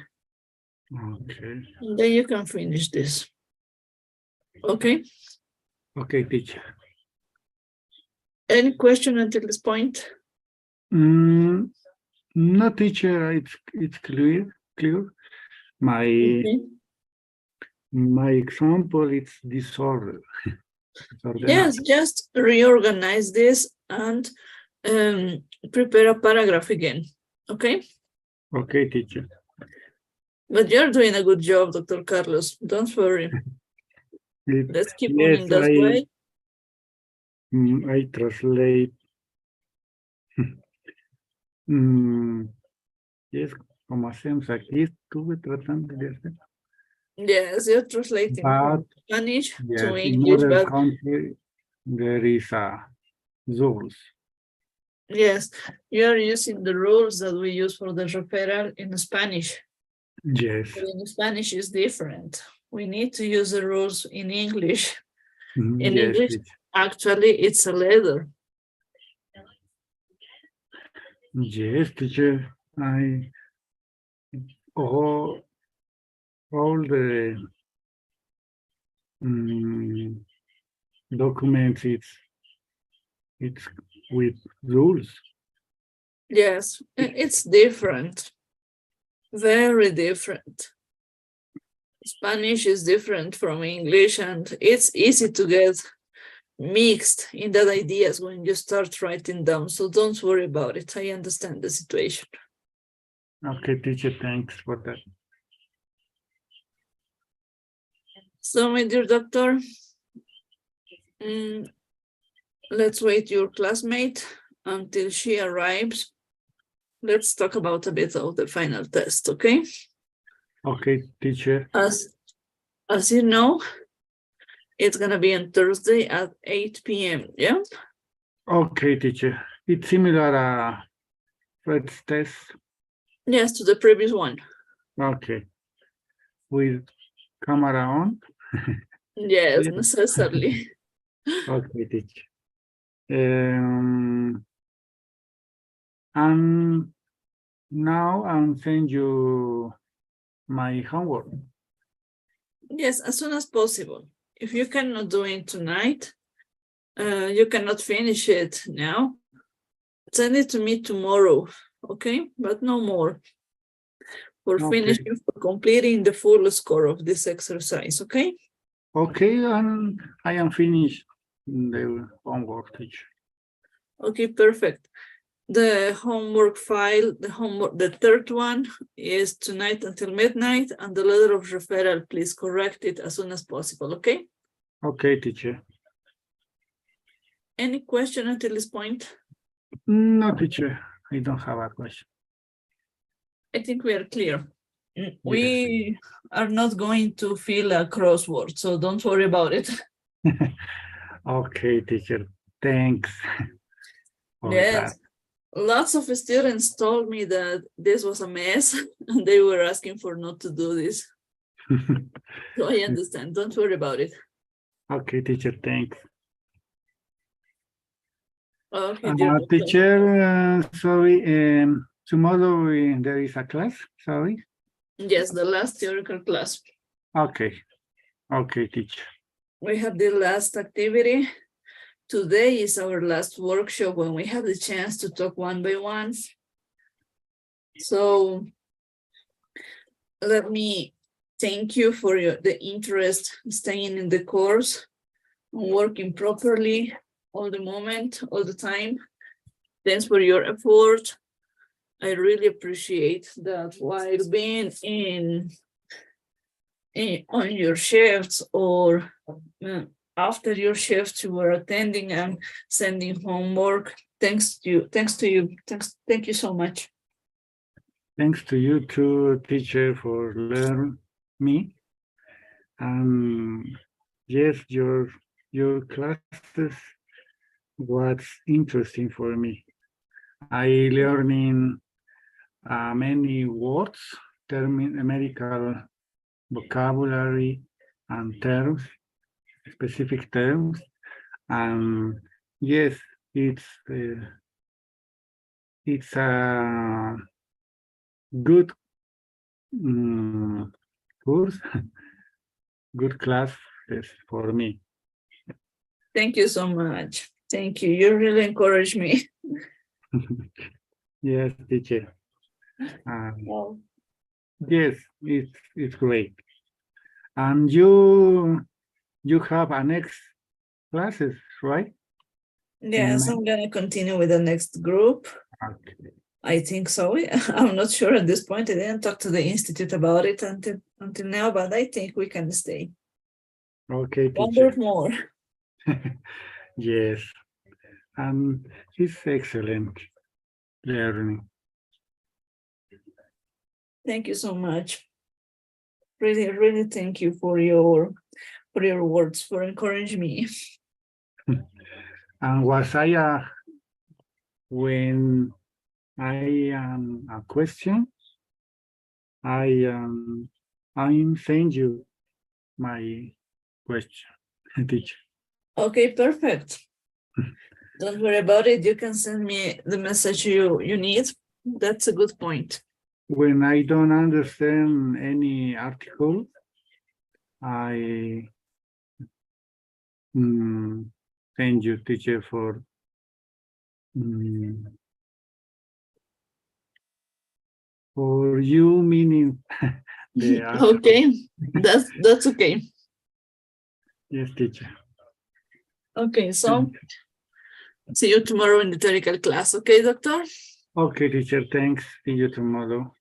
[SPEAKER 9] Okay.
[SPEAKER 1] And then you can finish this. Okay?
[SPEAKER 9] Okay, teacher.
[SPEAKER 1] Any question until this point?
[SPEAKER 9] No, teacher, it's clear. My example is disorder.
[SPEAKER 1] Yes, just reorganize this and prepare a paragraph again. Okay?
[SPEAKER 9] Okay, teacher.
[SPEAKER 1] But you're doing a good job, Dr. Carlos. Don't worry. Let's keep on in that way.
[SPEAKER 9] I translate. Yes, como hacemos aquí, estuve tratando de hacer.
[SPEAKER 1] Yes, you're translating
[SPEAKER 9] But
[SPEAKER 1] from Spanish to
[SPEAKER 9] yes, in
[SPEAKER 1] English,
[SPEAKER 9] other
[SPEAKER 1] but
[SPEAKER 9] country, there is a rules.
[SPEAKER 1] yes, you're using the rules that we use for the referral in Spanish.
[SPEAKER 9] Yes.
[SPEAKER 1] But in Spanish is different. We need to use the rules in English. In
[SPEAKER 9] Yes,
[SPEAKER 1] English, actually, it's a letter.
[SPEAKER 9] yes, teacher. All the documents, it's with rules.
[SPEAKER 1] Yes, it's different. Very different. Spanish is different from English, and it's easy to get mixed in that ideas when you start writing down. So don't worry about it. I understand the situation.
[SPEAKER 9] Okay, teacher, thanks for that.
[SPEAKER 1] So, my dear doctor, let's wait your classmate until she arrives. Let's talk about a bit of the final test, okay?
[SPEAKER 9] Okay, teacher.
[SPEAKER 1] As you know, it's gonna be on Thursday at 8 p.m., yeah?
[SPEAKER 9] Okay, teacher. It's similar first test.
[SPEAKER 1] Yes, to the previous one.
[SPEAKER 9] Okay. With camera on.
[SPEAKER 1] Yes,
[SPEAKER 9] Yeah.
[SPEAKER 1] necessarily.
[SPEAKER 9] Okay, teacher. And now I'm send you my homework.
[SPEAKER 1] Yes, as soon as possible. If you cannot do it tonight, you cannot finish it now, send it to me tomorrow, okay? But no more. For
[SPEAKER 9] Okay.
[SPEAKER 1] finishing, for completing the full score of this exercise, okay?
[SPEAKER 9] Okay, and I am finished the homework, teacher.
[SPEAKER 1] Okay, perfect. The homework file, the third one is tonight until midnight, and the letter of referral, please correct it as soon as possible, okay?
[SPEAKER 9] Okay, teacher.
[SPEAKER 1] Any question until this point?
[SPEAKER 9] No, teacher, I don't have a question.
[SPEAKER 1] I think we are clear. We are not going to fill a crossword, so don't worry about it.
[SPEAKER 9] Okay, teacher, thanks.
[SPEAKER 1] Yes. Lots of students told me that this was a mess and they were asking for not to do this. So I understand. Don't worry about it.
[SPEAKER 9] Okay, teacher, thanks.
[SPEAKER 1] Okay, dear doctor.
[SPEAKER 9] Teacher, sorry, tomorrow there is a class, sorry.
[SPEAKER 1] Yes, the last theoretical class.
[SPEAKER 9] Okay, okay, teacher.
[SPEAKER 1] We have the last activity. Today is our last workshop when we have the chance to talk one by one. So let me thank you for the interest staying in the course, working properly all the moment, all the time. Thanks for your effort. I really appreciate that while being on your shifts or after your shift, you were attending and sending homework. Thank you so much.
[SPEAKER 9] Thanks to you too, teacher, for learning me. Yes, your classes was interesting for me. I learning many words, medical vocabulary and terms, specific terms. And yes, it's a good course, good class for me.
[SPEAKER 1] Thank you so much. Thank you. You really encouraged me.
[SPEAKER 9] Yes, teacher.
[SPEAKER 1] Well,
[SPEAKER 9] yes, it's great. And you have a next classes, right?
[SPEAKER 1] yes, I'm gonna continue with the next group.
[SPEAKER 9] Okay.
[SPEAKER 1] I think so. I'm not sure at this point. I didn't talk to the institute about it until now, but I think we can stay.
[SPEAKER 9] Okay, teacher.
[SPEAKER 1] Wonder more.
[SPEAKER 9] Yes, and he's excellent learning.
[SPEAKER 1] Thank you so much. Really, really thank you for your words, for encouraging me.
[SPEAKER 9] And was I when I am a question, I'm send you my question, teacher.
[SPEAKER 1] Okay, perfect. Don't worry about it. You can send me the message you need. That's a good point.
[SPEAKER 9] When I don't understand any article, I send you, teacher, for you, meaning the article.
[SPEAKER 1] Okay, that's okay.
[SPEAKER 9] Yes, teacher.
[SPEAKER 1] Okay, so see you tomorrow in the theoretical class. Okay, doctor?
[SPEAKER 9] Okay, teacher, thanks. See you tomorrow.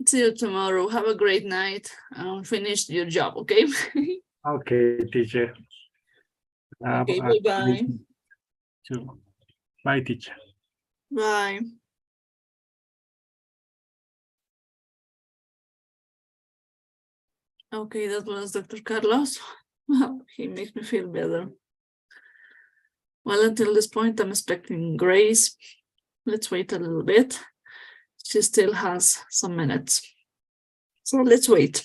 [SPEAKER 1] See you tomorrow. Have a great night and finish your job, okay?
[SPEAKER 9] Okay, teacher.
[SPEAKER 1] Okay, bye-bye.
[SPEAKER 9] Bye, teacher.
[SPEAKER 1] Bye. Okay, that was Dr. Carlos. He makes me feel better. Well, until this point, I'm expecting Grace. Let's wait a little bit. She still has some minutes. So let's wait.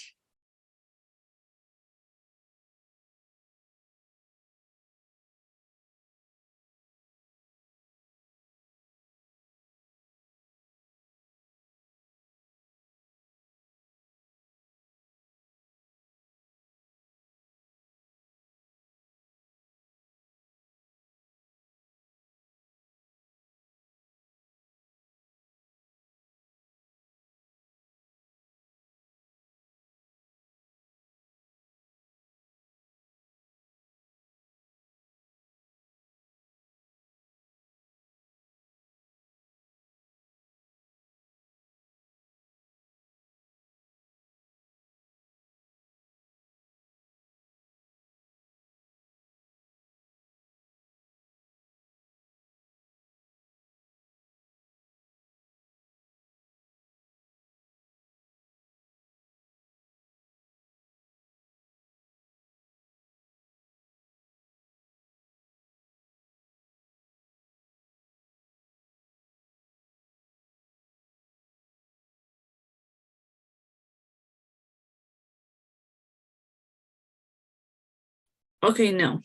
[SPEAKER 1] Okay, now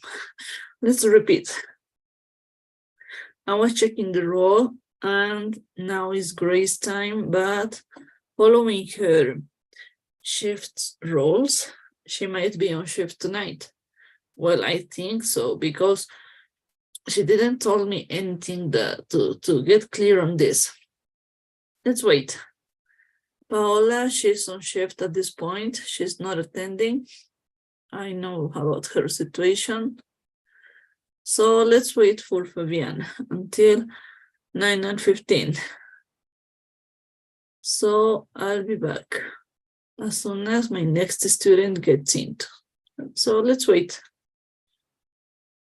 [SPEAKER 1] let's repeat. I was checking the roll and now is Grace time, but following her shift roles, she might be on shift tonight. Well, I think so, because she didn't tell me anything to get clear on this. Let's wait. Paola, she's on shift at this point. She's not attending. I know about her situation. So let's wait for Fabian until 9:15. So I'll be back as soon as my next student gets in. So let's wait.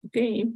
[SPEAKER 1] Okay.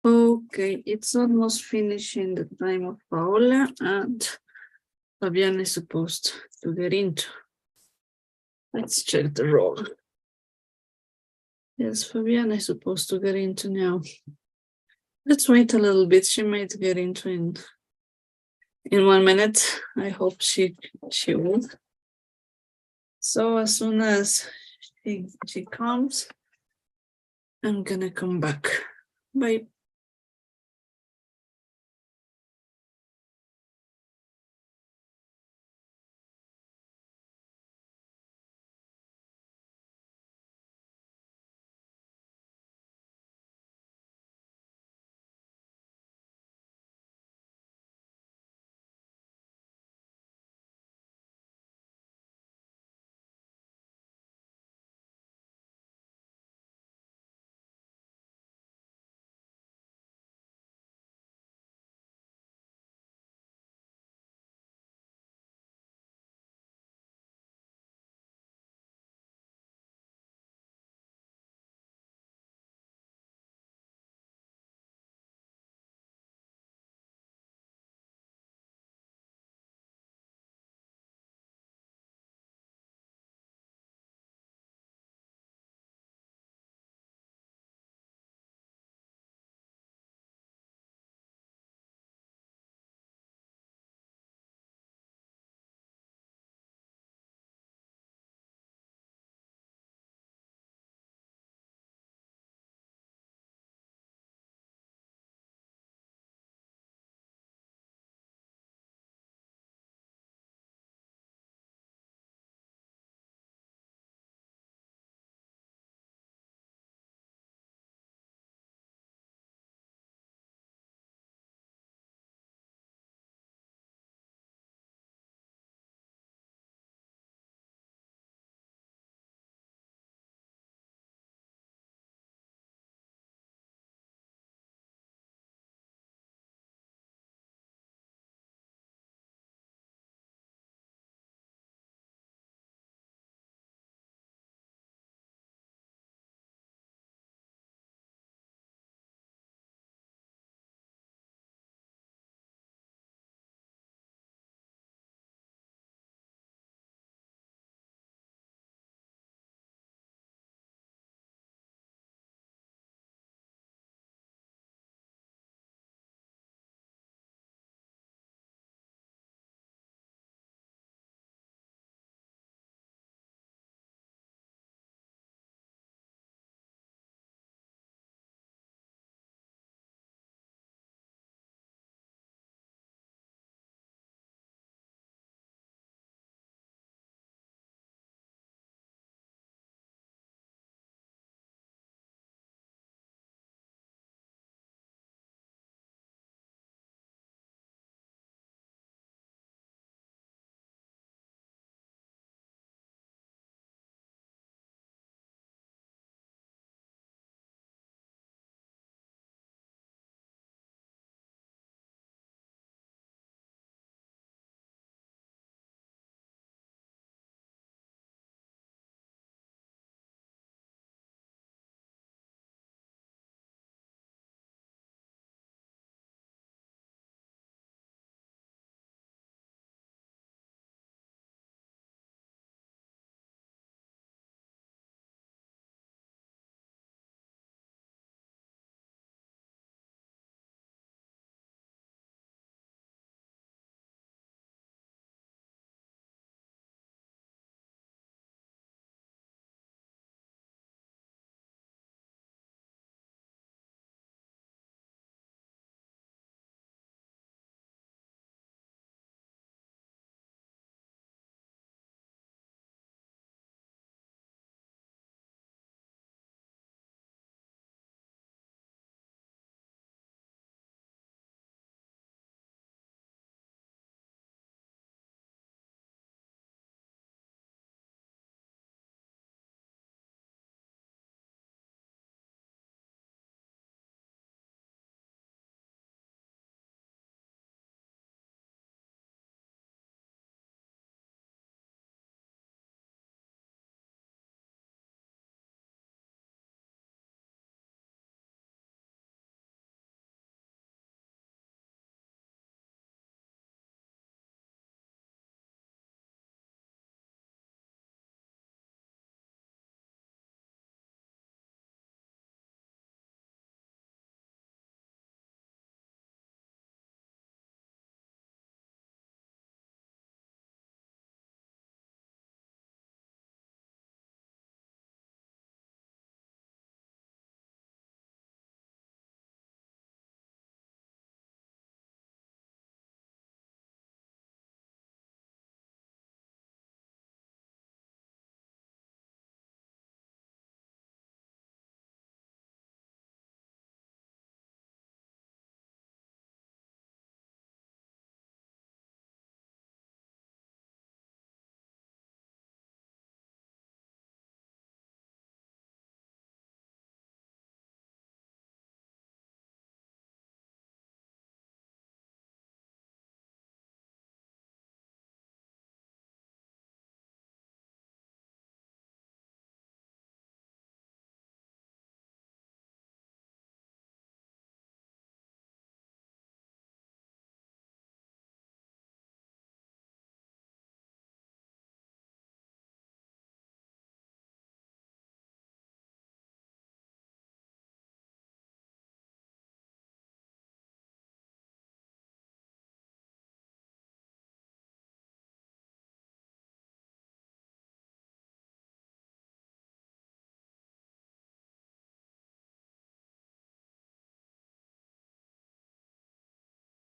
[SPEAKER 1] Okay, it's almost finishing the time of Paola, and Fabian is supposed to get into. Let's check the roll. Yes, Fabian is supposed to get into now. Let's wait a little bit. She might get into in 1 minute. I hope she will. So as soon as she comes, I'm gonna come back. Bye.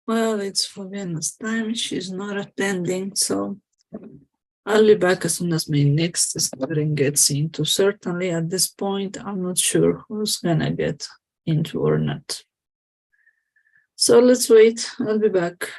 [SPEAKER 1] Well, it's Fabiana's time. She's not attending, so I'll be back as soon as my next student gets into. Certainly at this point, I'm not sure who's gonna get into or not. So let's wait. I'll be back.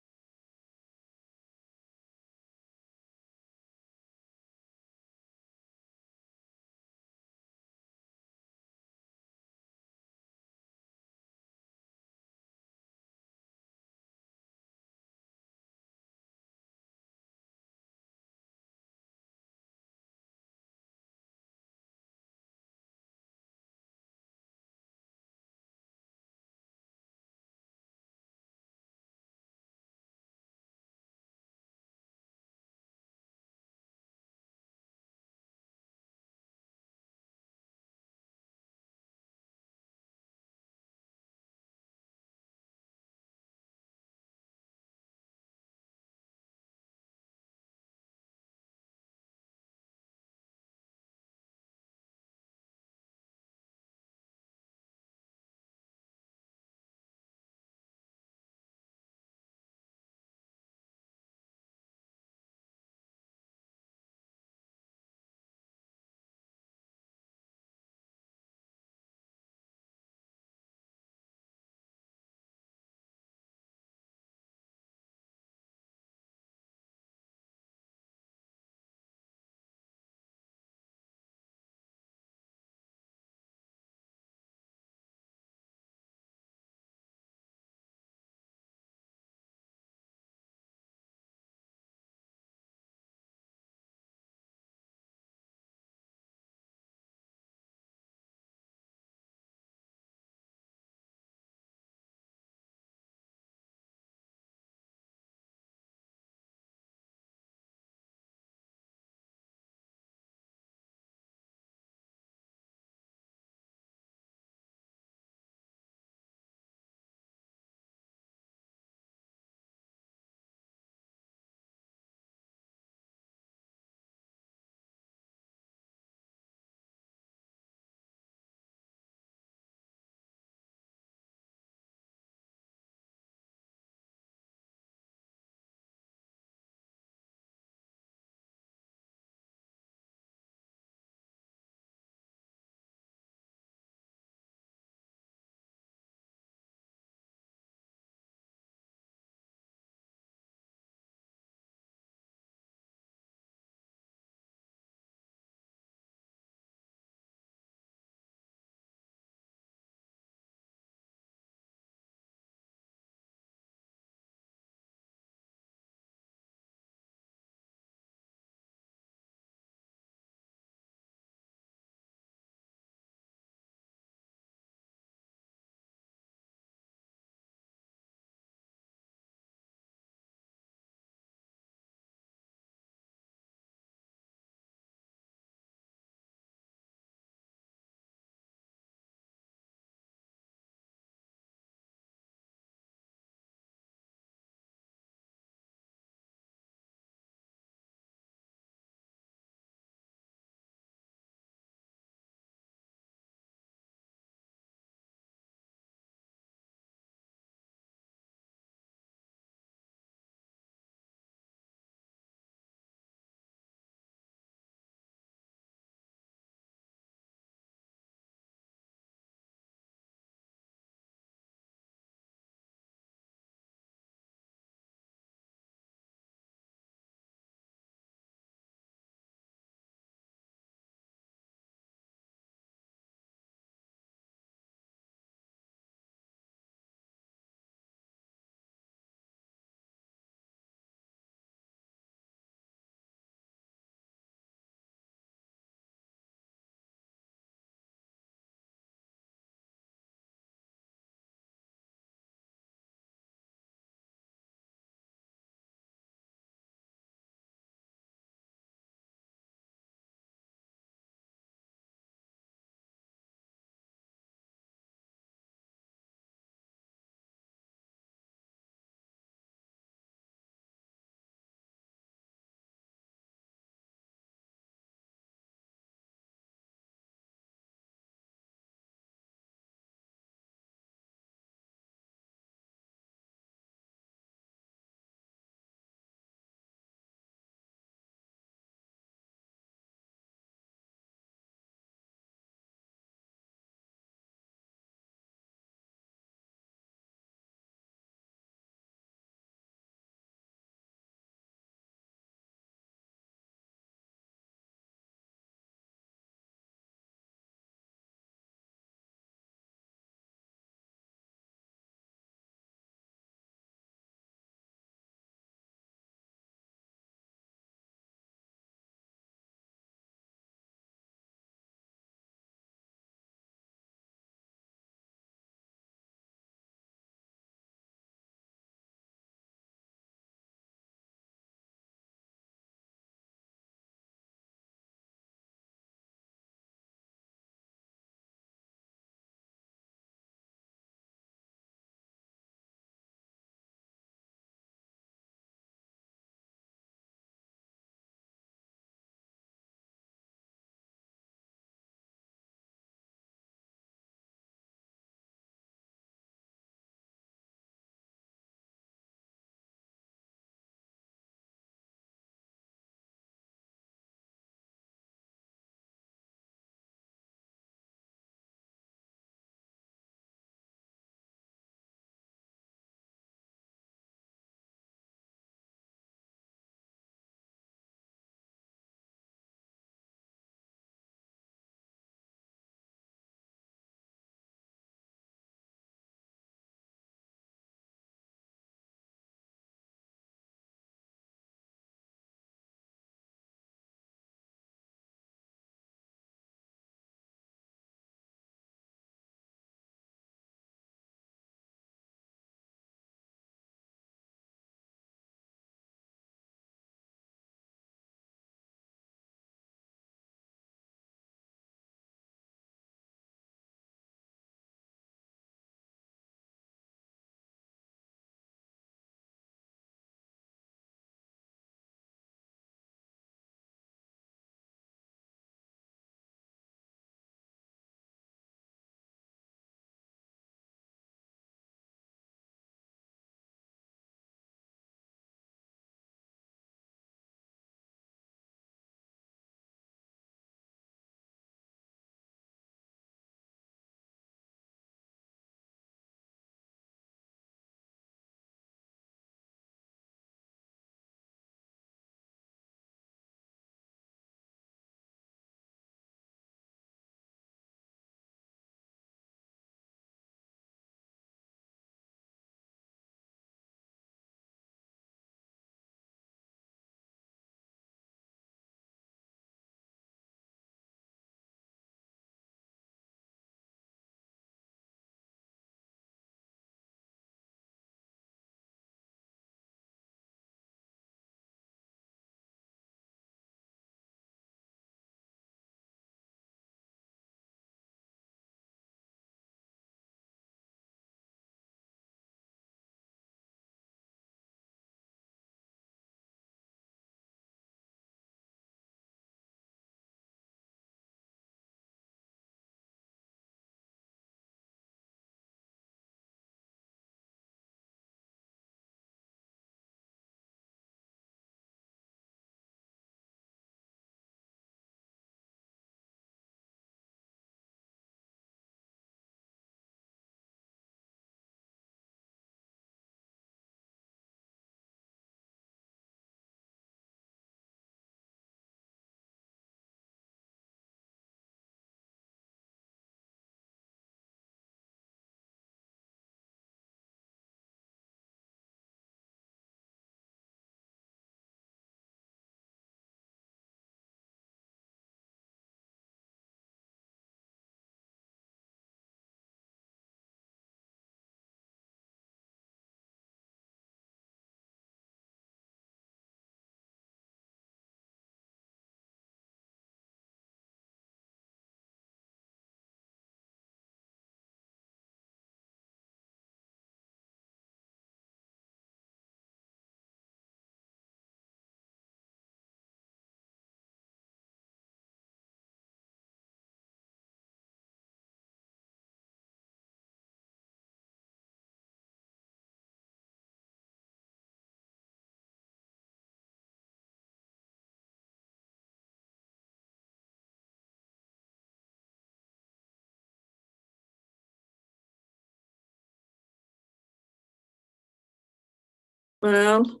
[SPEAKER 1] Well,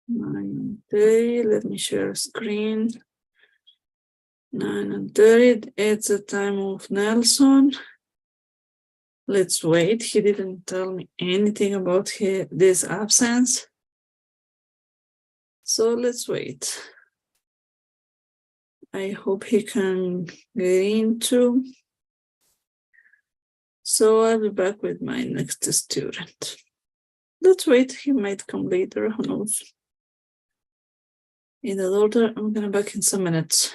[SPEAKER 1] 9:30, let me share screen. 9:30, it's the time of Nelson. Let's wait. He didn't tell me anything about this absence. So let's wait. I hope he can get into. So I'll be back with my next student. Let's wait. He might come later. Who knows? In the order, I'm gonna back in some minutes.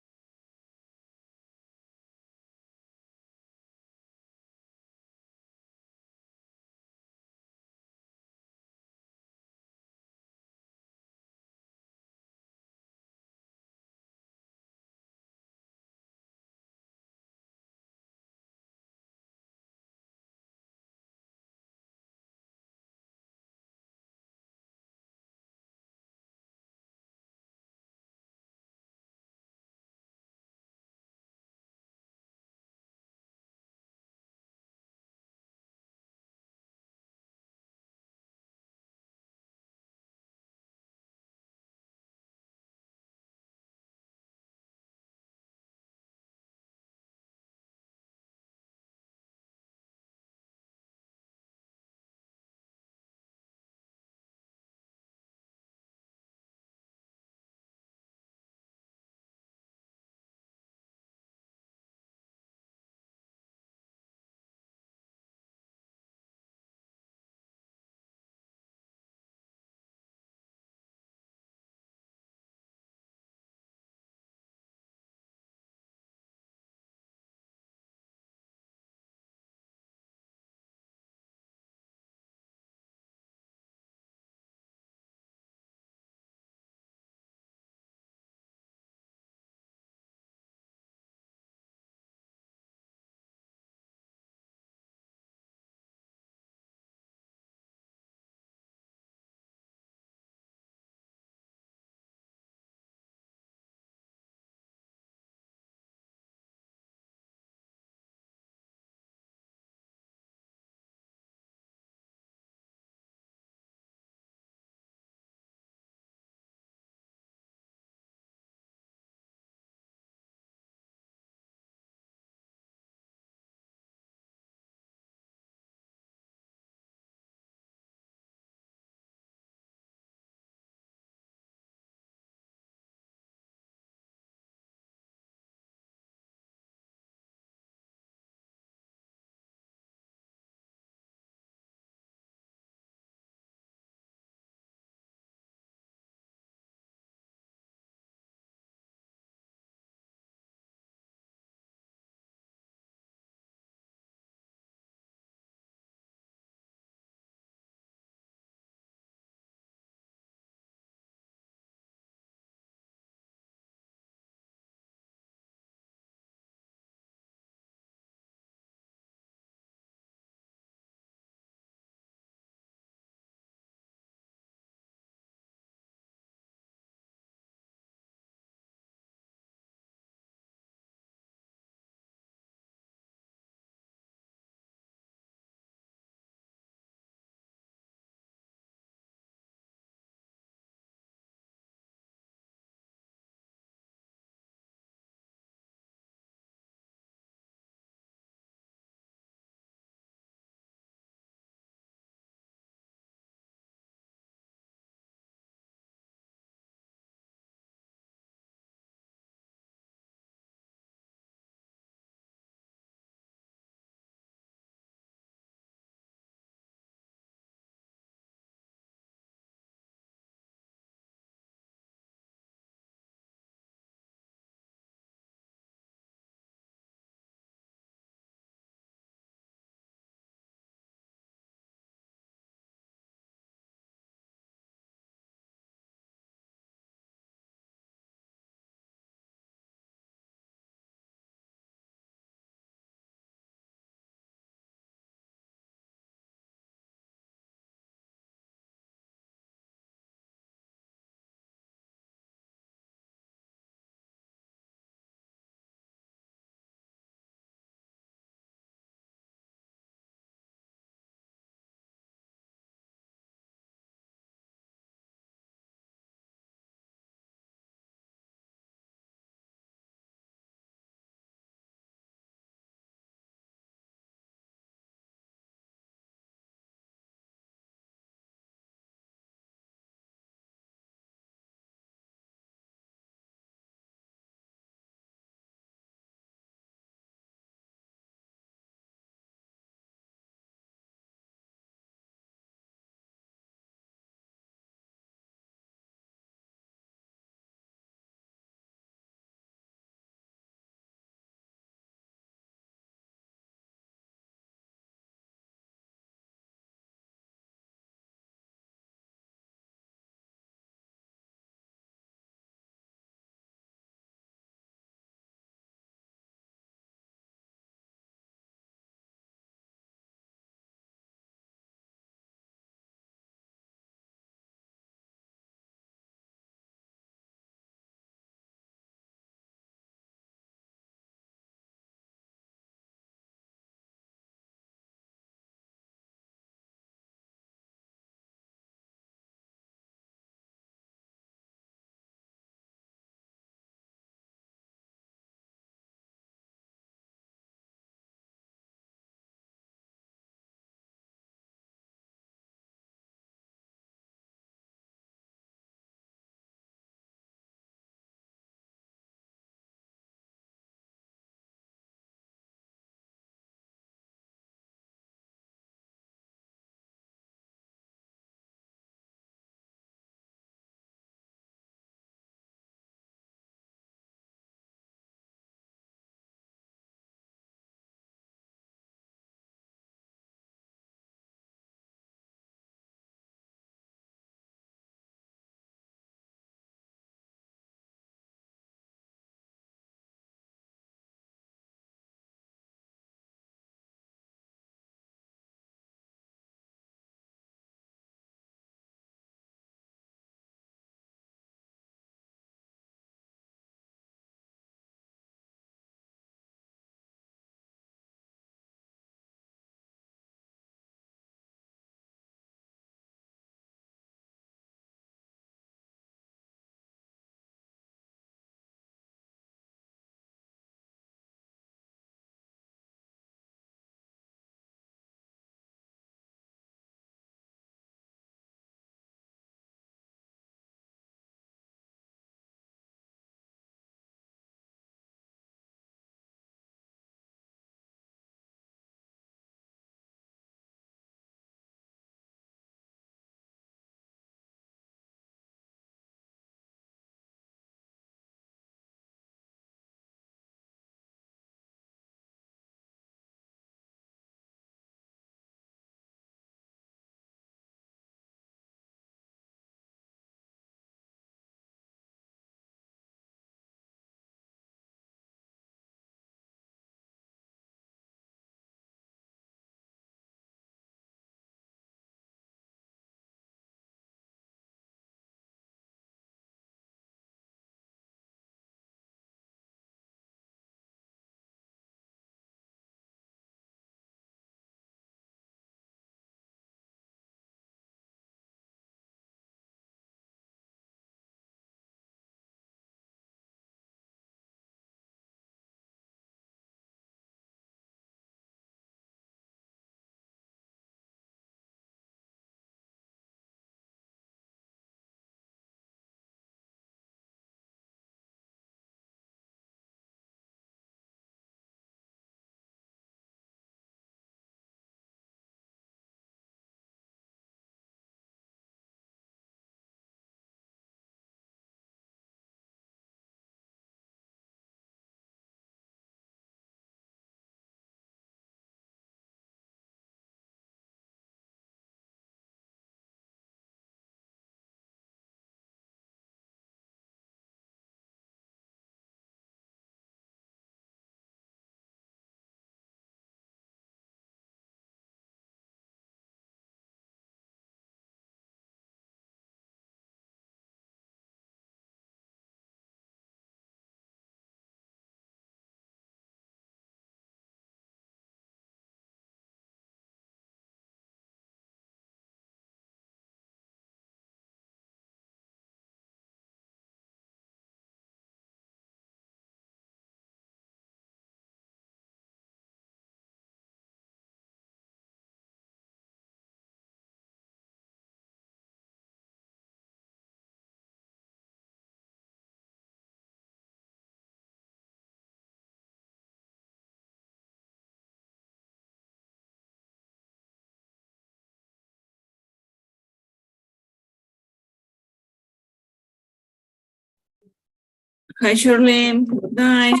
[SPEAKER 1] Hi, Charlene. Good night.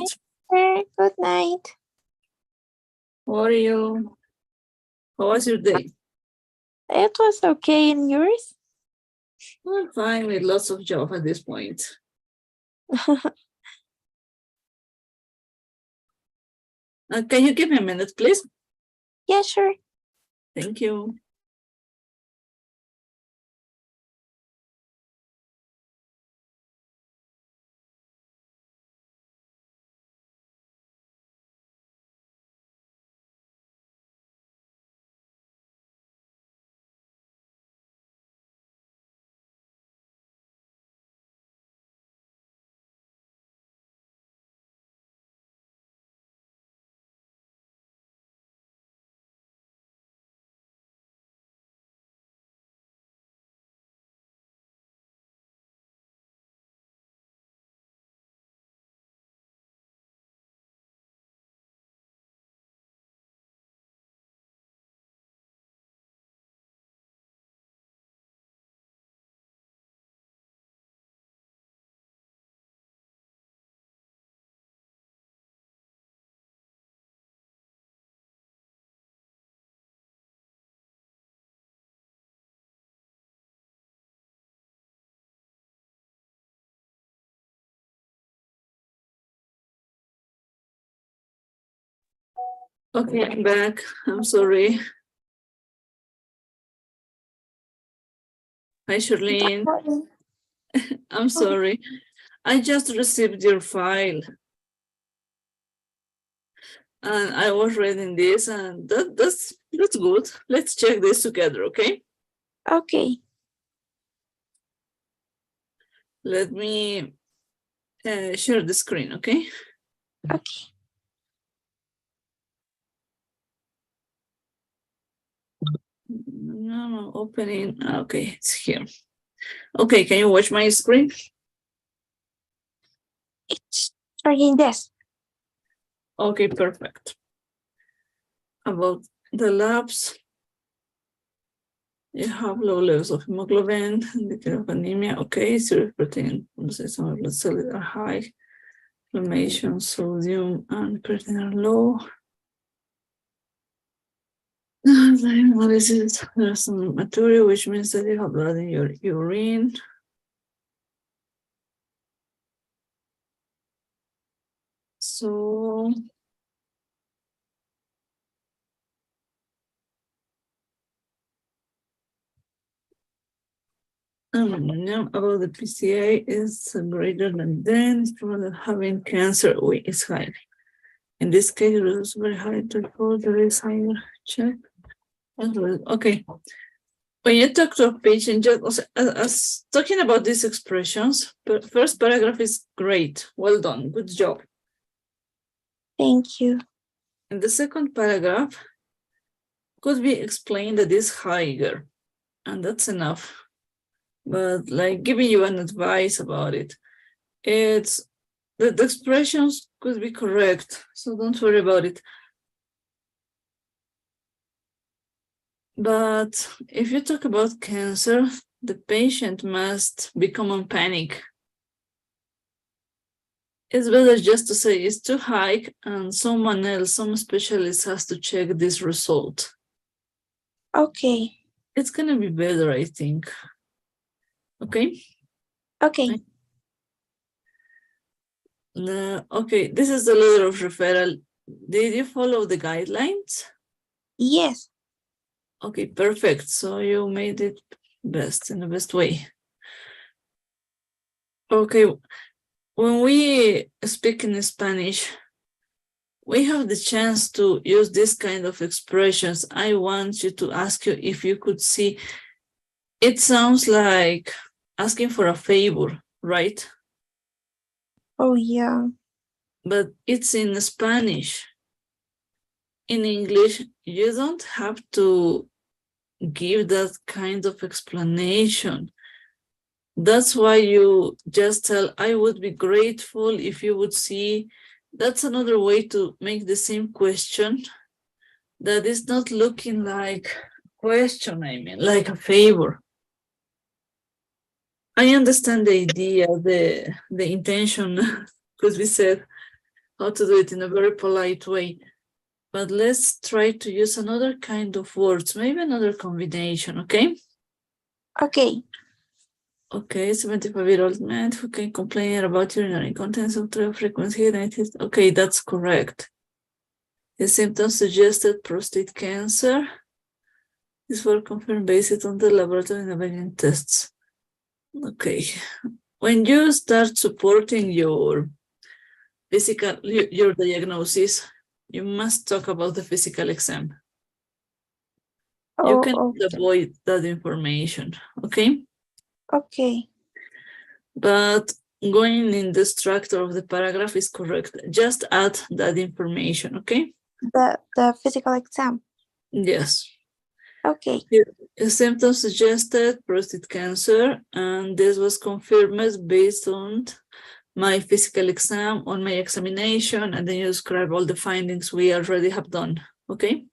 [SPEAKER 10] Good night.
[SPEAKER 1] How are you? How was your day?
[SPEAKER 10] It was okay, and yours?
[SPEAKER 1] Well, fine, with lots of job at this point. Can you give me a minute, please?
[SPEAKER 10] Yeah, sure.
[SPEAKER 1] Thank you. Okay, I'm back. I'm sorry. Hi, Charlene. I'm sorry. I just received your file. And I was reading this, and that's good. Let's check this together, okay?
[SPEAKER 10] Okay.
[SPEAKER 1] Let me share the screen, okay?
[SPEAKER 10] Okay.
[SPEAKER 1] No, opening. Okay, it's here. Okay, can you watch my screen?
[SPEAKER 10] It's starting this.
[SPEAKER 1] Okay, perfect. About the labs, you have low levels of hemoglobin, indicator of anemia. Okay, serious protein, some of blood cells are high, inflammation, sodium, and creatinine are low. The analysis, there's some material, which means that you have blood in your urine. So about the PCA is greater than 10, it's probably having cancer is high. In this case, it was very high to report, there is higher check. Okay. When you talk to a patient, just as talking about these expressions, the first paragraph is great. Well done. Good job.
[SPEAKER 10] Thank you.
[SPEAKER 1] In the second paragraph, could be explained that is higher, and that's enough. But like giving you an advice about it, it's the expressions could be correct, so don't worry about it. But if you talk about cancer, the patient must become in panic. It's better just to say it's too high and someone else, some specialist has to check this result.
[SPEAKER 10] Okay.
[SPEAKER 1] It's gonna be better, I think. Okay?
[SPEAKER 10] Okay.
[SPEAKER 1] Okay, this is the letter of referral. Did you follow the guidelines?
[SPEAKER 10] Yes.
[SPEAKER 1] Okay, perfect. So you made it best, in the best way. Okay, when we speak in Spanish, we have the chance to use this kind of expressions. I want you to ask you if you could see, it sounds like asking for a favor, right?
[SPEAKER 10] Oh, yeah.
[SPEAKER 1] But it's in Spanish. In English, you don't have to give that kind of explanation. That's why you just tell, I would be grateful if you would see. That's another way to make the same question that is not looking like a question, I mean, like a favor. I understand the idea, the intention, because we said how to do it in a very polite way. But let's try to use another kind of words, maybe another combination, okay?
[SPEAKER 10] Okay.
[SPEAKER 1] Okay, 75-year-old man who can complain about urinary incontinence of low frequency. Okay, that's correct. His symptoms suggested prostate cancer. These were confirmed based on the laboratory and imaging tests. Okay, when you start supporting your physical, your diagnosis, you must talk about the physical exam. You
[SPEAKER 10] Oh,
[SPEAKER 1] can
[SPEAKER 10] okay.
[SPEAKER 1] avoid that information, okay?
[SPEAKER 10] Okay.
[SPEAKER 1] But going in the structure of the paragraph is correct. Just add that information, okay?
[SPEAKER 10] The physical exam.
[SPEAKER 1] Yes.
[SPEAKER 10] Okay.
[SPEAKER 1] The symptoms suggested prostate cancer, and this was confirmed based on my physical exam, on my examination, and then you describe all the findings we already have done, okay?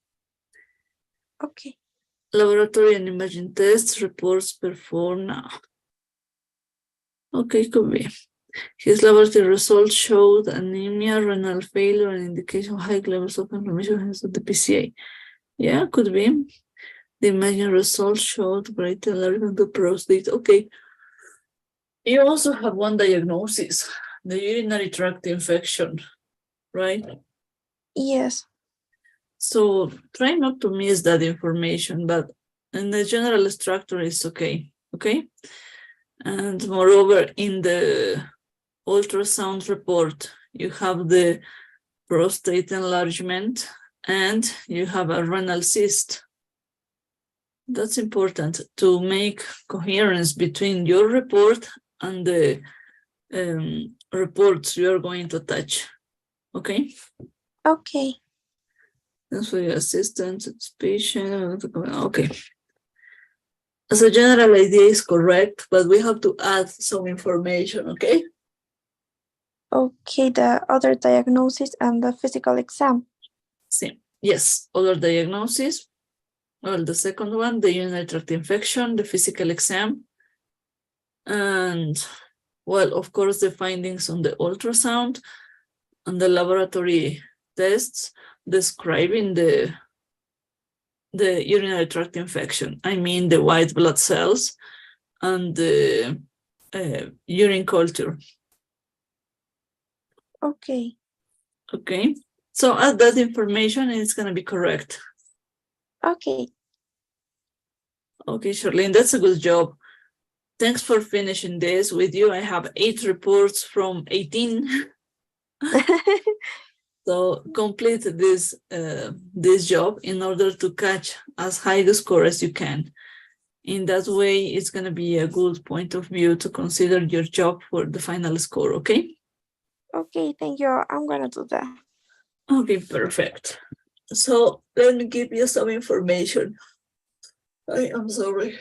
[SPEAKER 10] Okay.
[SPEAKER 1] Laboratory and imaging tests, reports performed now. Okay, could be. His laboratory results showed anemia, renal failure, and indication of high levels of inflammation of the PCA. Yeah, could be. The imaging results showed greater enlargement of the prostate. Okay. You also have one diagnosis, the urinary tract infection, right?
[SPEAKER 10] Yes.
[SPEAKER 1] So try not to miss that information, but in the general structure is okay, okay? And moreover, in the ultrasound report, you have the prostate enlargement and you have a renal cyst. That's important to make coherence between your report and the reports you are going to touch. Okay?
[SPEAKER 10] Okay.
[SPEAKER 1] Thanks for your assistance, patient. Okay. As a general idea is correct, but we have to add some information, okay?
[SPEAKER 10] Okay, the other diagnosis and the physical exam.
[SPEAKER 1] Same. Yes, other diagnosis. Well, the second one, the urinary tract infection, the physical exam, and, well, of course, the findings on the ultrasound and the laboratory tests describing the urinary tract infection. I mean, the white blood cells and the urine culture.
[SPEAKER 10] Okay.
[SPEAKER 1] Okay, so add that information and it's going to be correct.
[SPEAKER 10] Okay.
[SPEAKER 1] Okay, Charlene, that's a good job. Thanks for finishing this with you. I have 8 reports from 18. So complete this job in order to catch as high a score as you can. In that way, it's going to be a good point of view to consider your job for the final score, okay?
[SPEAKER 10] Okay, thank you. I'm gonna do that.
[SPEAKER 1] Okay, perfect. So let me give you some information. I'm sorry.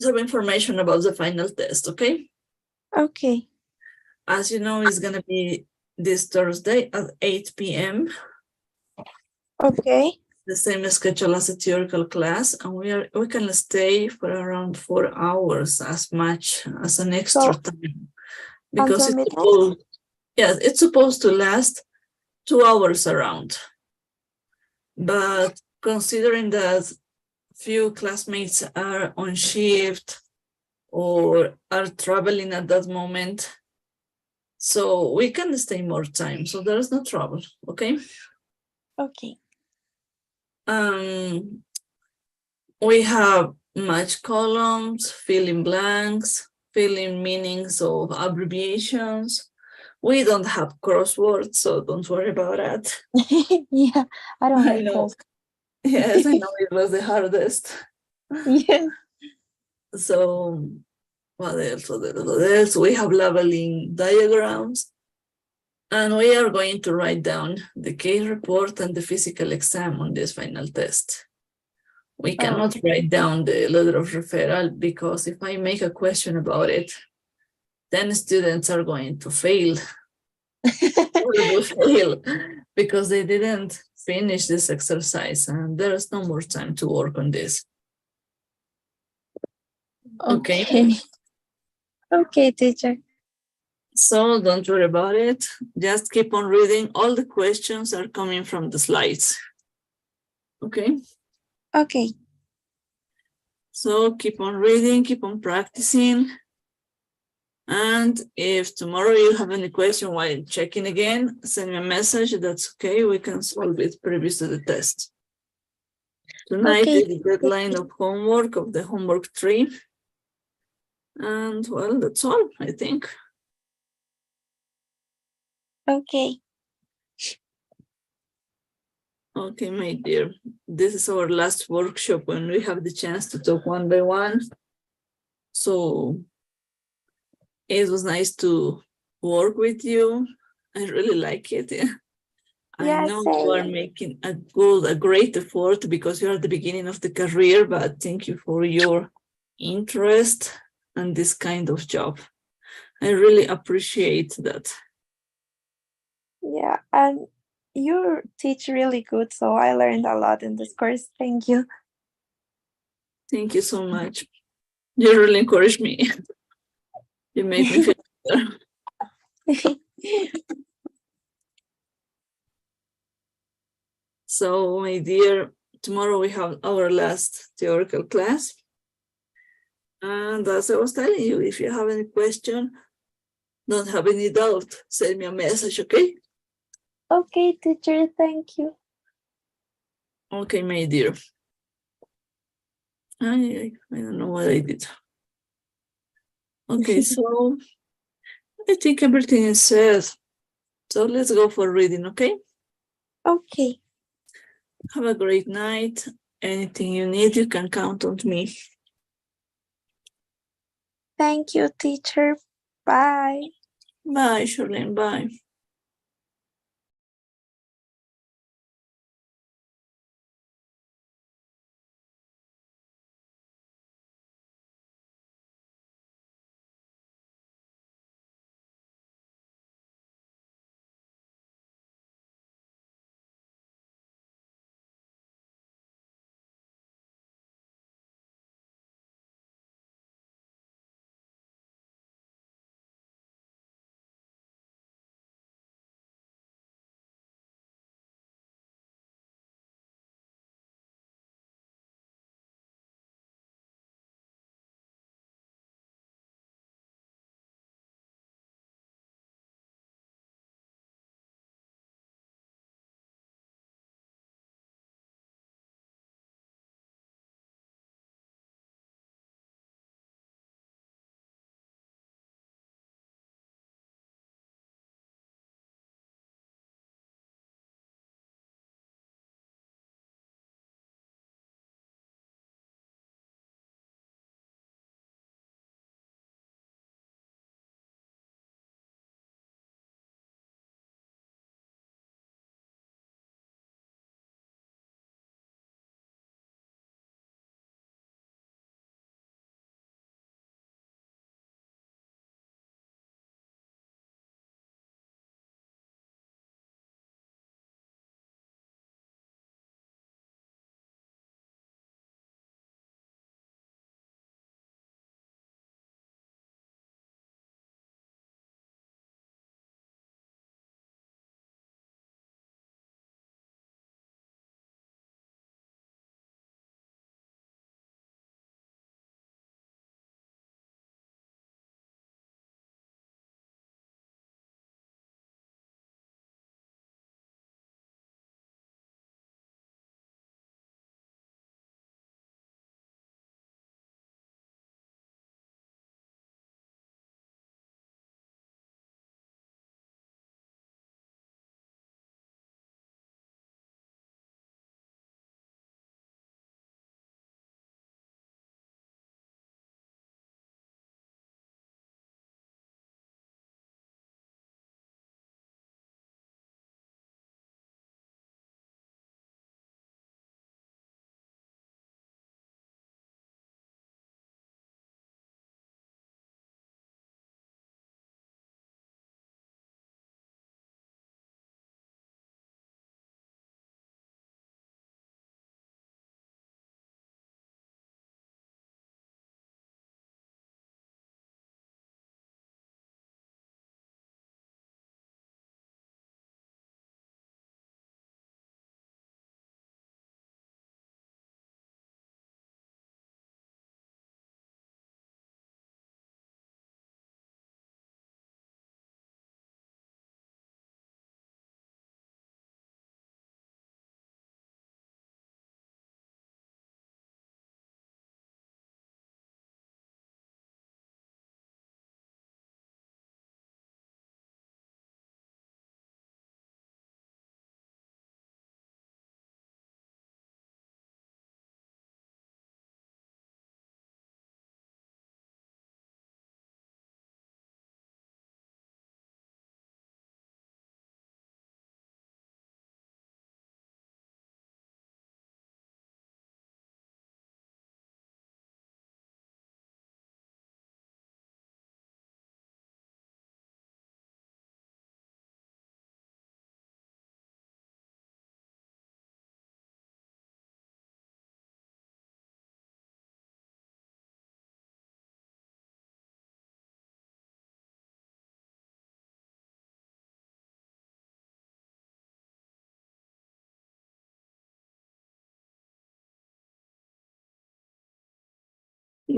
[SPEAKER 1] Some information about the final test, okay?
[SPEAKER 10] Okay.
[SPEAKER 1] As you know, it's going to be this Thursday at 8 p.m.
[SPEAKER 10] Okay.
[SPEAKER 1] The same schedule as a theoretical class, and we can stay for around 4 hours, as much as an extra time, because
[SPEAKER 10] until
[SPEAKER 1] it's supposed to last 2 hours around. But considering that few classmates are on shift or are traveling at that moment, so we can stay more time, so there is no trouble, okay?
[SPEAKER 10] Okay.
[SPEAKER 1] We have match columns, fill in blanks, fill in meanings of abbreviations. We don't have crosswords, so don't worry about that.
[SPEAKER 10] Yeah, I don't
[SPEAKER 1] I
[SPEAKER 10] like
[SPEAKER 1] know.
[SPEAKER 10] cross.
[SPEAKER 1] Yes, I know it was the hardest.
[SPEAKER 10] Yes.
[SPEAKER 1] So what else? We have labeling diagrams. And we are going to write down the case report and the physical exam on this final test. We cannot write down the letter of referral because if I make a question about it, then students are going to fail. Fail because they didn't finish this exercise and there's no more time to work on this. Okay.
[SPEAKER 10] Okay, teacher.
[SPEAKER 1] So don't worry about it. Just keep on reading. All the questions are coming from the slides. Okay?
[SPEAKER 10] Okay.
[SPEAKER 1] So keep on reading, keep on practicing. And if tomorrow you have any question while checking again, send me a message. That's okay. We can solve it previous to the test. Tonight
[SPEAKER 10] Okay.
[SPEAKER 1] is the deadline of homework, of the homework 3. And well, that's all, I think.
[SPEAKER 10] Okay.
[SPEAKER 1] Okay, my dear. This is our last workshop when we have the chance to talk one by one. So it was nice to work with you. I really like it. I
[SPEAKER 10] Yeah,
[SPEAKER 1] know you are
[SPEAKER 10] same.
[SPEAKER 1] making a great effort because you're at the beginning of the career, but thank you for your interest and this kind of job. I really appreciate that.
[SPEAKER 10] Yeah, and you teach really good, so I learned a lot in this course. Thank you.
[SPEAKER 1] Thank you so much. You really encourage me. You make me feel better. So, my dear, tomorrow we have our last theoretical class. And as I was telling you, if you have any question, don't have any doubt, send me a message, okay?
[SPEAKER 10] Okay, teacher, thank you.
[SPEAKER 1] Okay, my dear. I don't know what I did. Okay, so I think everything is said. So let's go for reading, okay?
[SPEAKER 10] Okay.
[SPEAKER 1] Have a great night. Anything you need, you can count on me.
[SPEAKER 10] Thank you, teacher. Bye.
[SPEAKER 1] Bye, Charlene. Bye.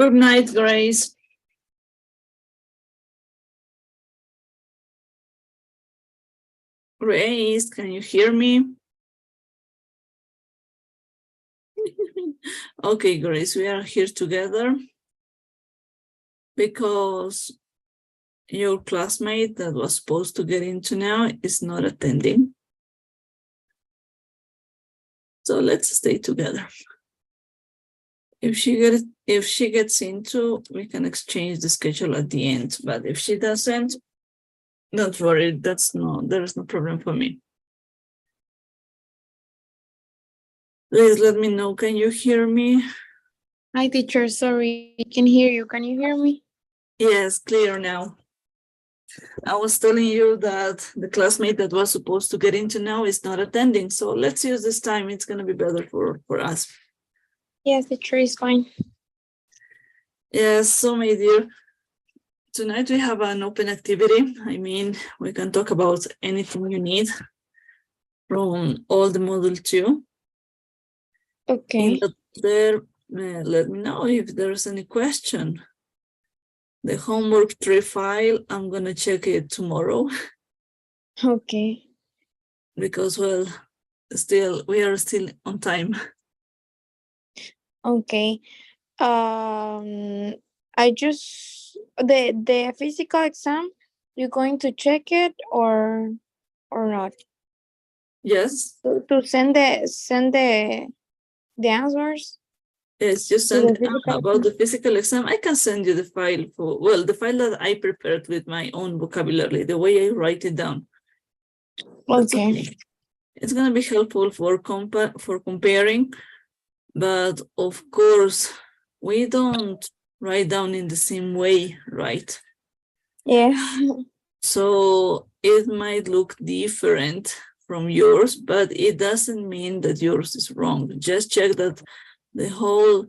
[SPEAKER 1] Good night, Grace. Grace, can you hear me? Okay, Grace, we are here together because your classmate that was supposed to get into now is not attending. So let's stay together. If she gets into, we can exchange the schedule at the end. But if she doesn't, don't worry. There is no problem for me. Please let me know. Can you hear me?
[SPEAKER 3] Hi, teacher. Sorry, I can hear you. Can you hear me?
[SPEAKER 1] Yes, clear now. I was telling you that the classmate that was supposed to get into now is not attending. So let's use this time. It's going to be better for us.
[SPEAKER 3] Yes, teacher is fine.
[SPEAKER 1] Yes, so my dear, tonight we have an open activity. I mean, we can talk about anything you need from all the module 2.
[SPEAKER 3] Okay.
[SPEAKER 1] Let me know if there's any question. The homework 3 file, I'm going to check it tomorrow.
[SPEAKER 3] Okay.
[SPEAKER 1] Because, well, we are still on time.
[SPEAKER 3] Okay. I just the physical exam, you're going to check it or not?
[SPEAKER 1] Yes.
[SPEAKER 3] To send the answers?
[SPEAKER 1] Yes, just
[SPEAKER 3] To the
[SPEAKER 1] send
[SPEAKER 3] physical
[SPEAKER 1] about the
[SPEAKER 3] exam?
[SPEAKER 1] physical exam. I can send you the file the file that I prepared with my own vocabulary, the way I write it down. That's okay. It's going to be helpful for comparing, but of course, we don't write down in the same way, right?
[SPEAKER 3] Yeah.
[SPEAKER 1] So it might look different from yours, but it doesn't mean that yours is wrong. Just check that the whole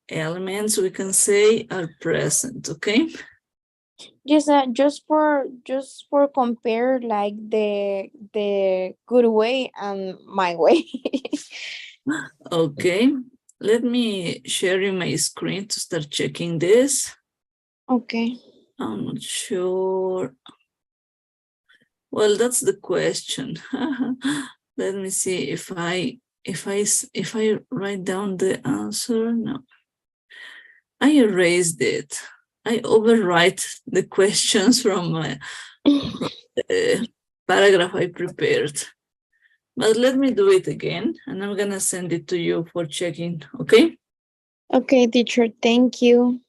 [SPEAKER 1] elements, we can say, are present, okay?
[SPEAKER 3] Yes, just for compare like the good way and my way.
[SPEAKER 1] Okay, let me share you my screen to start checking this.
[SPEAKER 3] Okay.
[SPEAKER 1] I'm not sure. Well, that's the question. Let me see if I write down the answer. No, I erased it. I overwrite the questions from my paragraph I prepared. But let me do it again, and I'm gonna send it to you for checking, okay?
[SPEAKER 3] Okay, teacher, thank you.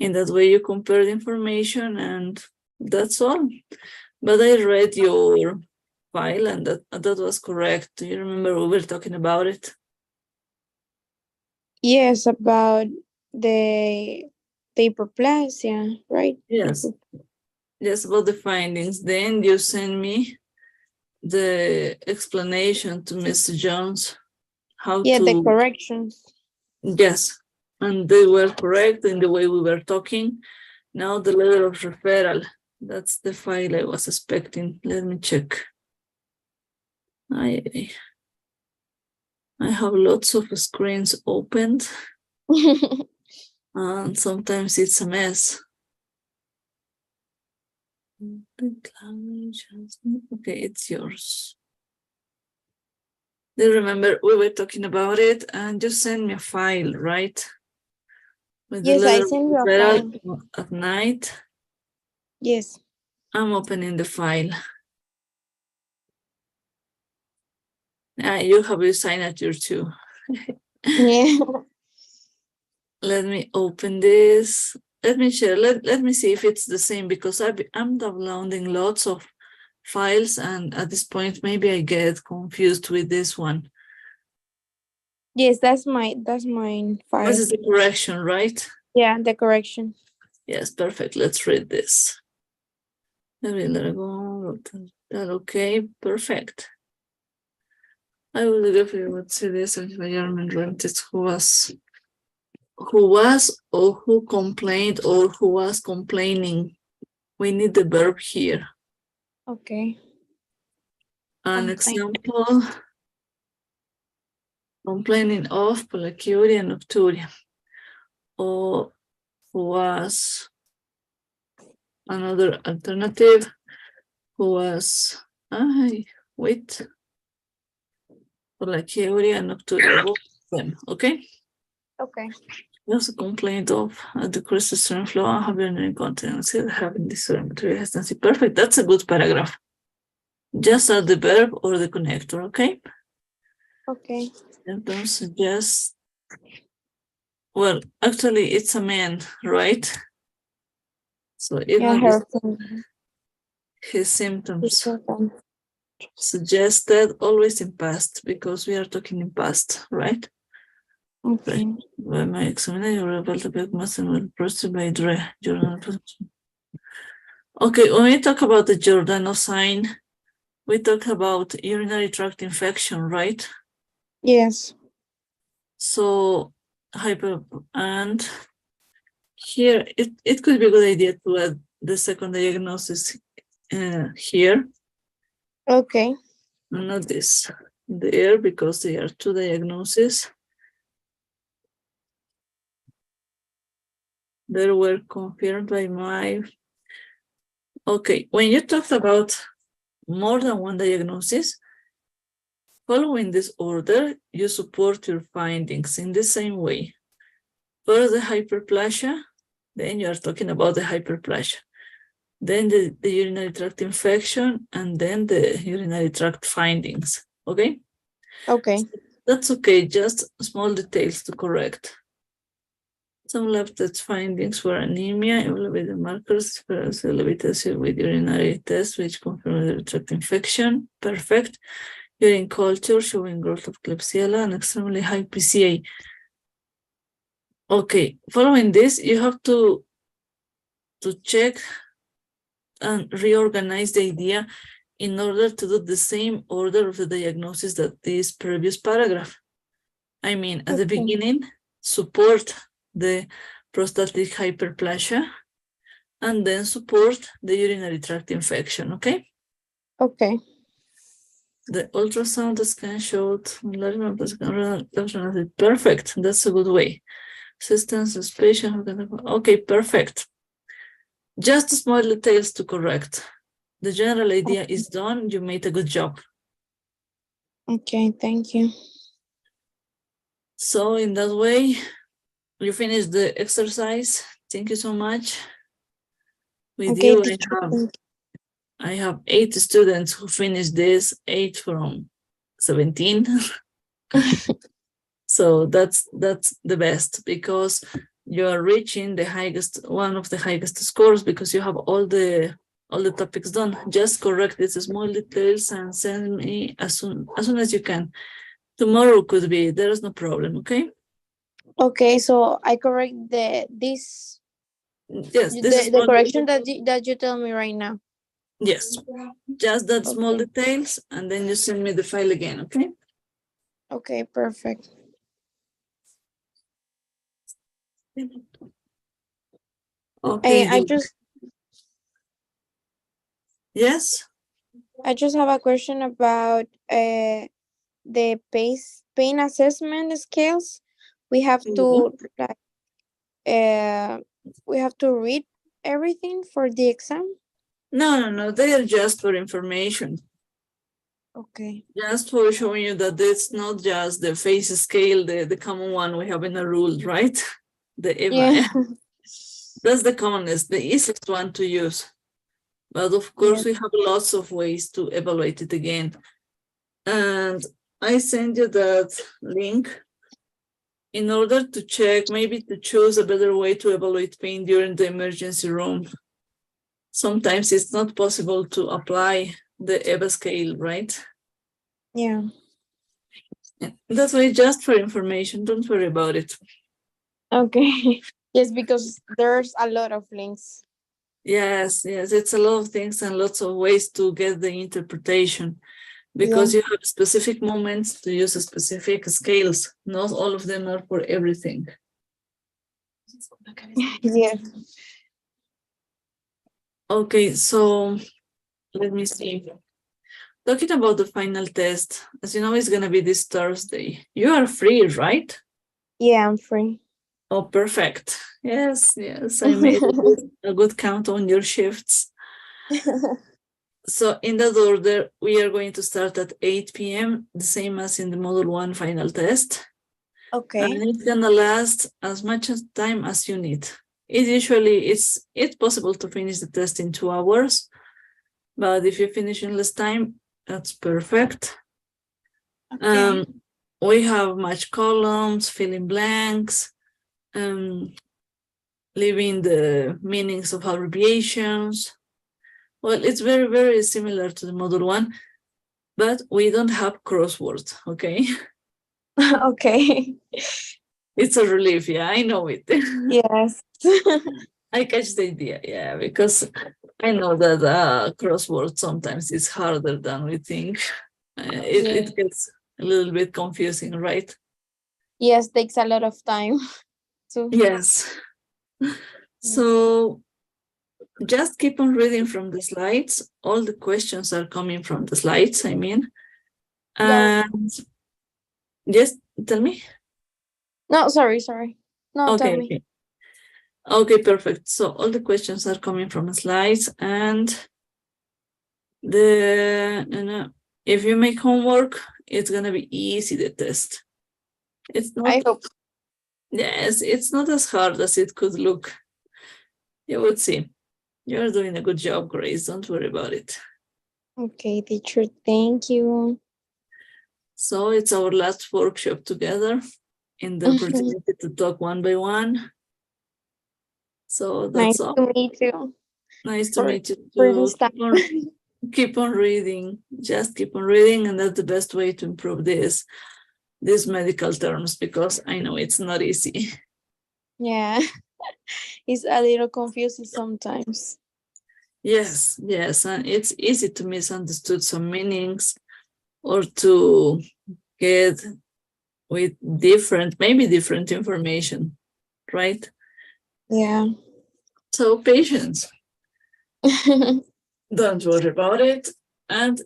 [SPEAKER 1] In that way you compare the information and that's all. But I read your file and that was correct. Do you remember we were talking about it?
[SPEAKER 3] Yes, about the hyperplasia, right?
[SPEAKER 1] Yes. Yes, about the findings. Then you send me the explanation to Mr. Jones how to...
[SPEAKER 3] the corrections.
[SPEAKER 1] Yes, and they were correct in the way we were talking. Now the letter of referral, that's the file I was expecting. Let me check. I have lots of screens opened and sometimes it's a mess. Okay, it's yours. Do you remember we were talking about it? And just send me a file, right? With
[SPEAKER 3] Yes,
[SPEAKER 1] the
[SPEAKER 3] I
[SPEAKER 1] letter
[SPEAKER 3] send you a
[SPEAKER 1] referral at night.
[SPEAKER 3] Yes.
[SPEAKER 1] I'm opening the file. You have your signature too.
[SPEAKER 3] Yeah.
[SPEAKER 1] Let me open this. Let me share. Let me see if it's the same because I'm downloading lots of files and at this point maybe I get confused with this one.
[SPEAKER 3] Yes, that's mine file.
[SPEAKER 1] This is the correction, right?
[SPEAKER 3] Yeah, the correction.
[SPEAKER 1] Yes, perfect. Let's read this. Let it go. Okay, perfect. I will definitely would see this environment rented who was or who complained or who was complaining. We need the verb here.
[SPEAKER 3] Okay.
[SPEAKER 1] An example, complaining of polyuria and nocturia. or was another alternative who was wait for la theory and October them, okay?
[SPEAKER 10] Okay.
[SPEAKER 1] There's a complaint of a decreased stream flow and having incontinence, having this material hesitancy. Perfect, that's a good paragraph. Just add the verb or the connector, okay?
[SPEAKER 10] Okay.
[SPEAKER 1] And don't suggest, well, actually it's a man, right? So
[SPEAKER 10] Yeah,
[SPEAKER 1] even
[SPEAKER 10] her
[SPEAKER 1] his symptoms suggested always in past because we are talking in past, right?
[SPEAKER 10] Okay.
[SPEAKER 1] By my examination, able to get muscle processed by Dre. Okay, when we talk about the Giordano sign, we talk about urinary tract infection, right?
[SPEAKER 10] Yes.
[SPEAKER 1] So and here it could be a good idea to add the second diagnosis here.
[SPEAKER 10] Okay.
[SPEAKER 1] Not this there because they are two diagnoses. They were confirmed by my. Okay, when you talked about more than one diagnosis, following this order, you support your findings in the same way. First, the hyperplasia, then you are talking about the hyperplasia. Then the urinary tract infection, and then the urinary tract findings, okay?
[SPEAKER 10] Okay.
[SPEAKER 1] That's okay, just small details to correct. Some lab test findings were anemia, elevated markers, elevated with urinary test, which confirmed the tract infection. Perfect. Urine culture showing growth of Klebsiella and extremely high PCA. Okay, following this, you have to check and reorganize the idea in order to do the same order of the diagnosis that this previous paragraph. I mean, at the beginning, support the prostatic hyperplasia and then support the urinary tract infection, okay?
[SPEAKER 10] Okay.
[SPEAKER 1] The ultrasound scan showed perfect. That's a good way. Assistance is patient. Okay, perfect. Just small details to correct. The general idea is done. You made a good job.
[SPEAKER 10] Okay, thank you.
[SPEAKER 1] So in that way, you finish the exercise. Thank you so much. With
[SPEAKER 10] Okay,
[SPEAKER 1] you,
[SPEAKER 10] teacher,
[SPEAKER 1] I have 8 students who finished this, 8 from 17. So that's the best because you are reaching the highest, one of the highest scores because you have all the topics done. Just correct these small details and send me as soon as you can. Tomorrow could be, there is no problem, okay?
[SPEAKER 10] Okay, so I correct this.
[SPEAKER 1] Yes, this is
[SPEAKER 10] The correction that you tell me right now.
[SPEAKER 1] yes, just that small details, and then you send me the file again, okay?
[SPEAKER 10] Okay, perfect.
[SPEAKER 1] Okay.
[SPEAKER 10] I just
[SPEAKER 1] yes.
[SPEAKER 10] I just have a question about the pain assessment scales. We have to like we have to read everything for the exam.
[SPEAKER 1] No, they are just for information.
[SPEAKER 10] Okay.
[SPEAKER 1] Just for showing you that it's not just the face scale, the common one we have in the rules, right? The EVA.
[SPEAKER 10] Yeah.
[SPEAKER 1] That's the commonest, the easiest one to use. But of course, we have lots of ways to evaluate it again. And I send you that link in order to check, maybe to choose a better way to evaluate pain during the emergency room. Sometimes it's not possible to apply the EVA scale, right?
[SPEAKER 10] Yeah.
[SPEAKER 1] That's why just for information, don't worry about it.
[SPEAKER 10] Okay. Yes, because there's a lot of links.
[SPEAKER 1] Yes, it's a lot of things and lots of ways to get the interpretation because you have specific moments to use specific scales. Not all of them are for everything.
[SPEAKER 10] Yeah.
[SPEAKER 1] Okay, so let me see. Talking about the final test, as you know, it's going to be this Thursday. You are free, right?
[SPEAKER 10] Yeah, I'm free.
[SPEAKER 1] Oh, perfect. Yes, yes, I made a good count on your shifts. So in that order, we are going to start at 8 p.m., the same as in the Module 1 final test.
[SPEAKER 10] Okay.
[SPEAKER 1] And it's gonna last as much time as you need. It's possible to finish the test in 2 hours, but if you finish in less time, that's perfect.
[SPEAKER 10] Okay.
[SPEAKER 1] We have match columns, filling blanks, leaving the meanings of abbreviations. Well, it's very, very similar to the Module 1, but we don't have crosswords, okay?
[SPEAKER 10] Okay.
[SPEAKER 1] It's a relief, yeah, I know it.
[SPEAKER 10] Yes.
[SPEAKER 1] I catch the idea, yeah, because I know that crossword sometimes is harder than we think. It gets a little bit confusing, right?
[SPEAKER 10] Yes, takes a lot of time too.
[SPEAKER 1] Yes. So just keep on reading from the slides. All the questions are coming from the slides, I mean.
[SPEAKER 10] Yeah.
[SPEAKER 1] And yes, tell me.
[SPEAKER 10] No, sorry. No, tell
[SPEAKER 1] Okay,
[SPEAKER 10] me.
[SPEAKER 1] okay. Okay, perfect. So all the questions are coming from the slides, and if you make homework, it's gonna be easy, the test. It's not,
[SPEAKER 10] I hope.
[SPEAKER 1] yes, it's not as hard as it could look. You would see. You're doing a good job, Grace. Don't worry about it.
[SPEAKER 10] Okay, teacher, thank you.
[SPEAKER 1] So it's our last workshop together in the opportunity to talk one by one. So
[SPEAKER 10] Nice
[SPEAKER 1] that's all.
[SPEAKER 10] to meet you.
[SPEAKER 1] Nice to meet you
[SPEAKER 10] For
[SPEAKER 1] too.
[SPEAKER 10] this time.
[SPEAKER 1] Keep on reading. Just keep on reading, and that's the best way to improve these medical terms, because I know it's not easy.
[SPEAKER 10] Yeah. It's a little confusing sometimes.
[SPEAKER 1] Yes, yes, and it's easy to misunderstood some meanings, or to get with maybe different information, right?
[SPEAKER 10] Yeah.
[SPEAKER 1] So patience. Don't worry about it. And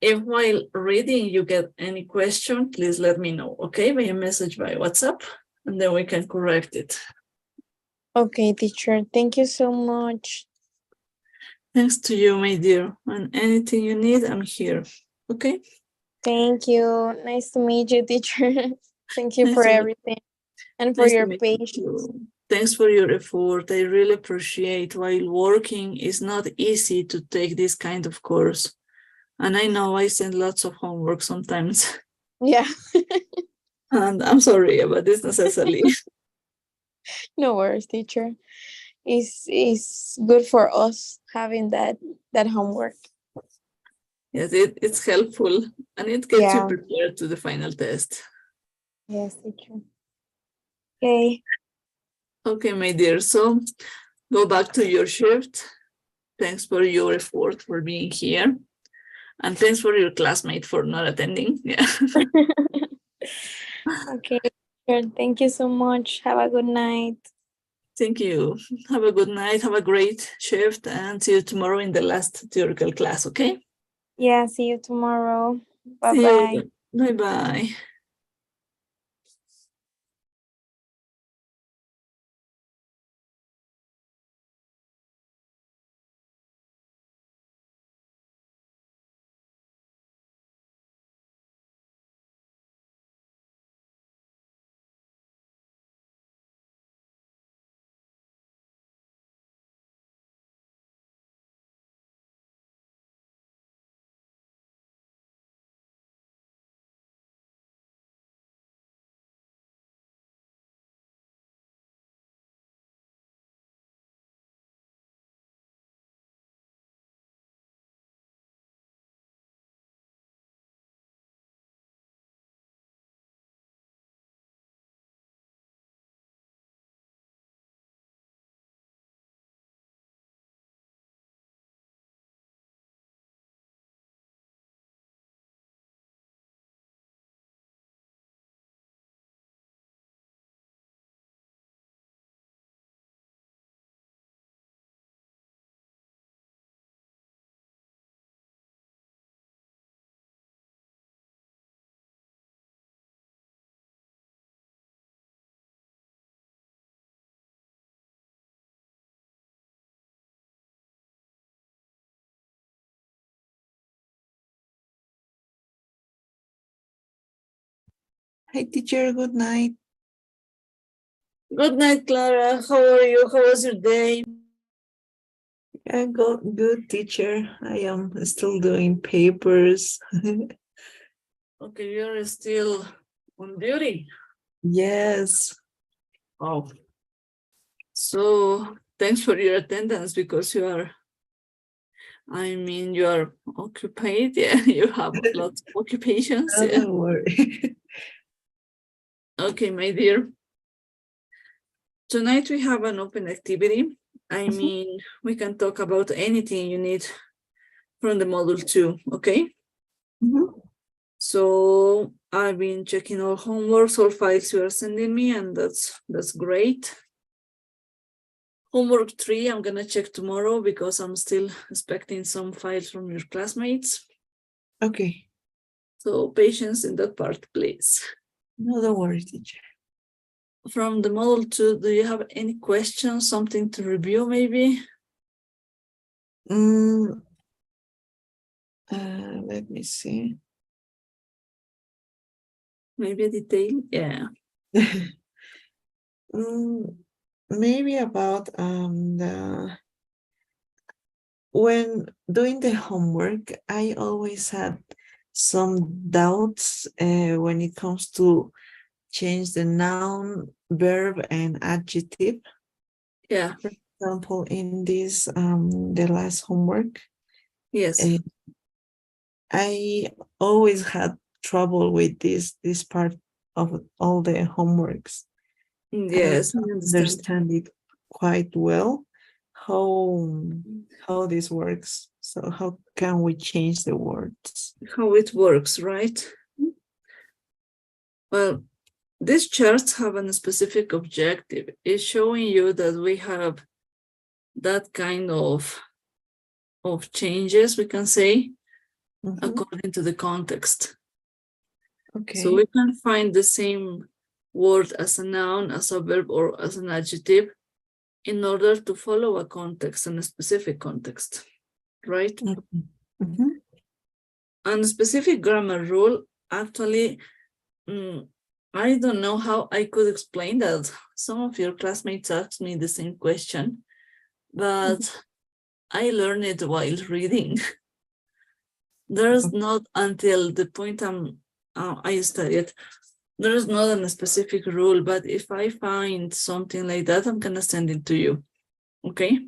[SPEAKER 1] if while reading you get any question, please let me know, okay? By a message by WhatsApp, and then we can correct it.
[SPEAKER 10] Okay, teacher. Thank you so much.
[SPEAKER 1] Thanks to you, my dear. And anything you need, I'm here. Okay?
[SPEAKER 10] Thank you. Nice to meet you, teacher. Thank you
[SPEAKER 1] Nice
[SPEAKER 10] for
[SPEAKER 1] to meet,
[SPEAKER 10] everything and for
[SPEAKER 1] nice to
[SPEAKER 10] your
[SPEAKER 1] meet you
[SPEAKER 10] patience.
[SPEAKER 1] too. Thanks for your effort. I really appreciate. While working, it's not easy to take this kind of course. And I know I send lots of homework sometimes.
[SPEAKER 10] Yeah.
[SPEAKER 1] And I'm sorry, but it's necessary.
[SPEAKER 10] No worries, teacher. It's good for us having that homework.
[SPEAKER 1] Yes, it's helpful, and it gets you
[SPEAKER 10] Yeah.
[SPEAKER 1] prepared to the final test.
[SPEAKER 10] Yes, teacher. Okay.
[SPEAKER 1] Okay, my dear. So go back to your shift. Thanks for your effort for being here. And thanks for your classmate for not attending. Yeah.
[SPEAKER 10] Okay, teacher. Thank you so much. Have a good night.
[SPEAKER 1] Thank you. Have a good night. Have a great shift, and see you tomorrow in the last theoretical class, okay?
[SPEAKER 10] Yeah, see you tomorrow. Bye
[SPEAKER 1] See
[SPEAKER 10] bye.
[SPEAKER 1] you. Bye-bye.
[SPEAKER 11] Hi, teacher. Good night.
[SPEAKER 1] Good night, Clara. How are you? How was your day?
[SPEAKER 11] I got good, teacher. I am still doing papers.
[SPEAKER 1] Okay, you're still on duty.
[SPEAKER 11] Yes.
[SPEAKER 1] Oh, so thanks for your attendance because you are, I mean, you are occupied. Yeah, you have lots of occupations. Yeah.
[SPEAKER 11] Don't worry.
[SPEAKER 1] Okay, my dear. Tonight we have an open activity. I mean, we can talk about anything you need from the module 2, okay? So I've been checking all homeworks, all files you are sending me, and that's great. Homework 3, I'm gonna check tomorrow because I'm still expecting some files from your classmates.
[SPEAKER 11] Okay.
[SPEAKER 1] So patience in that part, please.
[SPEAKER 11] No, don't worry, teacher.
[SPEAKER 1] From the module 2, do you have any questions, something to review maybe?
[SPEAKER 11] Let me see.
[SPEAKER 1] Maybe a detail, yeah.
[SPEAKER 11] Maybe about when doing the homework, I always had some doubts when it comes to change the noun, verb, and adjective.
[SPEAKER 1] Yeah.
[SPEAKER 11] For example, in this the last homework,
[SPEAKER 1] Yes.
[SPEAKER 11] I always had trouble with this part of all the homeworks.
[SPEAKER 1] Yes,
[SPEAKER 11] I understand it quite well how this works. So how can we change the words?
[SPEAKER 1] How it works, right? Well, these charts have a specific objective. It's showing you that we have that kind of changes, we can say, according to the context.
[SPEAKER 11] Okay.
[SPEAKER 1] So we can find the same word as a noun, as a verb, or as an adjective in order to follow a context and a specific context, right? And a specific grammar rule, actually, I don't know how I could explain that. Some of your classmates asked me the same question, but I learned it while reading. There's not until the point I studied, there's not a specific rule, but if I find something like that, I'm gonna send it to you, okay?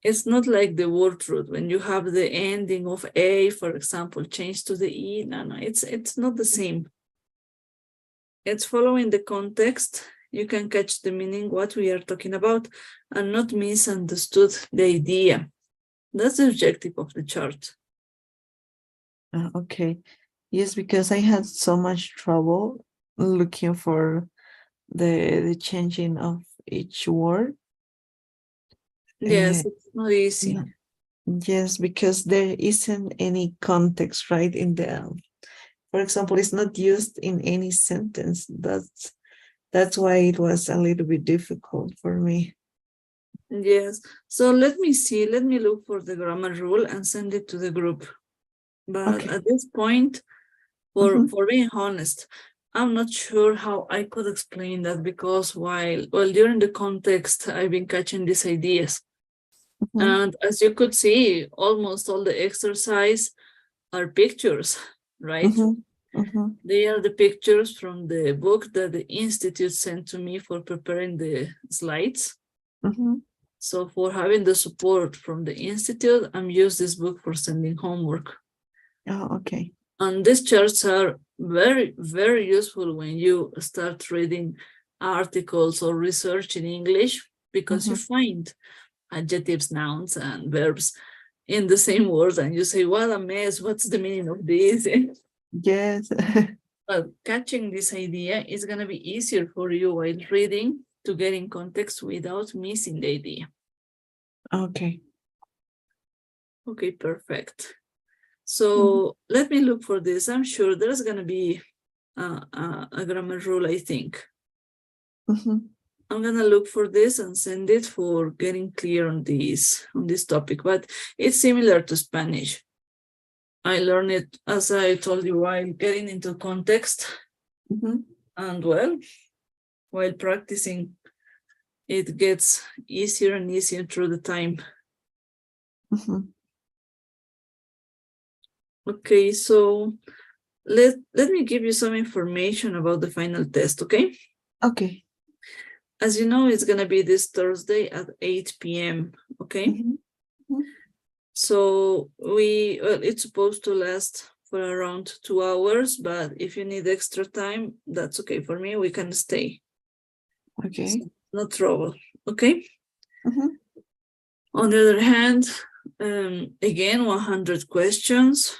[SPEAKER 1] It's not like the word root. When you have the ending of A, for example, change to the E, no, it's not the same. It's following the context. You can catch the meaning, what we are talking about, and not misunderstood the idea. That's the objective of the chart.
[SPEAKER 11] Okay. Yes, because I had so much trouble looking for the changing of each word.
[SPEAKER 1] Yes, it's not easy.
[SPEAKER 11] Yes, because there isn't any context, right? In the, for example, it's not used in any sentence. That's why it was a little bit difficult for me.
[SPEAKER 1] Yes. So let me see. Let me look for the grammar rule and send it to the group. But at this point, for being honest, I'm not sure how I could explain that because during the context, I've been catching these ideas. And as you could see, almost all the exercise are pictures, right? They are the pictures from the book that the Institute sent to me for preparing the slides. So for having the support from the Institute, I'm using this book for sending homework.
[SPEAKER 11] Oh, okay.
[SPEAKER 1] And these charts are very, very useful when you start reading articles or research in English because you find adjectives, nouns, and verbs in the same words, and you say, what a mess, what's the meaning of this?
[SPEAKER 11] Yes.
[SPEAKER 1] But catching this idea is going to be easier for you while reading to get in context without missing the idea.
[SPEAKER 11] Okay.
[SPEAKER 1] Okay, perfect. So let me look for this. I'm sure there's going to be a grammar rule, I think. I'm gonna look for this and send it for getting clear on this topic, but it's similar to Spanish. I learned it, as I told you, while getting into context
[SPEAKER 11] Mhm.
[SPEAKER 1] And well, while practicing, it gets easier and easier through the time.
[SPEAKER 11] Mhm.
[SPEAKER 1] Okay, so let me give you some information about the final test, okay?
[SPEAKER 11] Okay.
[SPEAKER 1] As you know, it's gonna be this Thursday at 8 p.m., okay?
[SPEAKER 11] Mhm. Mhm.
[SPEAKER 1] So it's supposed to last for around 2 hours, but if you need extra time, that's okay for me. We can stay.
[SPEAKER 11] Okay.
[SPEAKER 1] So, no trouble, okay?
[SPEAKER 11] Mhm.
[SPEAKER 1] On the other hand, again, 100 questions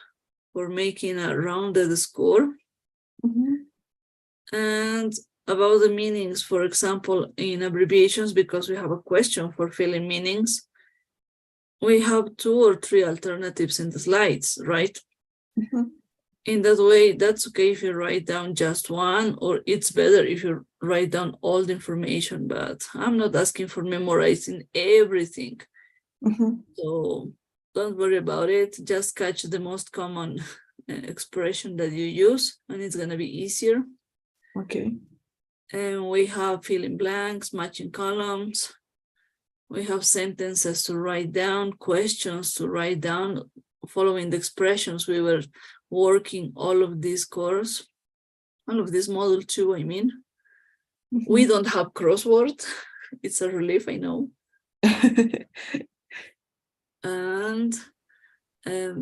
[SPEAKER 1] for making a rounded score.
[SPEAKER 11] Mhm.
[SPEAKER 1] And about the meanings, for example, in abbreviations, because we have a question for filling meanings, we have 2 or 3 alternatives in the slides, right?
[SPEAKER 11] Mhm.
[SPEAKER 1] In that way, that's okay if you write down just one, or it's better if you write down all the information, but I'm not asking for memorizing everything.
[SPEAKER 11] Mhm.
[SPEAKER 1] So don't worry about it. Just catch the most common expression that you use, and it's gonna be easier.
[SPEAKER 11] Okay.
[SPEAKER 1] And we have filling blanks, matching columns. We have sentences to write down, questions to write down, following the expressions we were working all of this course, all of this module 2, I mean. We
[SPEAKER 11] Mhm.
[SPEAKER 1] don't have crossword. It's a relief, I know. And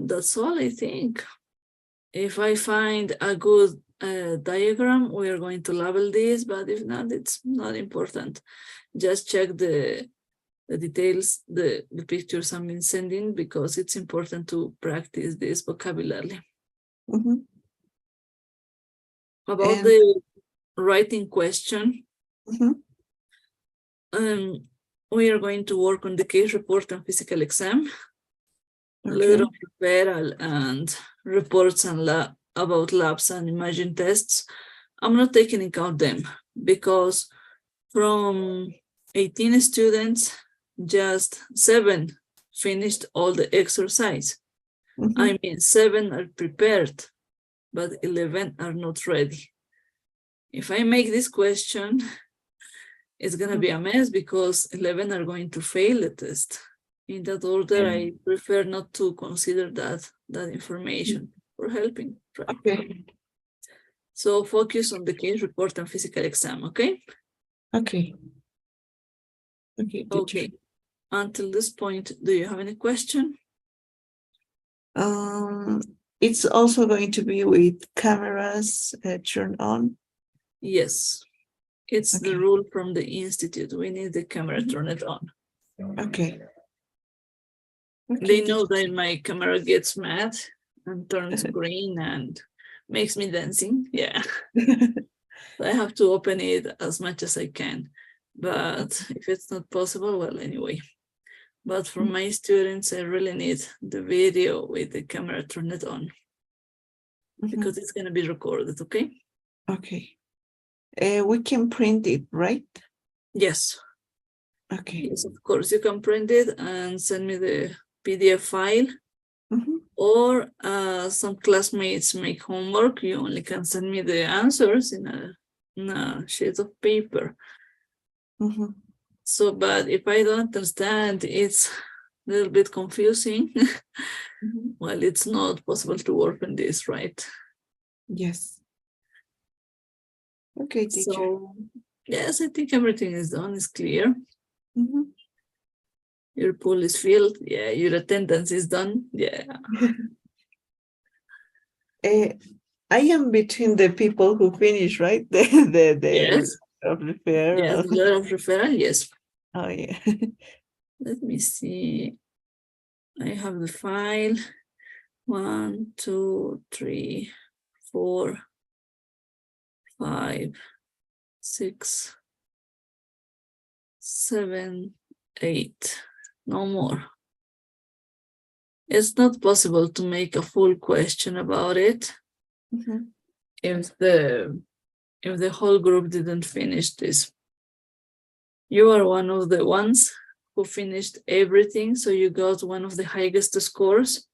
[SPEAKER 1] that's all, I think. If I find a good diagram, we are going to label this, but if not, it's not important. Just check the details, the pictures I'm been sending, because it's important to practice this vocabulary.
[SPEAKER 11] Mhm.
[SPEAKER 1] About
[SPEAKER 11] And
[SPEAKER 1] the writing question,
[SPEAKER 11] mhm.
[SPEAKER 1] we are going to work on the case report and physical exam, letter
[SPEAKER 11] Okay.
[SPEAKER 1] of referral, and reports and about labs and imaging tests. I'm not taking into account them because from 18 students, just 7 finished all the exercise.
[SPEAKER 11] Mhm.
[SPEAKER 1] I mean, 7 are prepared, but 11 are not ready. If I make this question, it's gonna be a mess because 11 are going to fail the test. In that order, I prefer not to consider that information for helping, right?
[SPEAKER 11] Okay.
[SPEAKER 1] So focus on the case report and physical exam, okay?
[SPEAKER 11] Okay. Okay, teacher.
[SPEAKER 1] Okay. Until this point, do you have any question?
[SPEAKER 11] It's also going to be with cameras turned on.
[SPEAKER 1] Yes. It's the
[SPEAKER 11] Okay.
[SPEAKER 1] rule from the institute. We need the camera turned on.
[SPEAKER 11] Okay. Okay,
[SPEAKER 1] They know
[SPEAKER 11] teacher.
[SPEAKER 1] that my camera gets mad and turns green and makes me dancing. Yeah. I have to open it as much as I can. But if it's not possible, well, anyway. But for my students, I really need the video with the camera turned on because it's going to be recorded, okay?
[SPEAKER 11] Okay. We can print it, right?
[SPEAKER 1] Yes.
[SPEAKER 11] Okay.
[SPEAKER 1] Yes, of course. You can print it and send me the PDF file.
[SPEAKER 11] Mhm.
[SPEAKER 1] Or some classmates make homework, you only can send me the answers in a sheet of paper.
[SPEAKER 11] Mhm.
[SPEAKER 1] So, but if I don't understand, it's a little bit confusing.
[SPEAKER 11] Mhm.
[SPEAKER 1] Well, it's not possible to work on this, right?
[SPEAKER 11] Yes. Okay, teacher.
[SPEAKER 1] So, yes, I think everything is done, is clear.
[SPEAKER 11] Mhm.
[SPEAKER 1] Your pool is filled. Yeah, your attendance is done. Yeah.
[SPEAKER 11] I am between the people who finish, right? The
[SPEAKER 1] Yes.
[SPEAKER 11] of
[SPEAKER 1] Yes,
[SPEAKER 11] referral.
[SPEAKER 1] the letter of referral, yes.
[SPEAKER 11] Oh yeah.
[SPEAKER 1] Let me see. I have the file. 1, 2, 3, 4, 5, 6, 7, 8. No more. It's not possible to make a full question about it
[SPEAKER 11] Mhm.
[SPEAKER 1] if the whole group didn't finish this. You are one of the ones who finished everything, so you got one of the highest scores,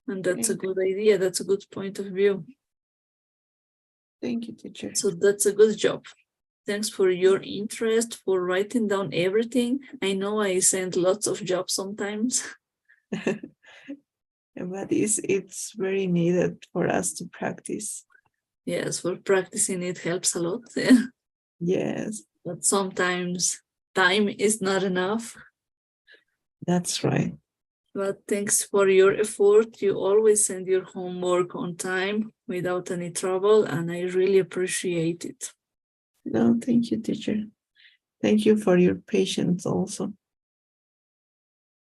[SPEAKER 1] and that's a good idea. That's a good point of view.
[SPEAKER 11] Thank you, teacher.
[SPEAKER 1] So that's a good job. Thanks for your interest, for writing down everything. I know I send lots of jobs sometimes.
[SPEAKER 11] But it's very needed for us to practice.
[SPEAKER 1] Yes, for practicing it helps a lot.
[SPEAKER 11] Yes,
[SPEAKER 1] But sometimes time is not enough.
[SPEAKER 11] that's right.
[SPEAKER 1] But thanks for your effort. You always send your homework on time without any trouble, and I really appreciate it.
[SPEAKER 11] No, thank you, teacher. Thank you for your patience also.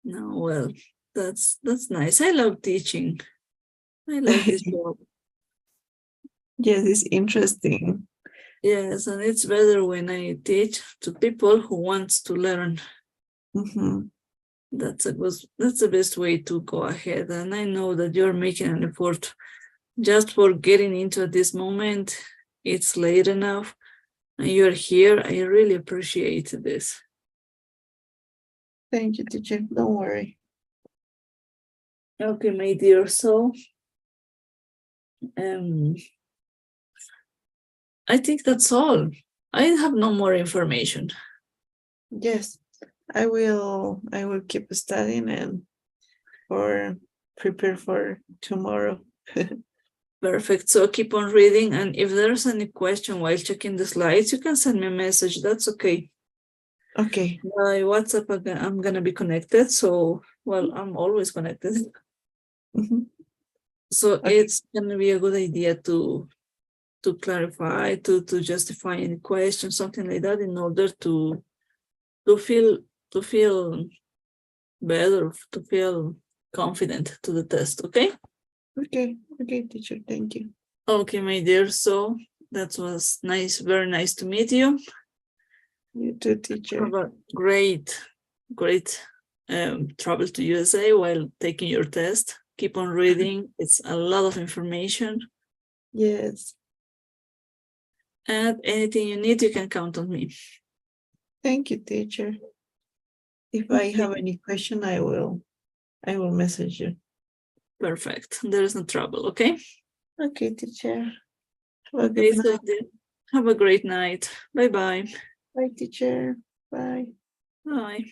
[SPEAKER 1] No, well, that's nice. I love teaching. I like this job.
[SPEAKER 11] Yes, it's interesting.
[SPEAKER 1] Yes, and it's better when I teach to people who wants to learn.
[SPEAKER 11] Mhm.
[SPEAKER 1] That's the best way to go ahead. And I know that you're making an effort just for getting into this moment. It's late enough, and you're here. I really appreciate this.
[SPEAKER 11] Thank you, teacher. Don't worry.
[SPEAKER 1] Okay, my dear. So, I think that's all. I have no more information.
[SPEAKER 11] Yes, I will keep studying and for prepare for tomorrow.
[SPEAKER 1] Perfect. So keep on reading. And if there's any question while checking the slides, you can send me a message. That's okay.
[SPEAKER 11] Okay.
[SPEAKER 1] By WhatsApp, I'm going to be connected. So, well, I'm always connected.
[SPEAKER 11] Mhm.
[SPEAKER 1] So
[SPEAKER 11] Okay.
[SPEAKER 1] it's going to be a good idea to clarify, to justify any question, something like that, in order to feel better, to feel confident to the test. Okay.
[SPEAKER 11] Okay, teacher. Thank you.
[SPEAKER 1] Okay, my dear. So that was nice, very nice to meet you.
[SPEAKER 11] You too, teacher.
[SPEAKER 1] Have a great travel to USA while taking your test. Keep on reading. It's a lot of information.
[SPEAKER 11] Yes.
[SPEAKER 1] And anything you need, you can count on me.
[SPEAKER 11] Thank you, teacher. If I have any question, I will message you.
[SPEAKER 1] Perfect. There is no trouble. Okay.
[SPEAKER 11] Okay, teacher. Have a
[SPEAKER 1] Okay,
[SPEAKER 11] good
[SPEAKER 1] so
[SPEAKER 11] night.
[SPEAKER 1] then, have a great night. Bye-bye.
[SPEAKER 11] Bye, teacher. Bye.
[SPEAKER 1] Bye.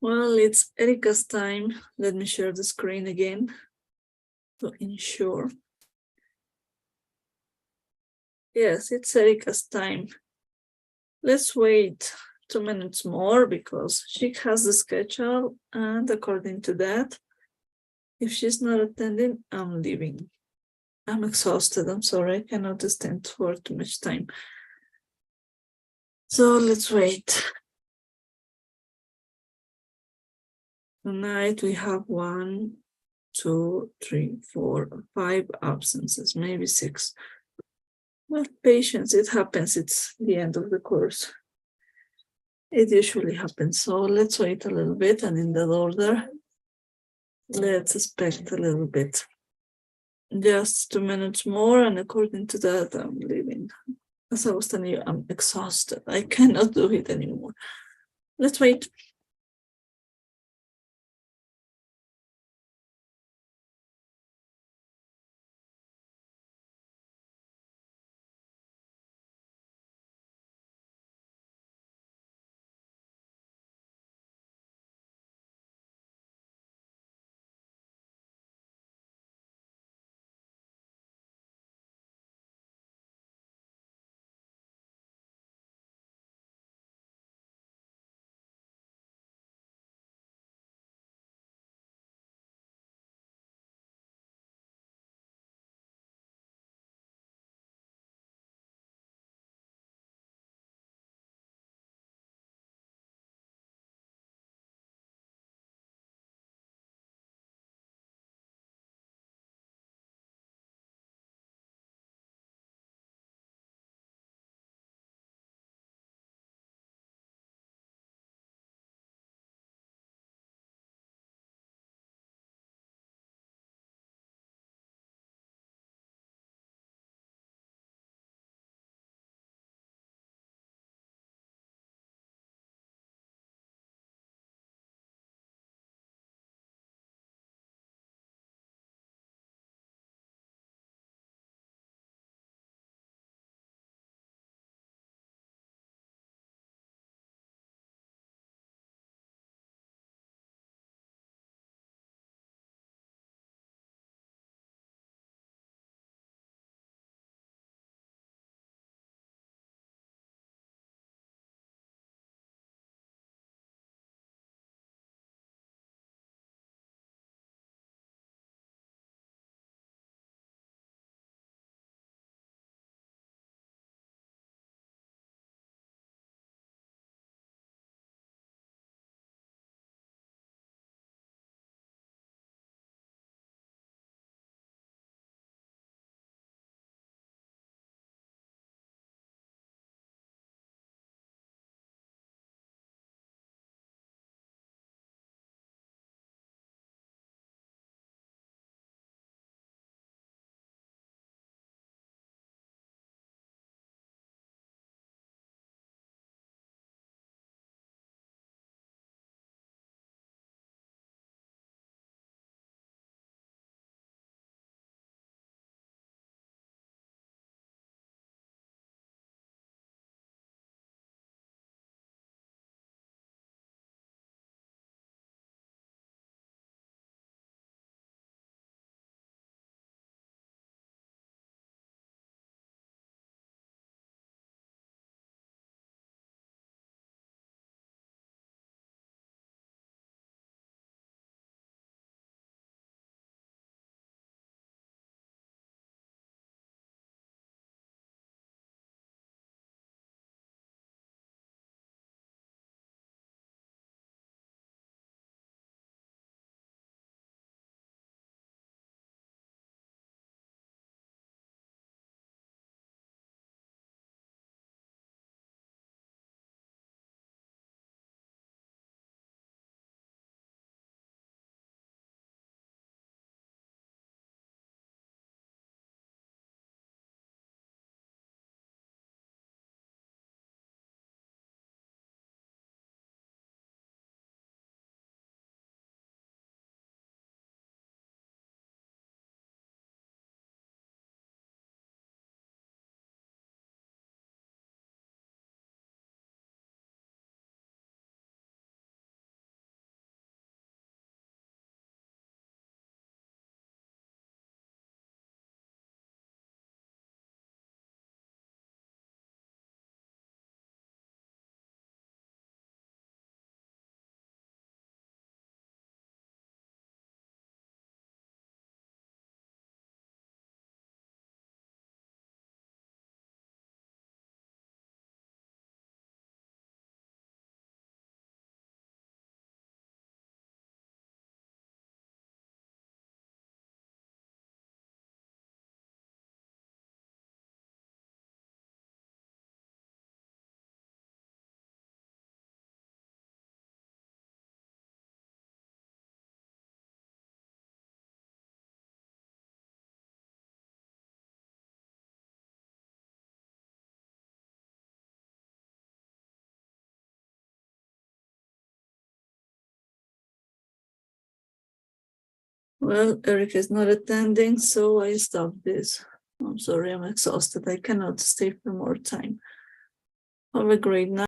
[SPEAKER 1] Well, it's Erica's time. Let me share the screen again to ensure. Yes, it's Erica's time. Let's wait 2 minutes more because she has the schedule, and according to that, if she's not attending, I'm leaving. I'm exhausted. I'm sorry, I cannot stand for too much time. So let's wait. Tonight we have 1, 2, 3, 4, 5 absences, maybe 6. Well, patience, it happens. It's the end of the course. It usually happens. So let's wait a little bit, and in that order, let's expect a little bit. Just 2 minutes more, and according to that, I'm leaving. As I was telling you, I'm exhausted. I cannot do it anymore. Let's wait. Well, Eric is not attending, so I stop this. I'm sorry, I'm exhausted. I cannot stay for more time. Have a great night.